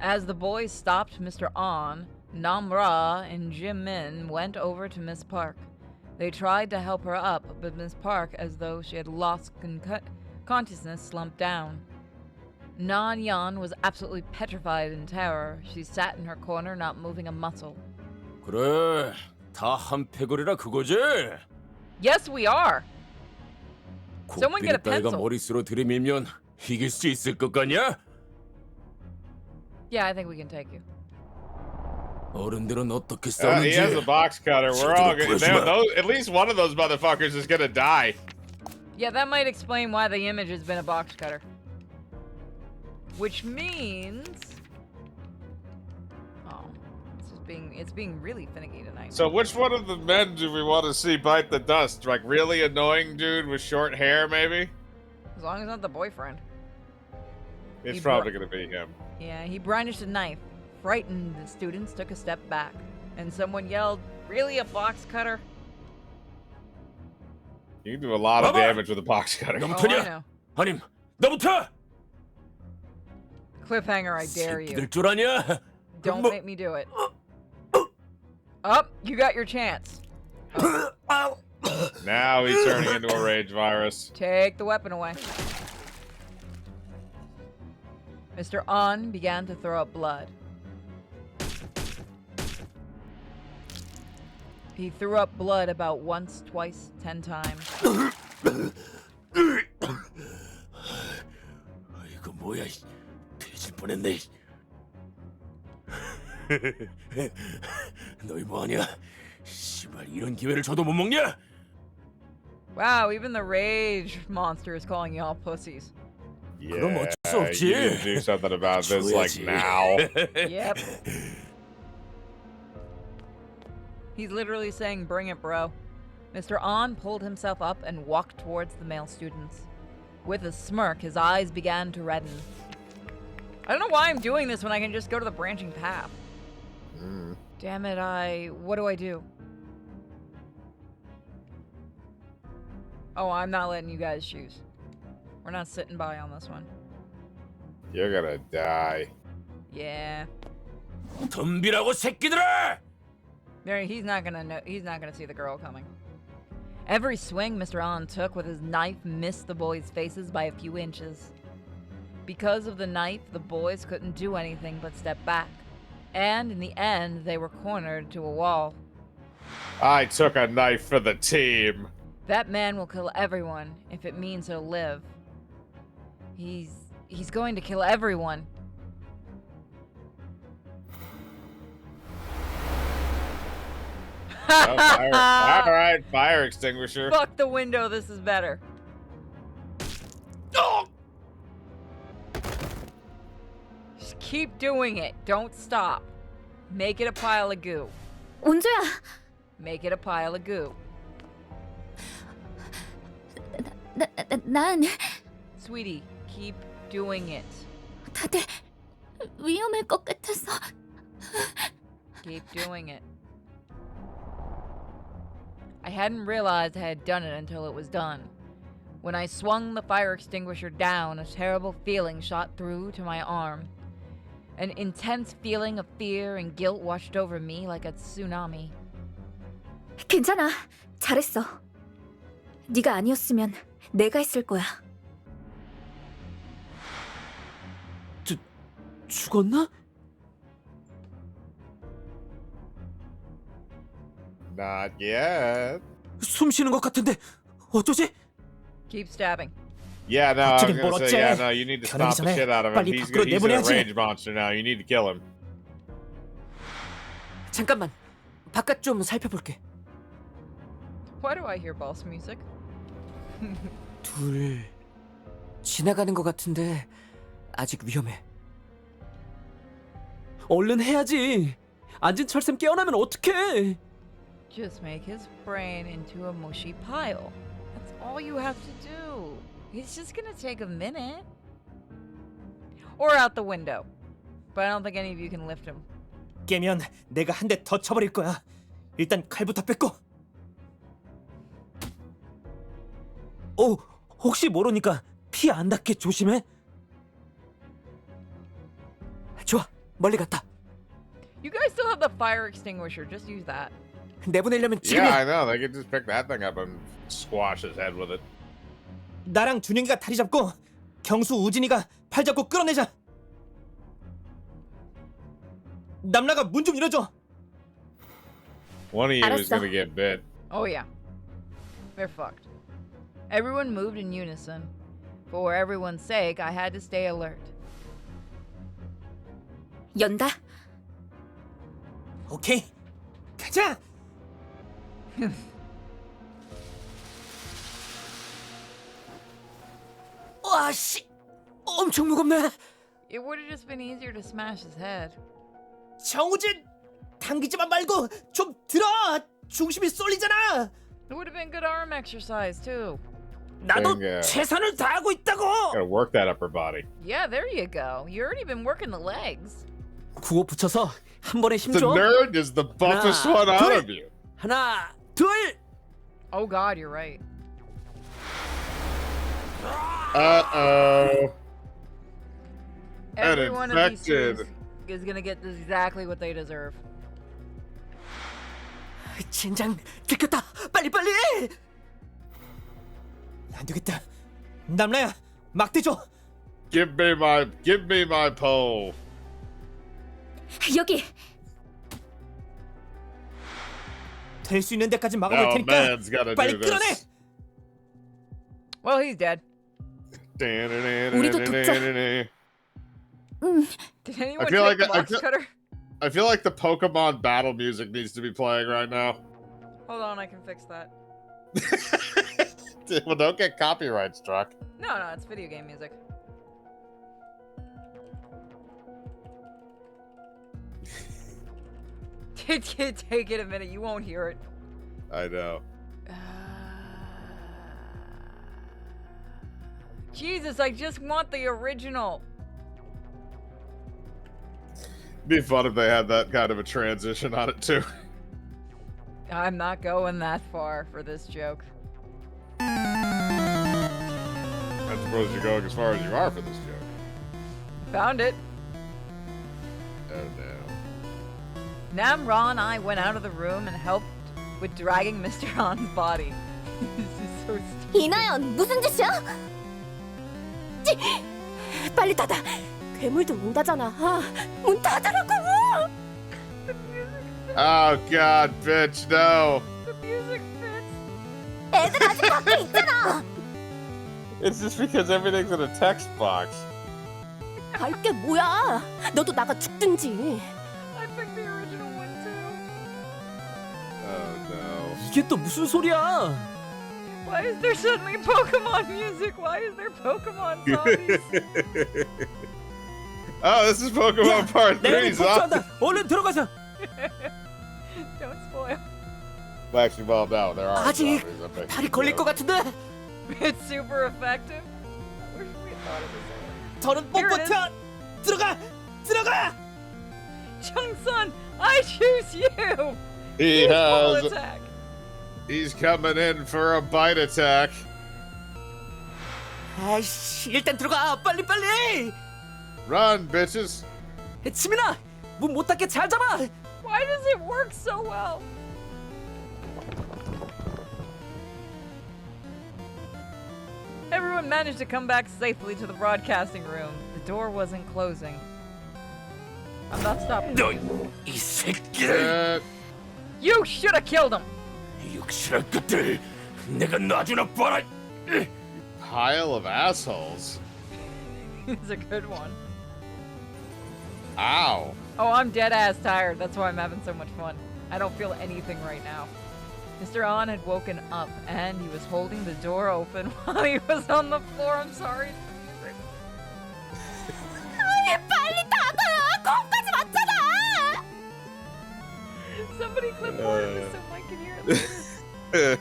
As the boys stopped Mr. An, Nam Ra and Jim Min went over to Miss Park. They tried to help her up, but Miss Park, as though she had lost consciousness, slumped down. Nan Yan was absolutely petrified in terror. She sat in her corner, not moving a muscle. 그래 다 한패거리라 그거지? Yes, we are. Someone get a 곱비를 따위가 pencil. 머릿수로 들이밀면 이길 수 있을 것 같냐? Yeah, I think we can take you. 어른들은 어떻게 He has a 싸우는지 box cutter. We're all 제대로 good. 보여주마. At least one of those motherfuckers is gonna die. Yeah, that might explain why the image has been a box cutter. Which means... Oh, it's being really finicky tonight. So which one of the men do we want to see bite the dust? Like really annoying dude with short hair, maybe? As long as it's not the boyfriend. It's He probably gonna be him. Yeah, he brandished a knife. Frightened, the students took a step back. And someone yelled, "Really, a box cutter?" You can do a lot of Baba! damage with a box cutter. Oh, I 너부터냐? know. 아님 너부터! Cliffhanger, I dare you. 새끼들 줄 아냐? Don't 뭐- make me do it. Up, you got your chance. Now he's turning into a rage virus. Take the weapon away. Mr. An began to throw up blood. He threw up blood about once, twice, 10 times. 이거 뭐야? 뒤질 뻔했네. 너희 뭐하냐? 씨발 이런 기회를 줘도 못 먹냐? Wow, even the rage monster is calling y'all pussies. 그럼 Yeah, 어쩔 수 없지. you need to do something about this like 줘야지. now. Yep. He's literally saying, "Bring it, bro." Mr. An pulled himself up and walked towards the male students. With a smirk, his eyes began to redden. I don't know why I'm doing this when I can just go to the branching path. Damn it, what do I do? Oh, I'm not letting you guys choose. We're not sitting by on this one. You're gonna die. Yeah. 덤비라고 새끼들아! He's not gonna see the girl coming. Every swing Mr. An took with his knife missed the boys' faces by a few inches. Because of the knife, the boys couldn't do anything but step back. And in the end, they were cornered to a wall. I took a knife for the team. That man will kill everyone if it means he'll live. He's going to kill everyone. Oh, fire. All right, fire extinguisher. Fuck the window, this is better. Just keep doing it. Don't stop. Make it a pile of goo. 온조야, Make it a pile of goo. 난 Sweetie, keep doing it. 다들 위험할 것 같아서. Keep doing it. I hadn't realized I had done it until it was done. When I swung the fire extinguisher down, a terrible feeling shot through to my arm. An intense feeling of fear and guilt washed over me like a tsunami. 괜찮아, 잘했어. 네가 아니었으면 내가 했을 거야. 죽었나? Not yet. 숨 쉬는 것 같은데 어쩌지? Keep stabbing. Yeah, no, I was 어쩌긴 gonna 뭘 say, yeah, 어째. no, you need to 변하기 stop the 전에 shit out of him. 빨리 He's 밖으로 a 내보내야지. range monster now. You need to kill him. 잠깐만. 바깥 좀 살펴볼게. Why do I hear boss music? 둘 지나가는 것 같은데 아직 위험해. 얼른 해야지. 앉은 철샘 깨어나면 어떡해? Just make his brain into a mushy pile. That's all you have to do. It's just gonna take a minute. Or out the window. But I don't think any of you can lift him. 깨면 내가 한 대 더 쳐버릴 거야. 일단 칼부터 뺏고. 혹시 모르니까 피 안 닿게 조심해. 좋아, 멀리 갔다. You guys still have the fire extinguisher. Just use that. 내보내려면 Yeah, I 지금이야. know. They could just pick that thing up and squash his head with it. 나랑 준영이가 다리 잡고 경수 우진이가 팔 잡고 끌어내자. 남라가 문 좀 열어줘. One of you is 알았어. gonna get bit. Oh yeah. They're fucked. Everyone moved in unison. For everyone's sake, I had to stay alert. 연다. 오케이, 가자. 와 씨, 엄청 무겁네. It would have just been easier to smash his head. 정우진, 당기지만 말고 좀 들어. 중심이 쏠리잖아. It would have been good arm exercise too. 나도 땡겨. 최선을 다하고 있다고. Gotta work that upper body. Yeah, there you go. You already been working the legs. 구호 붙여서 한 번에 힘 The 줘. nerd is the buffest Nah, one out do of you. 하나, 둘. Oh god, you're right. Uh-oh. Every one of these infected. things is gonna get exactly what they deserve. 젠장 들켰다. 빨리 빨리. 안 되겠다. 남라야, 막대 줘. Give me my pole. 여기. 될 수 있는 데까지 막아볼 Oh, 테니까 man's gotta 빨리 do 끌어내. this. Well, he's dead. 우리도 돕자. Did anyone I feel take like the I box feel- cutter? I feel like the Pokemon battle music needs to be playing right now. Hold on, I can fix that. Well, don't get copyright struck. No, it's video game music. Take it a minute, you won't hear it. I know. Jesus, I just want the original. Be fun if they had that kind of a transition on it too. I'm not going that far for this joke. I suppose you're going as far as you are for this joke. Found it. Oh no. Namra and I went out of the room and helped with dragging Mr. Han's body. This is so stupid. 이나연, 무슨 짓이야? 빨리 닫아. 괴물도 문 닫잖아. 문 닫으라고. Oh god, bitch, no. The music fits. 애들 아직 밖에 있잖아. It's just because everything's in a text box. 알게 뭐야? 너도 나가 죽든지. I picked the original one too. Oh no. 이게 또 무슨 소리야? Why is there suddenly Pokemon music? Why is there Pokemon zombies? Oh, this is Pokemon Part 3. 내가 복수한다. 얼른 들어가자. Don't spoil. Well, actually, well, no, there are 아직 zombies. I bet 다리 you 걸릴 do. 것 같은데. It's super effective. I wish we thought of this 더는 못 Here it is. 버텨. 들어가. Jung-sun, I choose you. He Use full has. attack. He's coming in for a bite attack. 아이씨, 일단 들어가. 빨리. Run, bitches. 지민아, 문 못 닫게 잘 잡아. Why does it work so well? Everyone managed to come back safely to the broadcasting room. The door wasn't closing. I'm not stopping. 이 새끼! Uh, You should have killed him. 육실할 것들 내가 놔주나 봐라. pile of assholes. It's a good one. Ow. Oh, I'm dead ass tired. That's why I'm having so much fun. I don't feel anything right now. Mr. An had woken up and he was holding the door open while he was on the floor. I'm sorry. 빨리 닫아! 거기까지 왔잖아! Somebody clip more of this so Mike can hear it.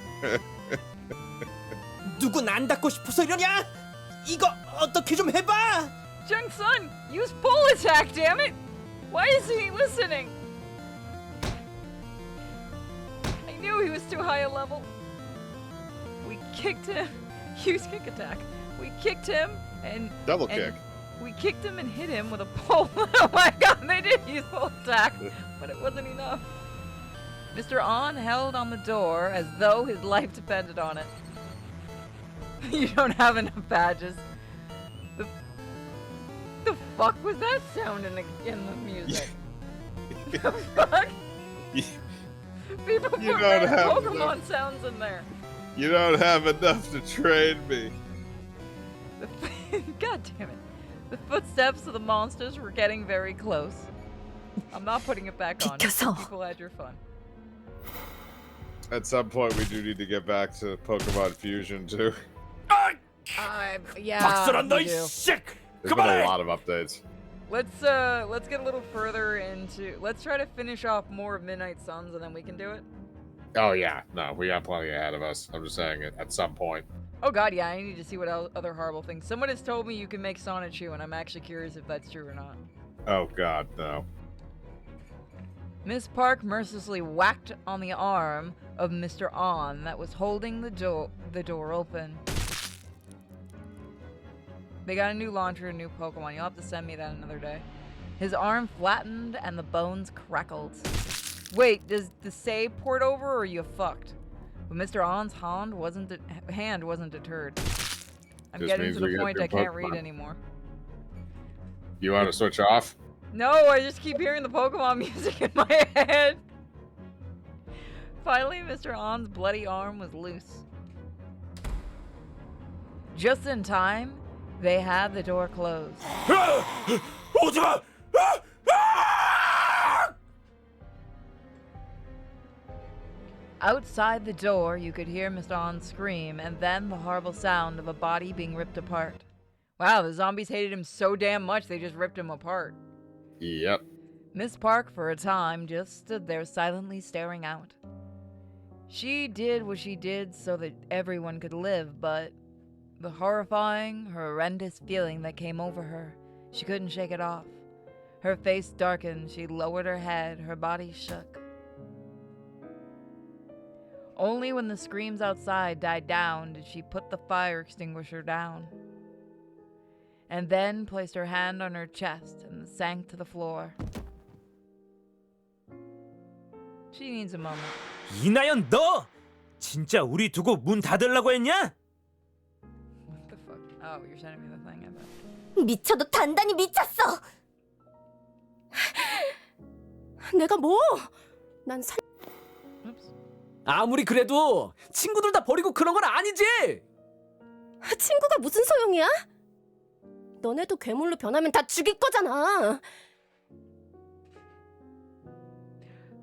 누군 안 닫고 싶어서 이러냐? 이거 어떻게 좀 해봐. Jung-sun, use full attack, damn it! Why is he listening? I knew he was too high a level. We kicked him. Use kick attack. We kicked him and Double and kick. we kicked him and hit him with a pole. Oh my god, they did use full attack, but it wasn't enough. Mr. An held on the door as though his life depended on it. You don't have enough badges. The fuck was that sound in the music? The fuck? People put You don't random have Pokemon sounds in there. You don't have enough to train me. God damn it. The footsteps of the monsters were getting very close. I'm not putting it back on. 비켜서. People had your fun. At some point, we do need to get back to Pokemon Fusion too. Yeah. 박살한다 we 이 do. 씨! There's been a 그만해! lot of updates. Let's get a little further into. Let's try to finish off more of Midnight Suns, and then we can do it. Oh yeah, no, we got plenty ahead of us. I'm just saying it at some point. Oh god, yeah, I need to see what other horrible things. Someone has told me you can make Sonichu, and I'm actually curious if that's true or not. Oh god, no. Miss Park mercilessly whacked on the arm of Mr. An that was holding the door open. They got a new launcher, a new Pokemon. You'll have to send me that another day. His arm flattened and the bones crackled. Wait, does the save port over or are you fucked? But Mr. An's hand wasn't deterred. I'm Just getting means to the we get point new I can't read Pokemon. anymore. You want to switch off? No, I just keep hearing the Pokemon music in my head. Finally, Mr. An's bloody arm was loose. Just in time, they had the door closed. 오지마! Outside the door, you could hear Mr. An scream, and then the horrible sound of a body being ripped apart. Wow, the zombies hated him so damn much they just ripped him apart. Yep. Miss Park, for a time, just stood there silently staring out. She did what she did so that everyone could live, but the horrifying, horrendous feeling that came over her, she couldn't shake it off. Her face darkened, she lowered her head, her body shook. Only when the screams outside died down did she put the fire extinguisher down, and then placed her hand on her chest and sank to the floor. She needs a moment. 이나연 너 진짜 우리 두고 문 닫으려고 했냐? What the fuck? Oh, you're sending me the thing, I bet. 미쳐도 단단히 미쳤어! 내가 뭐? 난 Oops. 아무리 그래도 친구들 다 버리고 그런 건 아니지. 친구가 무슨 소용이야? 너네도 괴물로 변하면 다 죽일 거잖아.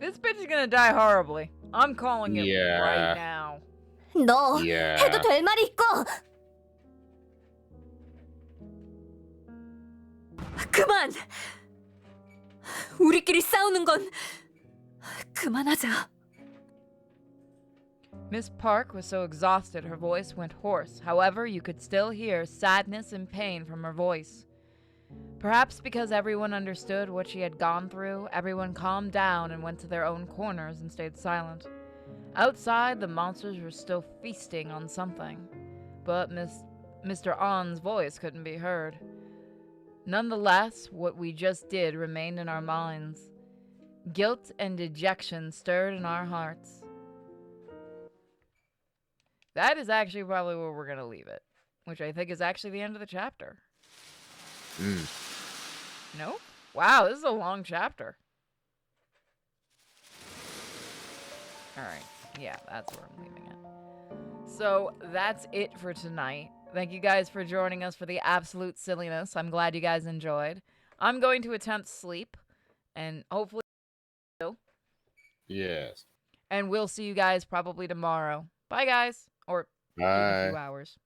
This bitch is gonna die horribly. I'm calling it Yeah. right now. 너 Yeah. 해도 될 말이 있고. 그만! 우리끼리 싸우는 건 그만하자. Miss Park was so exhausted her voice went hoarse. However, you could still hear sadness and pain from her voice. Perhaps because everyone understood what she had gone through, everyone calmed down and went to their own corners and stayed silent. Outside, the monsters were still feasting on something, but Mr. On's voice couldn't be heard. Nonetheless, what we just did remained in our minds. Guilt and dejection stirred in our hearts. That is actually probably where we're going to leave it, which I think is actually the end of the chapter. No? Wow, this is a long chapter. Alright, yeah, that's where I'm leaving it. So, that's it for tonight. Thank you guys for joining us for the absolute silliness. I'm glad you guys enjoyed. I'm going to attempt sleep, and hopefully... Yes. And we'll see you guys probably tomorrow. Bye, guys. Or in a few Bye. hours.